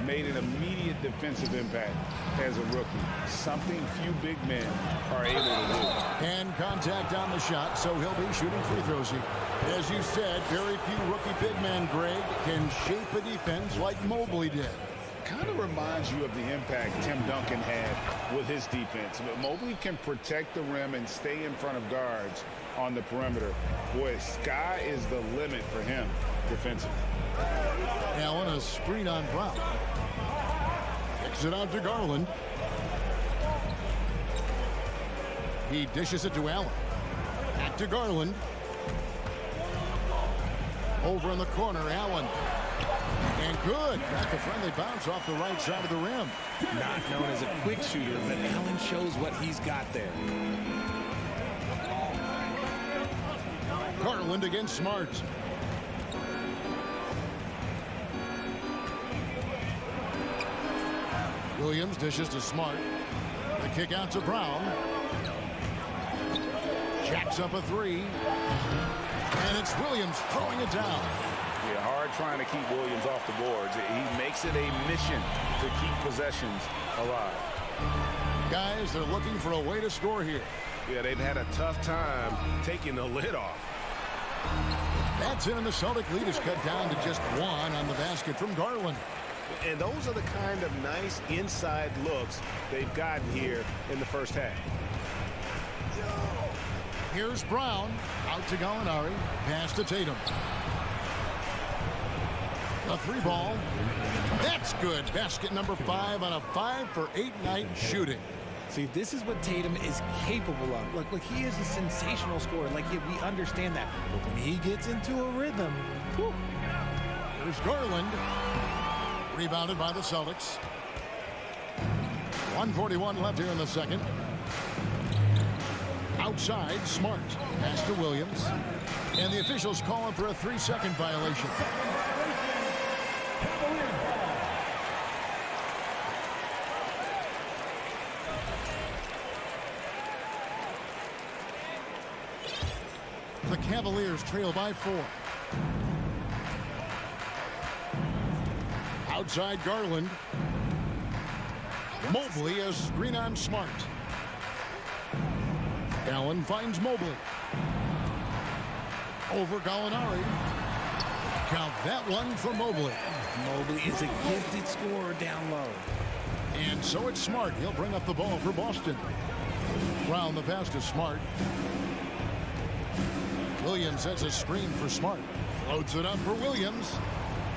made an immediate defensive impact as a rookie. Something few big men are able to do. And contact on the shot, so he'll be shooting free throws here. As you said, very few rookie big men, Greg, can shape a defense like Mobley did. Kind of reminds you of the impact Tim Duncan had with his defense. But Mobley can protect the rim and stay in front of guards on the perimeter. Boy, sky is the limit for him defensively. Allen, a screen on Brown. Kicks it out to Garland. He dishes it to Allen. Back to Garland. Over in the corner, Allen. And good. Got the friendly bounce off the right side of the rim. Not known as a quick shooter, but Allen shows what he's got there. Garland against Smart. Williams dishes to Smart. The kick out to Brown. Jacks up a 3. And it's Williams throwing it down. Yeah, hard trying to keep Williams off the boards. He makes it a mission to keep possessions alive. Guys, they're looking for a way to score here. Yeah, they've had a tough time taking the lid off. That's it, and the Celtic lead is cut down to just 1 on the basket from Garland. And those are the kind of nice inside looks they've gotten here in the first half. Here's Brown. Out to Gallinari. Pass to Tatum. A 3 ball. That's good. Basket number 5 on a 5-for-8 night shooting. See, this is what Tatum is capable of. Look, he is a sensational scorer. We understand that. But when he gets into a rhythm, whew. Here's Garland. Rebounded by the Celtics. 1:41 left here in the second. Outside, Smart. Pass to Williams. And the officials calling for a 3-second violation. The Cavaliers trail by 4. Outside Garland. Mobley a screen on Smart. Allen finds Mobley. Over Gallinari. Count that one for Mobley. Mobley is a gifted scorer down low. And so it's Smart. He'll bring up the ball for Boston. Brown the pass to Smart. Williams sets a screen for Smart. Floats it up for Williams.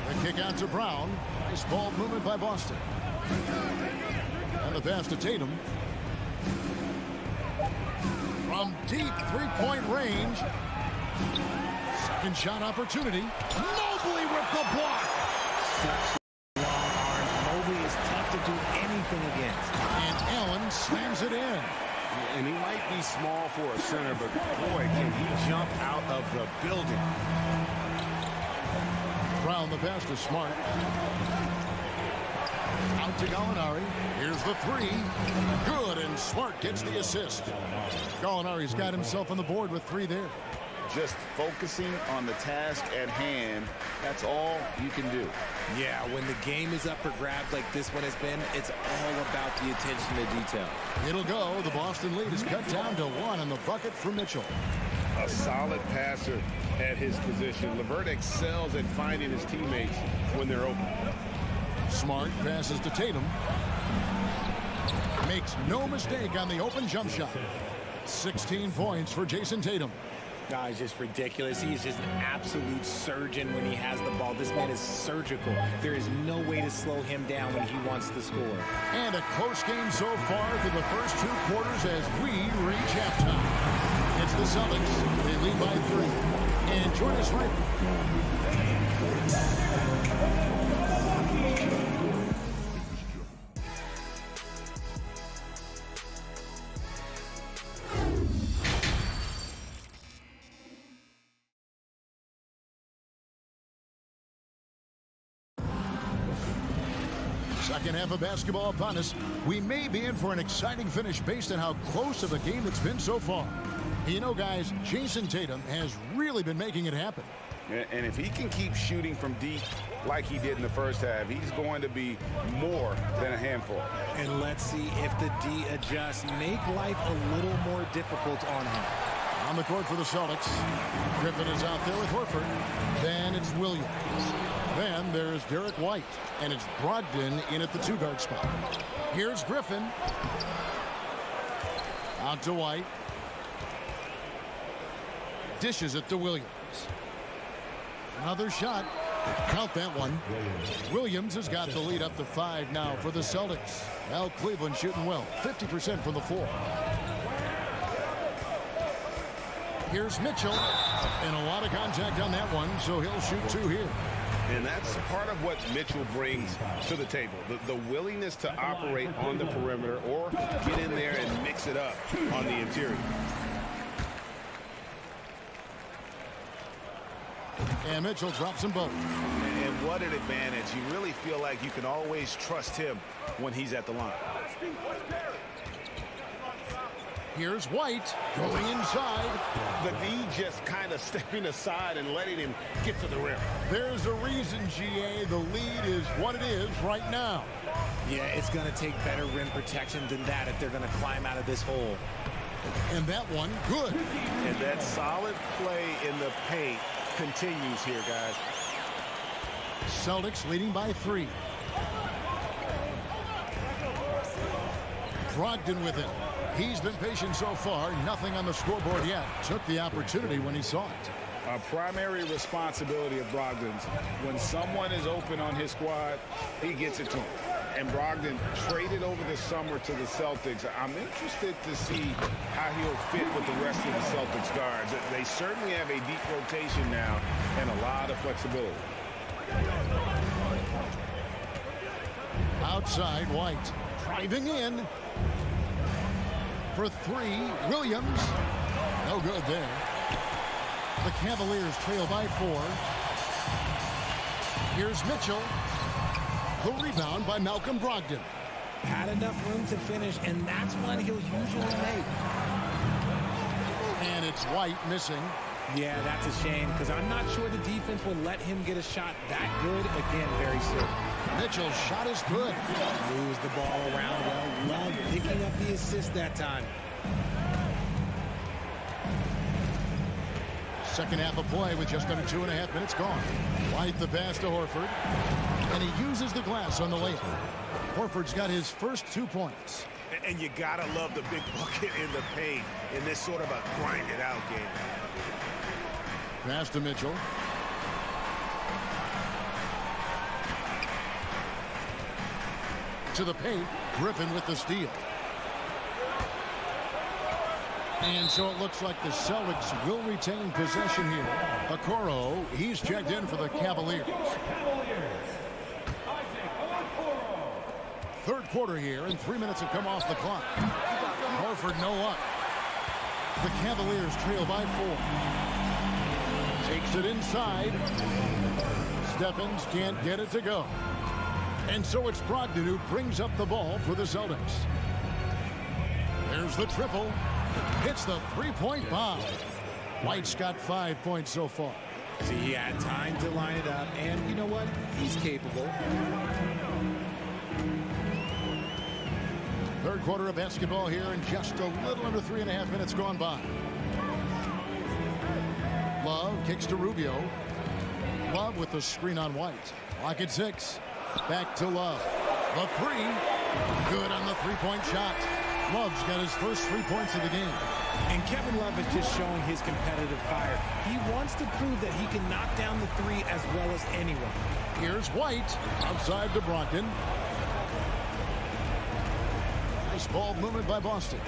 The kick out to Brown. Nice ball movement by Boston. And the pass to Tatum. From deep three-point range. Second shot opportunity. Mobley with the block. Such long arms. Mobley is tough to do anything against. And Allen slams it in. And he might be small for a center, but boy, can he jump out of the building. Brown the pass to Smart. Out to Gallinari. Here's the 3. Good, and Smart gets the assist. Gallinari's got himself on the board with 3 there. Just focusing on the task at hand, that's all you can do. Yeah, when the game is up for grabs like this one has been, it's all about the attention to detail. It'll go. The Boston lead is cut down to 1 on the bucket for Mitchell. A solid passer at his position. LeVert excels at finding his teammates when they're open. Smart passes to Tatum. Makes no mistake on the open jump shot. 16 points for Jason Tatum. He's just ridiculous. He's just an absolute surgeon when he has the ball. This man is surgical. There is no way to slow him down when he wants to score. And a close game so far through the first 2 quarters as we reach halftime. It's the Celtics. They lead by 3. And join us right. Second half of basketball upon us. We may be in for an exciting finish based on how close of a game it's been so far. You know, guys, Jason Tatum has really been making it happen. And if he can keep shooting from deep like he did in the first half, he's going to be more than a handful. And let's see if the D adjusts, make life a little more difficult on him. On the court for the Celtics. Griffin is out there with Horford. Then it's Williams. Then there's Derek White. And it's Brogdon in at the 2-guard spot. Here's Griffin. Out to White. Dishes it to Williams. Another shot. Count that one. Williams has got the lead up to 5 now for the Celtics. Well, Cleveland shooting well. 50% from the floor. Here's Mitchell. And a lot of contact on that one, so he'll shoot 2 here. And that's part of what Mitchell brings to the table. The willingness to operate on the perimeter or get in there and mix it up on the interior. And Mitchell drops them both. And what an advantage. You really feel like you can always trust him when he's at the line. Here's White going inside. The D just kind of stepping aside and letting him get to the rim. There's a reason, GA, the lead is what it is right now. Yeah, it's going to take better rim protection than that if they're going to climb out of this hole. And that one, good. And that solid play in the paint continues here, guys. Celtics leading by 3. Brogdon with it. He's been patient so far. Nothing on the scoreboard yet. Took the opportunity when he saw it. A primary responsibility of Brogdon's. When someone is open on his squad, he gets it to him. And Brogdon traded over the summer to the Celtics. I'm interested to see how he'll fit with the rest of the Celtics guards. They certainly have a deep rotation now and a lot of flexibility. Outside, White driving in for three. Williams, no good there. The Cavaliers trail by 4. Here's Mitchell. The rebound by Malcolm Brogdon. Had enough room to finish, and that's one he'll usually make. And it's White missing. Yeah, that's a shame, because I'm not sure the defense will let him get a shot that good again very soon. Mitchell's shot is good. Moves the ball around well. Love picking up the assist that time. Second half of play with just under 2.5 minutes gone. White the pass to Horford. And he uses the glass on the layup. Horford's got his first 2 points. And you gotta love the big bucket in the paint in this sort of a grind-it-out game. Pass to Mitchell. To the paint. Griffin with the steal. And so it looks like the Celtics will retain possession here. Okoro, he's checked in for the Cavaliers. Third quarter here, and 3 minutes have come off the clock. Horford no luck. The Cavaliers trail by 4. Takes it inside. Stephens can't get it to go. And so it's Brogdon who brings up the ball for the Celtics. There's the triple. Hits the three-point bomb. White's got 5 points so far. See, he had time to line it up, and you know what? He's capable. Third quarter of basketball here, and just a little under 3.5 minutes gone by. Love kicks to Rubio. Love with the screen on White. Lock at 6. Back to Love. The three. Good on the three-point shot. Love's got his first 3 points of the game. And Kevin Love is just showing his competitive fire. He wants to prove that he can knock down the three as well as anyone. Here's White. Outside to Brogdon. Nice ball movement by Boston.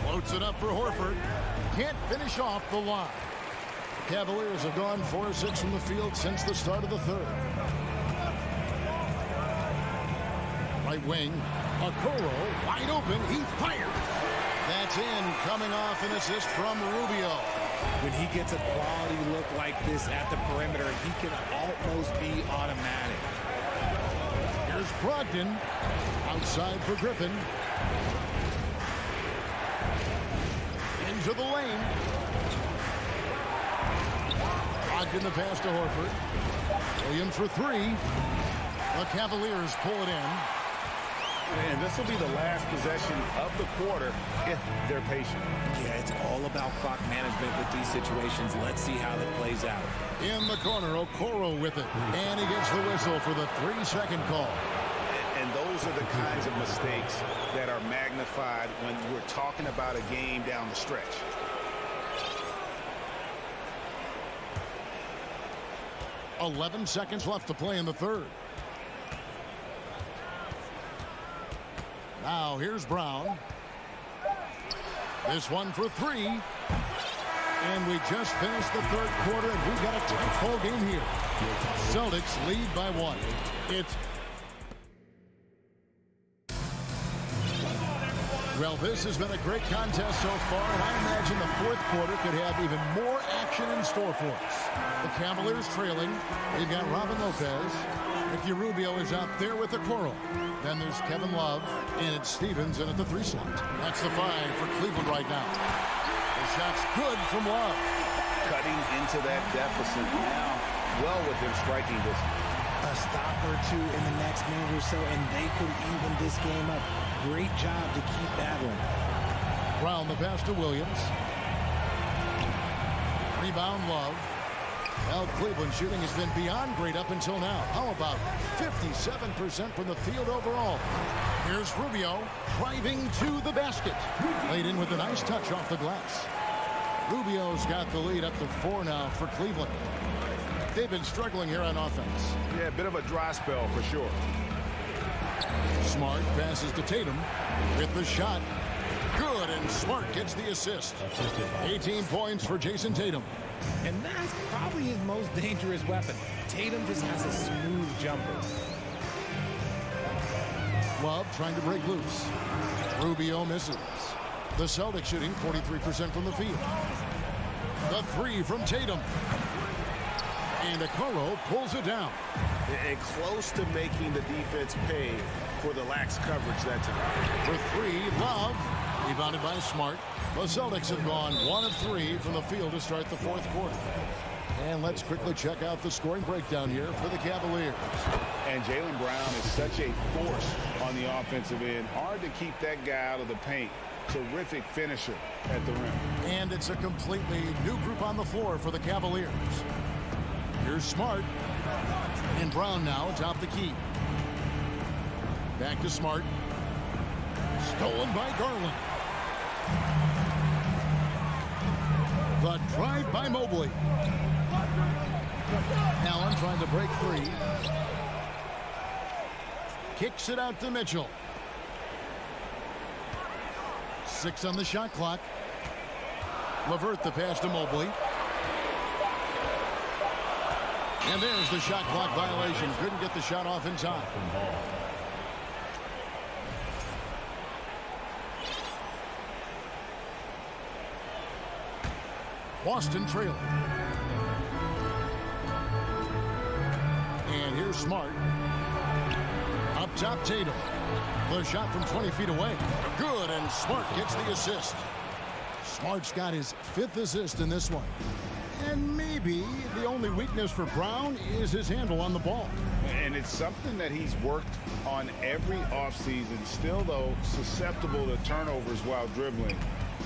Floats it up for Horford. Can't finish off the line. Cavaliers have gone 4 of 6 from the field since the start of the third. Right wing. Okoro wide open. He fired. That's in. Coming off an assist from Rubio. When he gets a quality look like this at the perimeter, he can almost be automatic. Here's Brogdon. Outside for Griffin. Into the lane. Brogdon the pass to Horford. Williams for 3. The Cavaliers pull it in. And this will be the last possession of the quarter if they're patient. Yeah, it's all about clock management with these situations. Let's see how that plays out. In the corner, Okoro with it. And he gets the whistle for the 3-second call. And those are the kinds of mistakes that are magnified when we're talking about a game down the stretch. .11 seconds left to play in the third. Now here's Brown. This one for 3. And we just finished the third quarter, and we've got a tight ball game here. Celtics lead by 1. It's well, this has been a great contest so far, and I imagine the fourth quarter could have even more action in store for us. The Cavaliers trailing. They've got Robin Lopez. Ricky Rubio is out there with the Okoro. Then there's Kevin Love, and it's Stevens in at the 3 slot. That's the 5 for Cleveland right now. The shot's good from Love. Cutting into that deficit now, well within striking distance. A stop or 2 in the next minute or so, and they could even this game up. Great job to keep battling. Brown the pass to Williams. Rebound Love. Well, Cleveland shooting has been beyond great up until now. How about 57% from the field overall? Here's Rubio driving to the basket. Laid in with a nice touch off the glass. Rubio's got the lead up to 4 now for Cleveland. They've been struggling here on offense. Yeah, a bit of a dry spell for sure. Smart passes to Tatum with the shot. Good, and Smart gets the assist. 18 points for Jason Tatum. And that's probably his most dangerous weapon. Tatum just has a smooth jumper. Love trying to break loose. Rubio misses. The Celtics shooting 43% from the field. The 3 from Tatum. And Okoro pulls it down. And close to making the defense pay for the lax coverage that time. For 3, Love. Rebounded by Smart. The Celtics have gone 1 of 3 from the field to start the 4th quarter. And let's quickly check out the scoring breakdown here for the Cavaliers. And Jaylen Brown is such a force on the offensive end. Hard to keep that guy out of the paint. Terrific finisher at the rim. And it's a completely new group on the floor for the Cavaliers. Here's Smart. And Brown now atop the key. Back to Smart. Stolen by Garland. The drive by Mobley. Allen trying to break free. Kicks it out to Mitchell. 6 on the shot clock. LeVert the pass to Mobley. And there's the shot clock violation. Couldn't get the shot off in time. Boston trailing. And here's Smart. Up top, Tatum. The shot from 20 feet away. Good, and Smart gets the assist. Smart's got his 5th assist in this one. And maybe the only weakness for Brown is his handle on the ball. And it's something that he's worked on every offseason. Still, though, susceptible to turnovers while dribbling.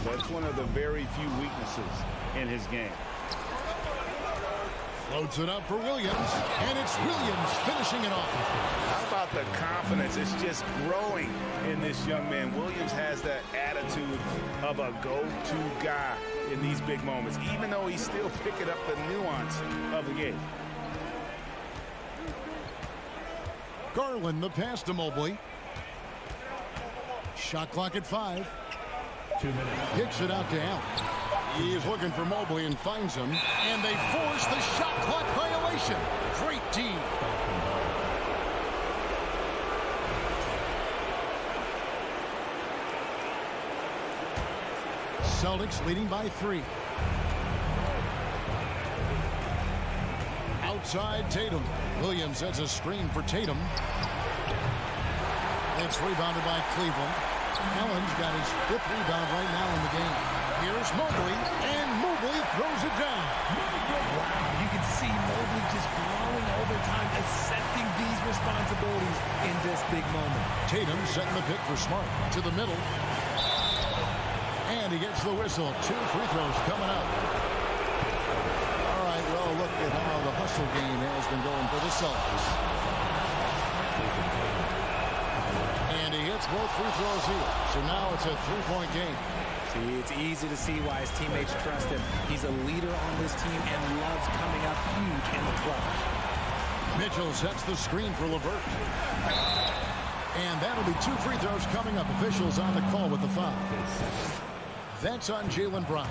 That's one of the very few weaknesses in his game. Floats it up for Williams, and it's Williams finishing it off. How about the confidence? It's just growing in this young man. Williams has that attitude of a go-to guy in these big moments, even though he's still picking up the nuance of the game. Garland the pass to Mobley. Shot clock at 5. 2 minutes. Kicks it out to Allen. He's looking for Mobley and finds him. And they force the shot clock violation. Great team. Celtics leading by 3. Outside Tatum. Williams sets a screen for Tatum. It's rebounded by Cleveland. Allen's got his 5th rebound right now in the game. Here's Mobley, and Mobley throws it down. Wow, you can see Mobley just growing over time, accepting these responsibilities in this big moment. Tatum setting the pick for Smart to the middle. And he gets the whistle. 2 free throws coming up. All right, well, look at how the hustle game has been going for the Celtics. And he hits both free throws here. So now it's a 3-point game. See, it's easy to see why his teammates trust him. He's a leader on this team and loves coming up huge in the clutch. Mitchell sets the screen for LeVert. And that'll be 2 free throws coming up. Officials on the call with the foul. That's on Jaylen Brown.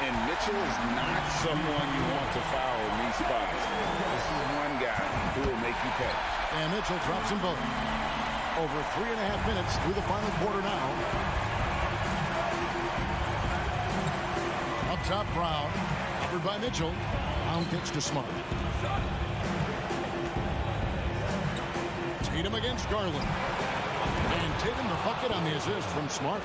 And Mitchell is not someone you want to foul in these spots. This is one guy who will make you pay. And Mitchell drops them both. Over 3.5 minutes through the final quarter now. Up top, Brown. Covered by Mitchell. Brown kicks to Smart. Tatum against Garland. And Tatum the bucket on the assist from Smart.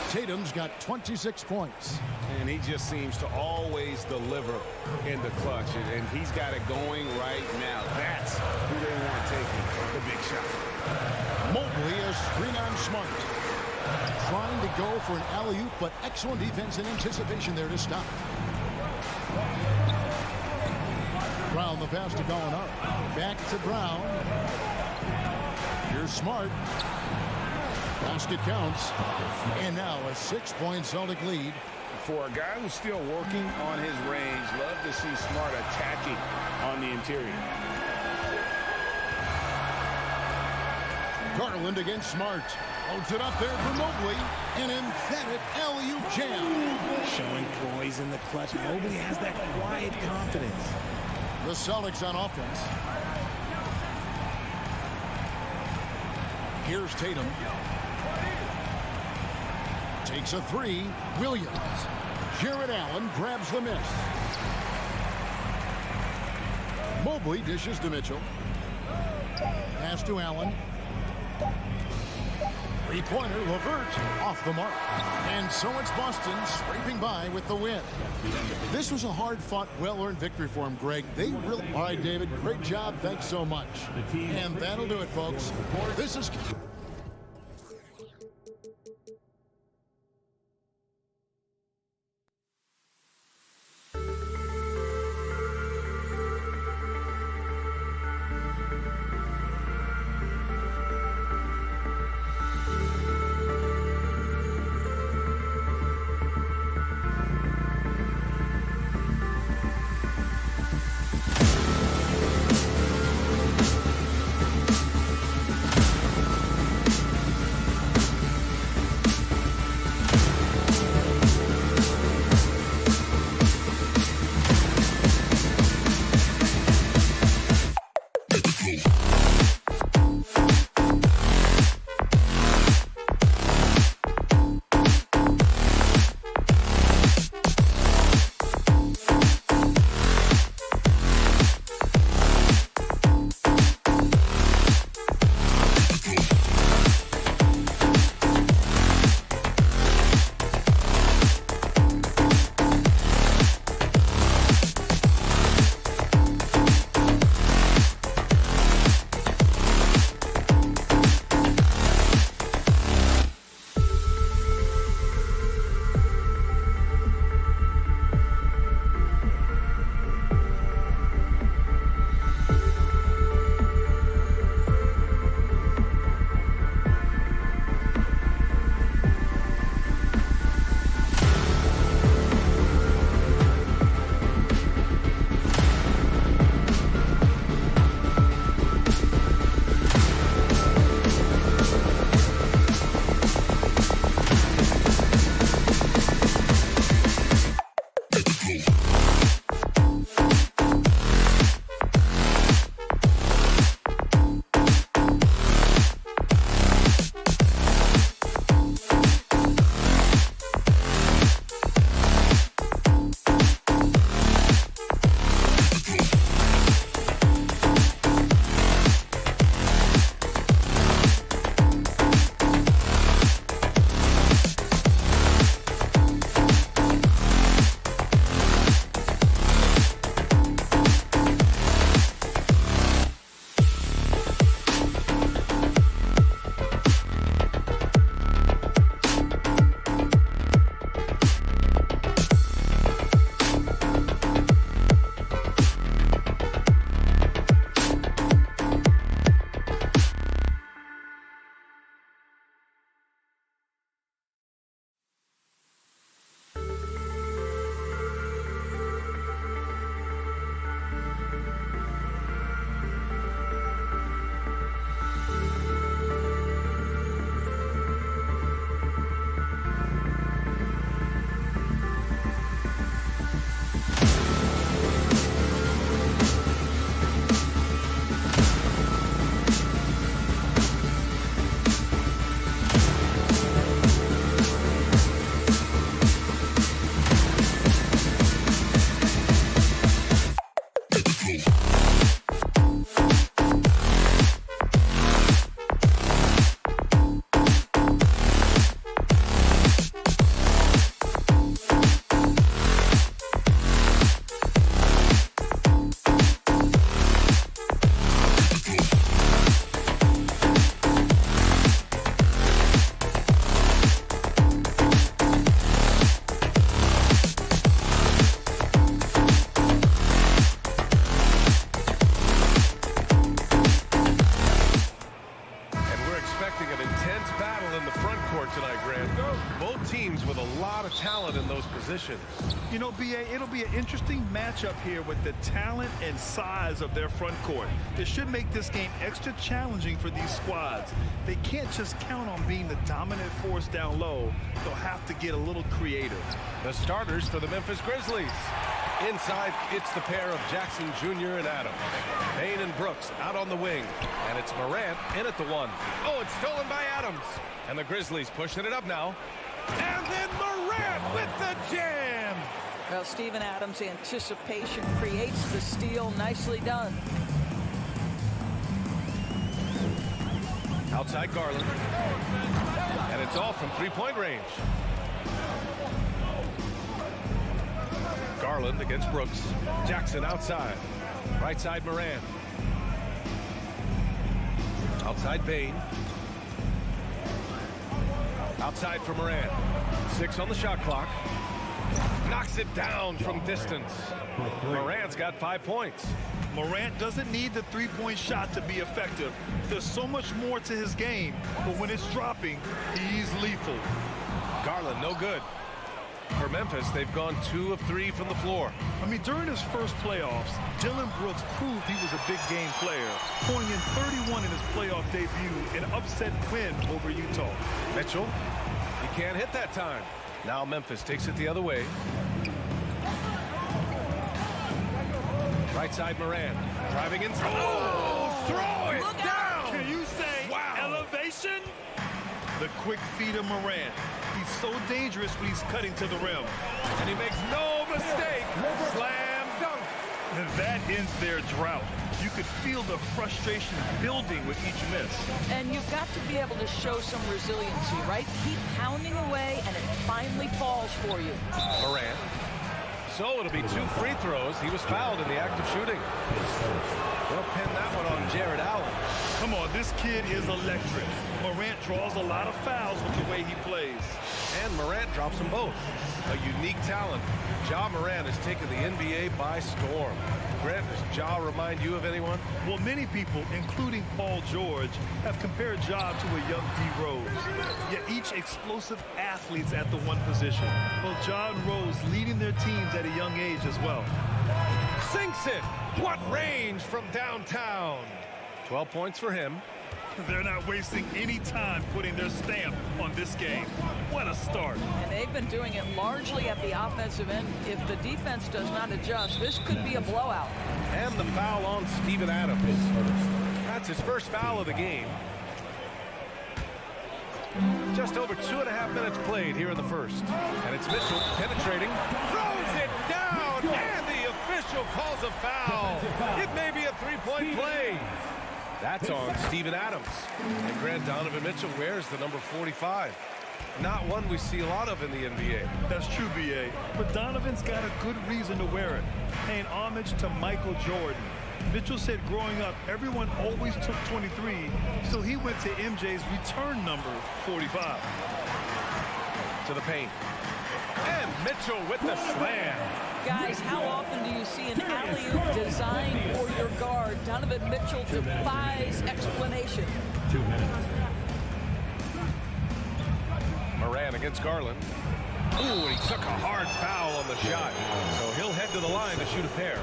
Tatum's got 26 points. And he just seems to always deliver in the clutch. And he's got it going right now. That's who they want taking the big shot. Mobley a screen on Smart. Trying to go for an alley-oop, but excellent defense and anticipation there to stop. pass to Gallinari. Back to Brown. Here's Smart. Basket counts. And now a 6-point Celtic lead. For a guy who's still working on his range, love to see Smart attacking on the interior. Garland against Smart. Holds it up there for Mobley. An emphatic alley-oop jam. Showing poise in the clutch. Mobley has that quiet confidence. The Celtics on offense. Here's Tatum. Takes a three. Williams. Jared Allen grabs the miss. Mobley dishes to Mitchell. Pass to Allen. Three-pointer, LeVert off the mark. And so it's Boston scraping by with the win. This was a hard-fought, well-earned victory for him, Greg. They really... All right, David, great job. Thanks so much. And that'll do it, folks. This is... effort tonight, Grant. Both teams with a lot of talent in those positions. You know, B.A., it'll be an interesting matchup here with the talent and size of their front court. It should make this game extra challenging for these squads. They can't just count on being the dominant force down low. They'll have to get a little creative. The starters for the Memphis Grizzlies. Inside, it's the pair of Jackson Jr. and Adams. Payne and Brooks out on the wing. And it's Morant in at the one. Oh, it's stolen by Adams. And the Grizzlies pushing it up now. And then Morant with the jam. Well, Steven Adams' anticipation creates the steal. Nicely done. Outside Garland. And it's off from three-point range. Garland against Brooks. Jackson outside. Right side Morant. Outside Payne. Outside for Morant. 6 on the shot clock. Knocks it down from distance. Morant's got 5 points. Morant doesn't need the three-point shot to be effective. There's so much more to his game, but when it's dropping, he's lethal. Garland, no good. For Memphis, they've gone 2 of 3 from the floor. I mean, during his first playoffs, Dillon Brooks proved he was a big game player, pouring in 31 in his playoff debut, an upset win over Utah. Mitchell, he can't hit that time. Now Memphis takes it the other way. Right side Morant, driving in. Oh, throw it down! Can you say elevation? The quick feed of Morant. He's so dangerous when he's cutting to the rim. And he makes no mistake. Slam dunk. And that ends their drought. You could feel the frustration building with each miss. And you've got to be able to show some resiliency, right? Keep pounding away, and it finally falls for you. Morant. So it'll be 2 free throws. He was fouled in the act of shooting. They'll pin that one on Jared Allen. Come on, this kid is electric. Morant draws a lot of fouls with the way he plays. And Morant drops them both. A unique talent. Ja Morant has taken the NBA by storm. Grant, does Ja remind you of anyone? Well, many people, including Paul George, have compared Ja to a young D. Rose. Yet each explosive athlete's at the one position. Well, Ja and Rose leading their teams at a young age as well. Sinks it! What range from downtown! 12 points for him. They're not wasting any time putting their stamp on this game. What a start. And they've been doing it largely at the offensive end. If the defense does not adjust, this could be a blowout. And the foul on Steven Adams. That's his first foul of the game. Just over 2.5 minutes played here in the first. And it's Mitchell penetrating. Throws it down. And the official calls a foul. It may be a 3-point play. That's on Steven Adams. And Grant, Donovan Mitchell wears the number 45. Not one we see a lot of in the NBA. That's true, B.A. But Donovan's got a good reason to wear it, paying homage to Michael Jordan. Mitchell said growing up, everyone always took 23, so he went to MJ's return number, 45. To the paint. And Mitchell with the slam. Guys, how often do you see an alley-oop designed for your guard? Donovan Mitchell defies explanation. 2 minutes. Morant against Garland. Ooh, he took a hard foul on the shot. So he'll head to the line to shoot a pair.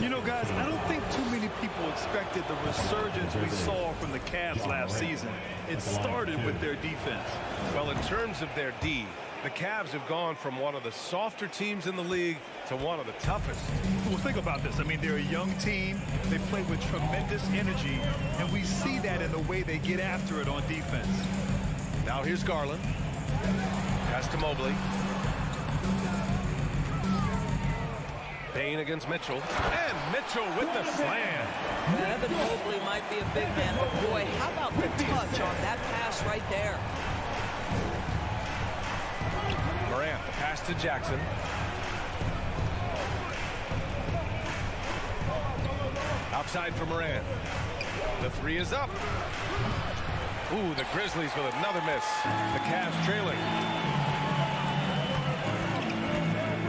You know, guys, I don't think too many people expected the resurgence we saw from the Cavs last season. It started with their defense. Well, in terms of their D, the Cavs have gone from one of the softer teams in the league to one of the toughest. Well, think about this. I mean, they're a young team. They play with tremendous energy, and we see that in the way they get after it on defense. Now here's Garland. Pass to Mobley. Payne against Mitchell. And Mitchell with the slam. Evan Mobley might be a big man, but boy, how about the touch on that pass right there? Morant, the pass to Jackson. Outside for Morant. The 3 is up. Ooh, the Grizzlies with another miss. The Cavs trailing.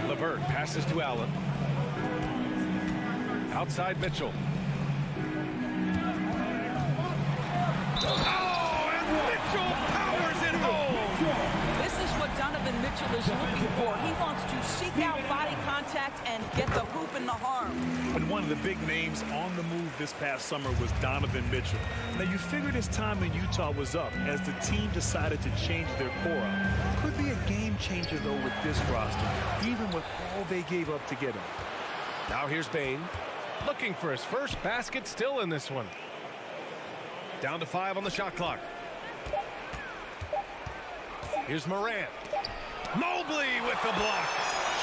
LeVert passes to Allen. Outside Mitchell. Oh, and Mitchell powers it home. Donovan Mitchell is looking for. He wants to seek out body contact and get the hoop in the harm. And one of the big names on the move this past summer was Donovan Mitchell. Now, you figured his time in Utah was up as the team decided to change their core up. Could be a game changer, though, with this roster, even with all they gave up to get him. Now here's Bane, looking for his first basket, still in this one. Down to 5 on the shot clock. Here's Morant. Mobley with the block.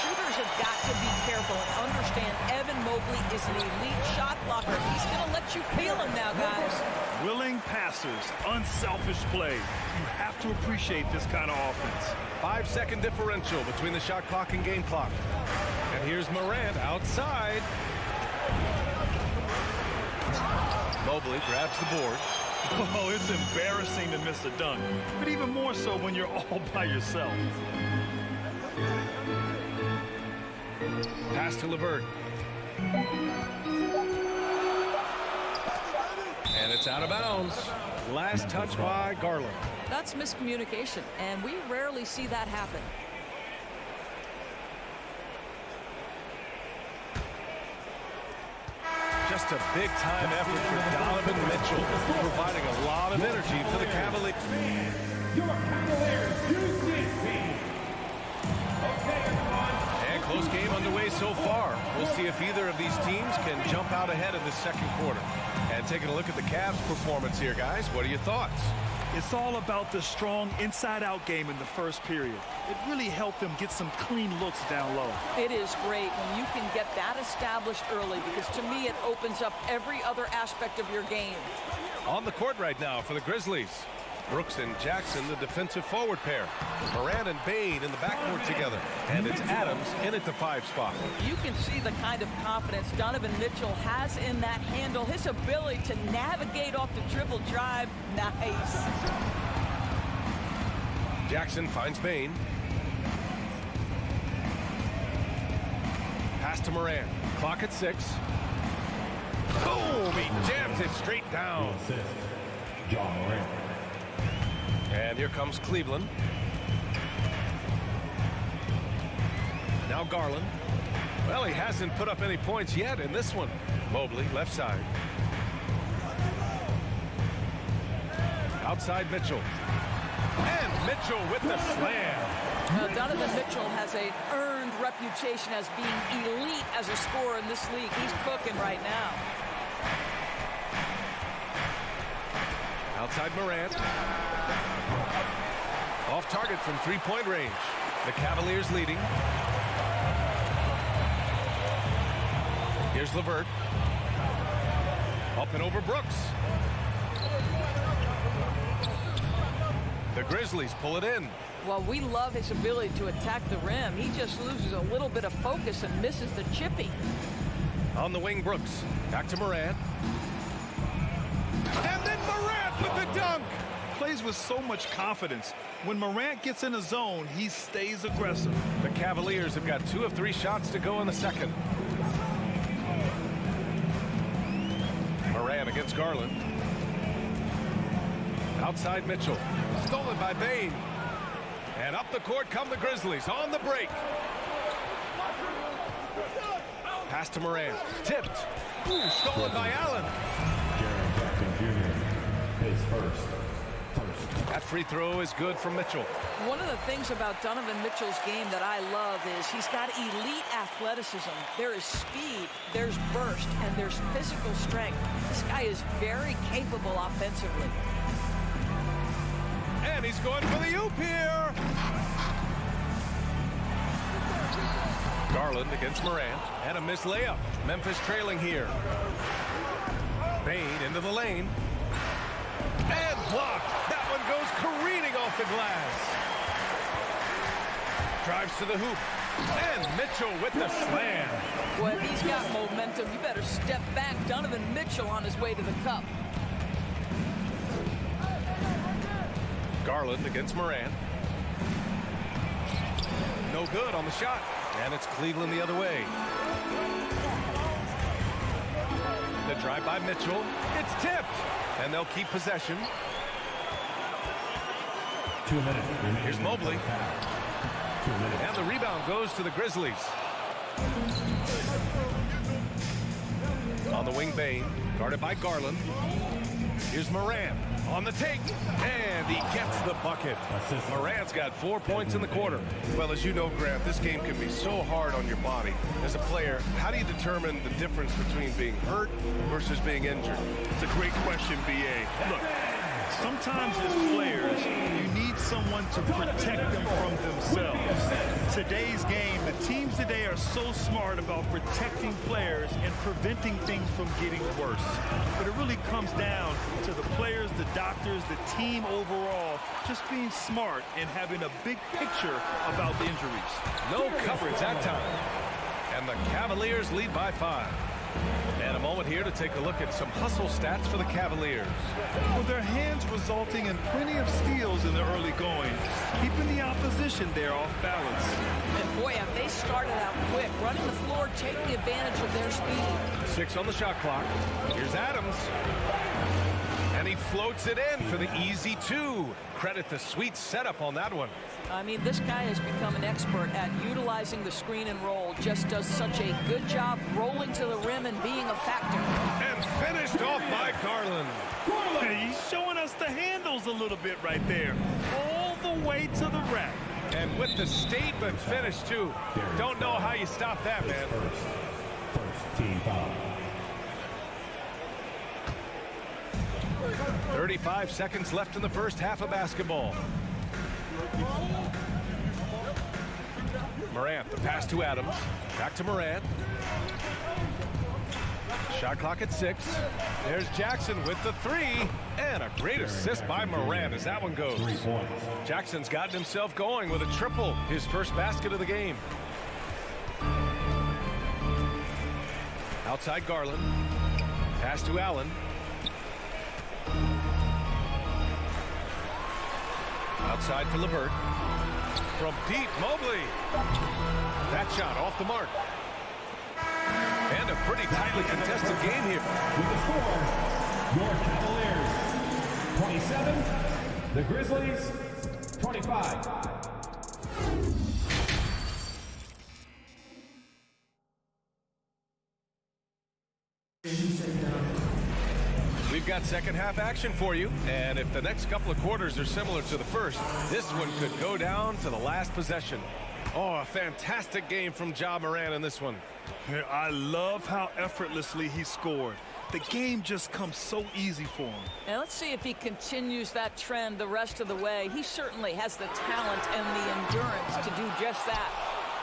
Shooters have got to be careful and understand Evan Mobley is an elite shot blocker. He's going to let you feel him now, guys. Willing passers, unselfish play. You have to appreciate this kind of offense. 5-second differential between the shot clock and game clock. And here's Morant outside. Mobley grabs the board. Oh, it's embarrassing to miss a dunk, but even more so when you're all by yourself. Pass to LeVert. And it's out of bounds. Last touch by Garland. That's miscommunication, and we rarely see that happen. Just a big-time effort for Donovan Mitchell, providing a lot of energy for the Cavaliers. Your Cavaliers, Houston team. Okay, everyone. And close game underway so far. We'll see if either of these teams can jump out ahead in the second quarter. And taking a look at the Cavs' performance here, guys, what are your thoughts? It's all about the strong inside-out game in the first period. It really helped them get some clean looks down low. It is great when you can get that established early because to me it opens up every other aspect of your game. On the court right now for the Grizzlies. Brooks and Jackson, the defensive forward pair. Morant and Bane in the backcourt together. And it's Adams in at the 5 spot. You can see the kind of confidence Donovan Mitchell has in that handle. His ability to navigate off the dribble drive. Nice. Jackson finds Bane. Pass to Morant. Clock at 6. Boom! He jams it straight down. John Morant. And here comes Cleveland. Now Garland. Well, he hasn't put up any points yet in this one. Mobley, left side. Outside Mitchell. And Mitchell with the slam. Donovan Mitchell has an earned reputation as being elite as a scorer in this league. He's cooking right now. Outside Morant. Off target from 3-point range. The Cavaliers leading. Here's LeVert. Up and over Brooks. The Grizzlies pull it in. Well, we love his ability to attack the rim. He just loses a little bit of focus and misses the chippy. On the wing, Brooks. Back to Morant. And then Morant with the dunk. Plays with so much confidence. When Morant gets in a zone, he stays aggressive. The Cavaliers have got 2 of 3 shots to go in the second. Morant against Garland. Outside Mitchell. Stolen by Bane. And up the court come the Grizzlies on the break. Pass to Morant. Tipped. Ooh, stolen by Allen. Jaren Jackson Jr. is first. That free throw is good from Mitchell. One of the things about Donovan Mitchell's game that I love is he's got elite athleticism. There is speed, there's burst, and there's physical strength. This guy is very capable offensively. And he's going for the oop here. Garland against Morant. And a missed layup. Memphis trailing here. Bane into the lane. And blocked. That one goes careening off the glass. Drives to the hoop. And Mitchell with the slam. Well, if he's got momentum, you better step back. Donovan Mitchell on his way to the cup. Garland against Morant. No good on the shot. And it's Cleveland the other way. The drive by Mitchell. It's tipped. And they'll keep possession. 2 minutes. Here's Mobley. And the rebound goes to the Grizzlies. On the wing, Bain, guarded by Garland. Here's Morant on the take, and he gets the bucket. Morant's got 4 points in the quarter. Well, as you know, Grant, this game can be so hard on your body. As a player, how do you determine the difference between being hurt versus being injured? It's a great question, B.A. Look, sometimes as players, you need someone to protect them from themselves. Today's game, the teams today are so smart about protecting players and preventing things from getting worse. But it really comes down to the players, the doctors, the team overall, just being smart and having a big picture about the injuries. No coverage that time. And the Cavaliers lead by 5. And a moment here to take a look at some hustle stats for the Cavaliers. With their hands resulting in plenty of steals in the early going, keeping the opposition there off balance. And boy, have they started out quick, running the floor, taking advantage of their speed. 6 on the shot clock. Here's Adams. And he floats it in for the easy 2. Credit the sweet setup on that one. I mean, this guy has become an expert at utilizing the screen and roll. Just does such a good job rolling to the rim and being a factor. And finished off by Garland. He's showing us the handles a little bit right there. All the way to the rack. And with the statement finish, too. Don't know how you stop that, man. First team foul. 35 seconds left in the first half of basketball. Morant, the pass to Adams. Back to Morant. Shot clock at 6. There's Jackson with the 3. And a great assist by Morant as that one goes. Jackson's gotten himself going with a triple. His first basket of the game. Outside Garland. Pass to Allen. Outside for LeVert. From deep, Mobley. That shot off the mark. And a pretty tightly contested game here. With the score, your Cavaliers 27, the Grizzlies 25. We've got second half action for you, and if the next couple of quarters are similar to the first, this one could go down to the last possession. Oh, a fantastic game from Ja Morant in this one. I love how effortlessly he scored. The game just comes so easy for him. And let's see if he continues that trend the rest of the way. He certainly has the talent and the endurance to do just that.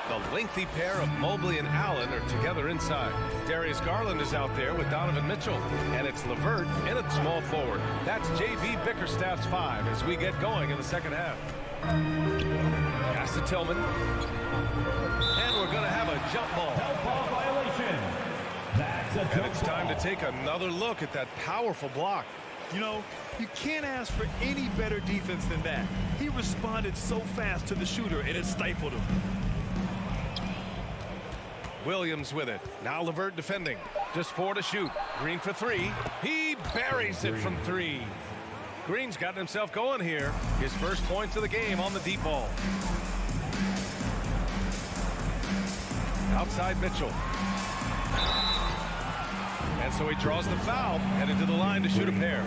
The lengthy pair of Mobley and Allen are together inside. Darius Garland is out there with Donovan Mitchell. And it's LeVert in at small forward. That's J.B. Bickerstaff's 5 as we get going in the second half. Pass to Tillman. And we're going to have a jump ball. Help ball violation. That's a jump and it's time to take another look at that powerful block. You know, you can't ask for any better defense than that. He responded so fast to the shooter, and it stifled him. Williams with it. Now LeVert defending. Just 4 to shoot. Green for 3. He buries it from 3. Green's gotten himself going here. His first points of the game on the deep ball. Outside Mitchell. And so he draws the foul, headed to the line to shoot a pair.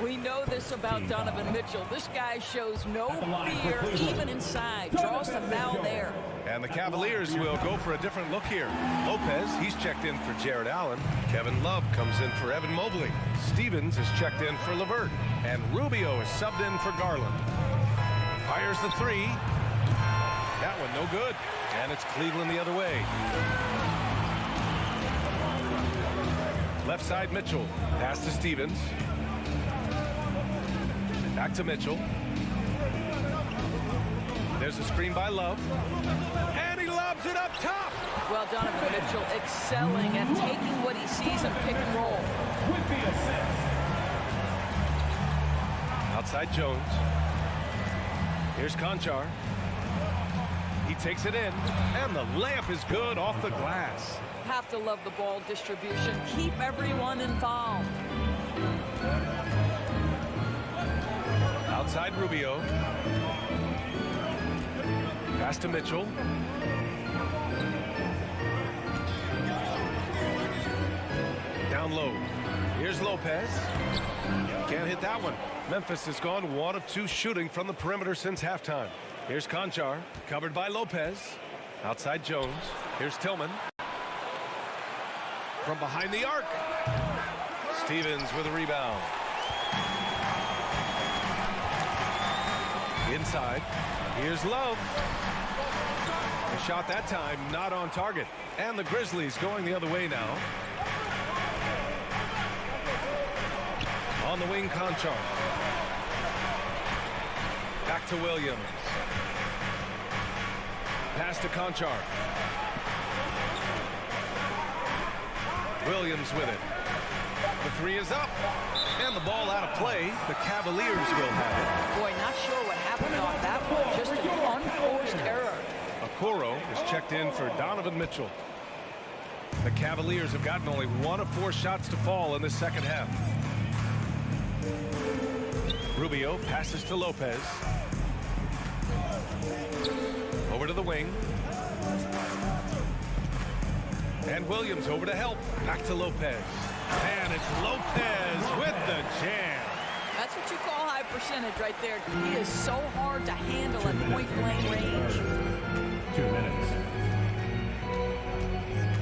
We know this about Donovan Mitchell. This guy shows no fear, even inside. Draws the foul there. And the Cavaliers will go for a different look here. Lopez, he's checked in for Jared Allen. Kevin Love comes in for Evan Mobley. Stevens is checked in for LeVert. And Rubio is subbed in for Garland. Fires the 3. That one no good. And it's Cleveland the other way. Left side Mitchell. Pass to Stevens. Back to Mitchell. There's a screen by Love. And he lobs it up top. Well, Donovan Mitchell excelling at taking what he sees in pick and roll. With the assist. Outside Jones. Here's Conchar. He takes it in. And the layup is good off the glass. Have to love the ball distribution. Keep everyone involved. Outside Rubio. Pass to Mitchell. Down low. Here's Lopez. Can't hit that one. Memphis has gone 1 of 2 shooting from the perimeter since halftime. Here's Conchar, covered by Lopez. Outside Jones. Here's Tillman. From behind the arc. Stevens with a rebound. Inside. Here's Love. A shot that time not on target. And the Grizzlies going the other way now. On the wing, Conchar. Back to Williams. Pass to Conchar. Williams with it. The 3 is up. And the ball out of play. The Cavaliers will have it. Boy, not sure what happened on that one. Just an unforced error. Okoro is checked in for Donovan Mitchell. The Cavaliers have gotten only 1 of 4 shots to fall in the second half. Rubio passes to Lopez. Over to the wing. And Williams over to help. Back to Lopez. And it's Lopez with the jam. That's what you call high percentage right there. He is so hard to handle at point-blank range. 2 minutes.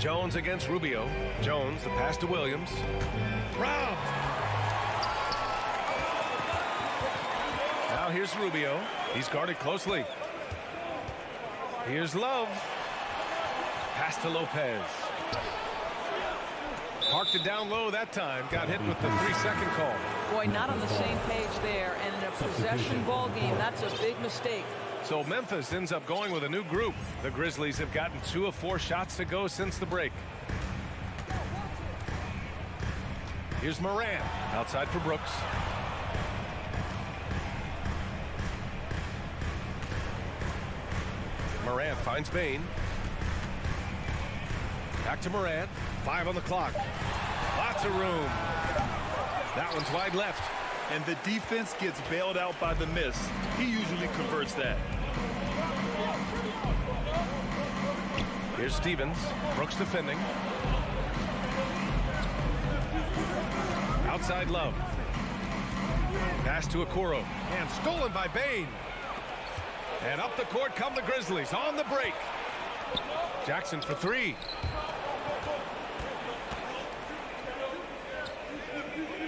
Jones against Rubio. Jones, the pass to Williams. Robbed. Now here's Rubio. He's guarded closely. Here's Love. Pass to Lopez. Parked it down low that time. Got hit with the 3-second call. Boy, not on the same page there. And in a possession ball game, that's a big mistake. So Memphis ends up going with a new group. The Grizzlies have gotten 2 of 4 shots to go since the break. Here's Moran. Outside for Brooks. Moran finds Bain. Back to Moran. 5 on the clock. Lots of room. That one's wide left. And the defense gets bailed out by the miss. He usually converts that. Here's Stevens. Brooks defending. Outside Love. Pass to Okoro. And stolen by Bain. And up the court come the Grizzlies on the break. Jackson for 3.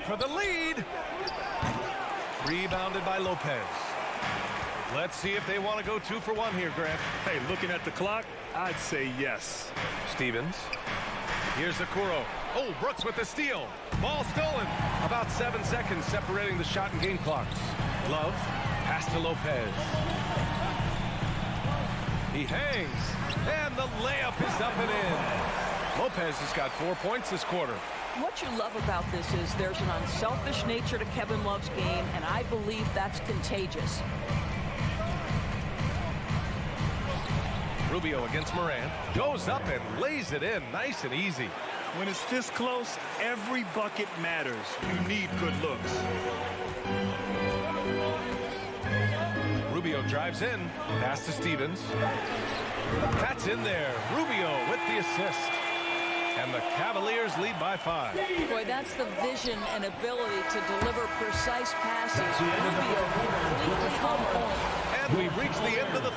For the lead. Rebounded by Lopez. Let's see if they want to go 2 for 1 here, Grant. Hey, looking at the clock, I'd say yes. Stevens. Here's Okoro. Oh, Brooks with the steal. Ball stolen. About 7 seconds separating the shot and game clocks. Love. Pass to Lopez. He hangs. And the layup is up and in. Lopez has got 4 points this quarter. What you love about this is there's an unselfish nature to Kevin Love's game, and I believe that's contagious. Rubio against Moran. Goes up and lays it in nice and easy. When it's this close, every bucket matters. You need good looks. Rubio drives in. Pass to Stevens. That's in there. Rubio with the assist. And the Cavaliers lead by 5. Boy, that's the vision and ability to deliver precise passes. Rubio completely humble. And we've reached the end of the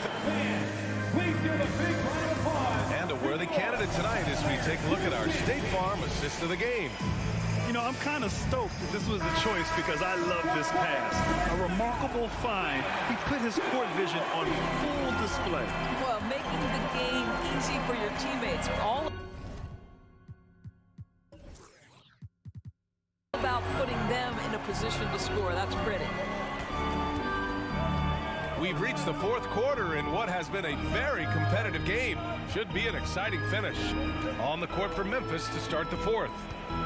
Please give a big round of applause. and a worthy candidate tonight as we take a look at our State Farm assist of the game. You know, I'm kind of stoked that this was a choice because I love this pass. A remarkable find. He put his court vision on full display. Well, making the game easy for your teammates. All about putting them in a position to score. That's pretty. We've reached the 4th quarter in what has been a very competitive game. Should be an exciting finish. On the court for Memphis to start the 4th.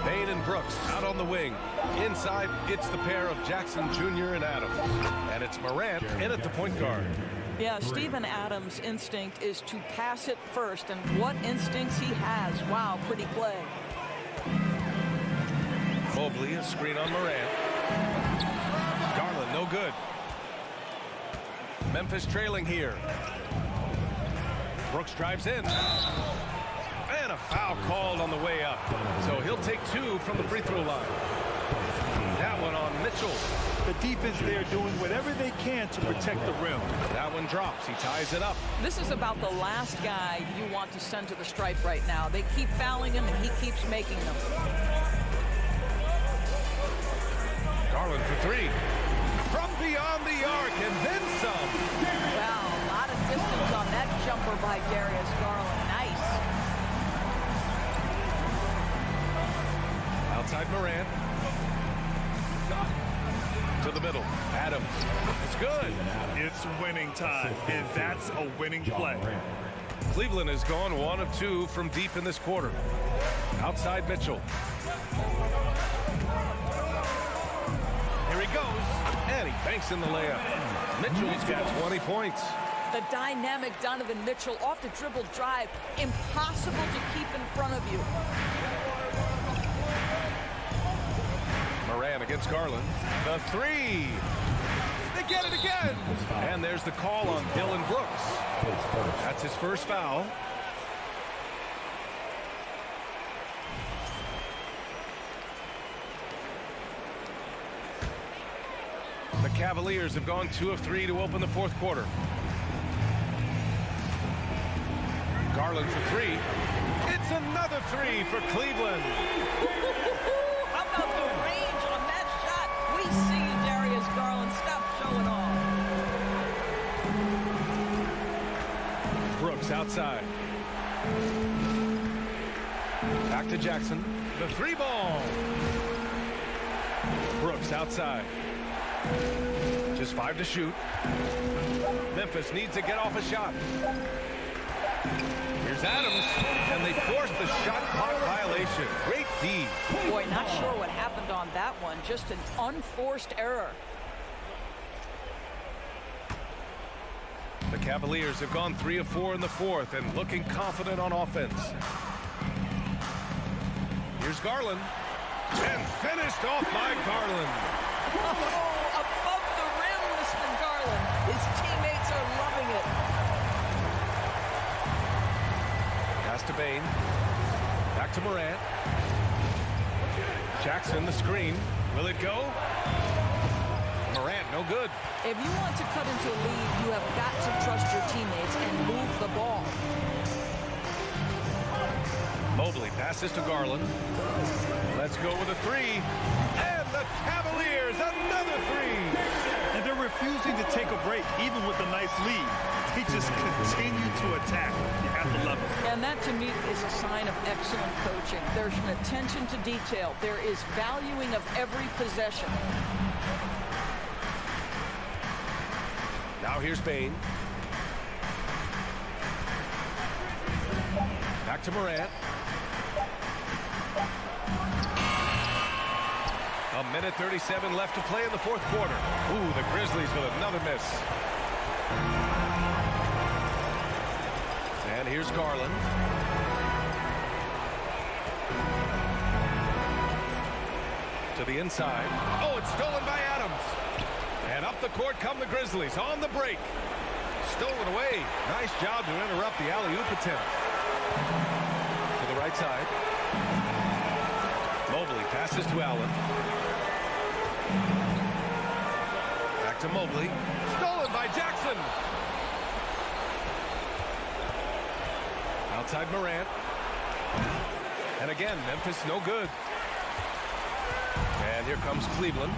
Bain and Brooks out on the wing. Inside, it's the pair of Jackson Jr. and Adams. And it's Morant in at the point guard. Yeah, Steven Adams' instinct is to pass it first, and what instincts he has. Wow, pretty play. Mobley, a screen on Morant. Garland, no good. Memphis trailing here. Brooks drives in. And a foul called on the way up. So he'll take 2 from the free throw line. That one on Mitchell. The defense there doing whatever they can to protect the rim. That one drops. He ties it up. This is about the last guy you want to send to the stripe right now. They keep fouling him, and he keeps making them. Garland for 3. From beyond the arc, and then some. Wow, a lot of distance on that jumper by Darius Garland. Nice. Outside Morant. To the middle. Adams. It's good. It's winning time, and that's a winning play. Cleveland has gone 1 of 2 from deep in this quarter. Outside Mitchell. Here he goes. And he banks in the layup. Mitchell's got 20 points. The dynamic Donovan Mitchell off the dribble drive. Impossible to keep in front of you. Moran against Garland. The 3. They get it again. And there's the call on Dylan Brooks. That's his first foul. The Cavaliers have gone 2 of 3 to open the fourth quarter. Garland for 3. It's another 3 for Cleveland. How about the range on that shot? We see you, Darius Garland. Stop showing off. Brooks outside. Back to Jackson. The 3 ball. Brooks outside. Just 5 to shoot. Memphis needs to get off a shot. Here's Adams, and they forced the shot clock violation. Great D. Boy, not sure what happened on that one. Just an unforced error. The Cavaliers have gone 3 of 4 in the fourth and looking confident on offense. Here's Garland. And finished off by Garland. Oh, above the rim, Mr. Garland. His teammates are loving it. Pass to Bain. Back to Morant. Jackson, the screen. Will it go? Morant, no good. If you want to cut into a lead, you have got to trust your teammates and move the ball. Mobley passes to Garland. Let's go with a 3. And the Cavaliers, another 3. And they're refusing to take a break, even with a nice lead. They just continue to attack. You have to love it. And that, to me, is a sign of excellent coaching. There's an attention to detail. There is valuing of every possession. Now here's Bain. Back to Morant. A minute 37 left to play in the fourth quarter. Ooh, the Grizzlies with another miss. And here's Garland. To the inside. Oh, it's stolen by Adams. And up the court come the Grizzlies on the break. Stolen away. Nice job to interrupt the alley-oop attempt. To the right side. Mobley passes to Allen. Back to Mobley. Stolen by Jackson. Outside Morant. And again, Memphis no good. And here comes Cleveland.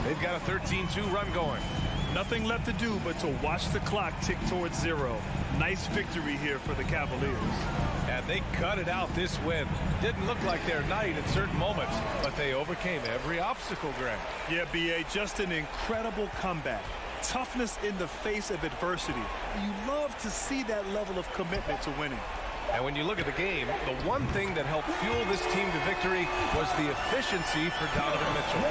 They've got a 13-2 run going. Nothing left to do but to watch the clock tick towards 0. Nice victory here for the Cavaliers. And they cut it out this win. Didn't look like their night at certain moments, but they overcame every obstacle, Greg. Yeah, B.A., just an incredible comeback. Toughness in the face of adversity. You love to see that level of commitment to winning. And when you look at the game, the one thing that helped fuel this team to victory was the efficiency for Donovan Mitchell.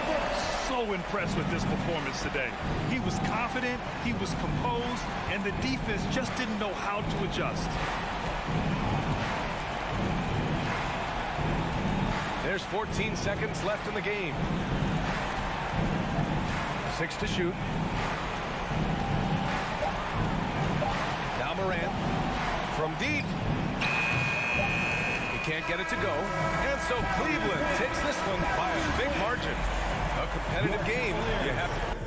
So impressed with this performance today. He was confident, he was composed, and the defense just didn't know how to adjust. There's 14 seconds left in the game. 6 to shoot. Now Morant. deep. He can't get it to go. And so Cleveland takes this one by a big margin. A competitive game. You have to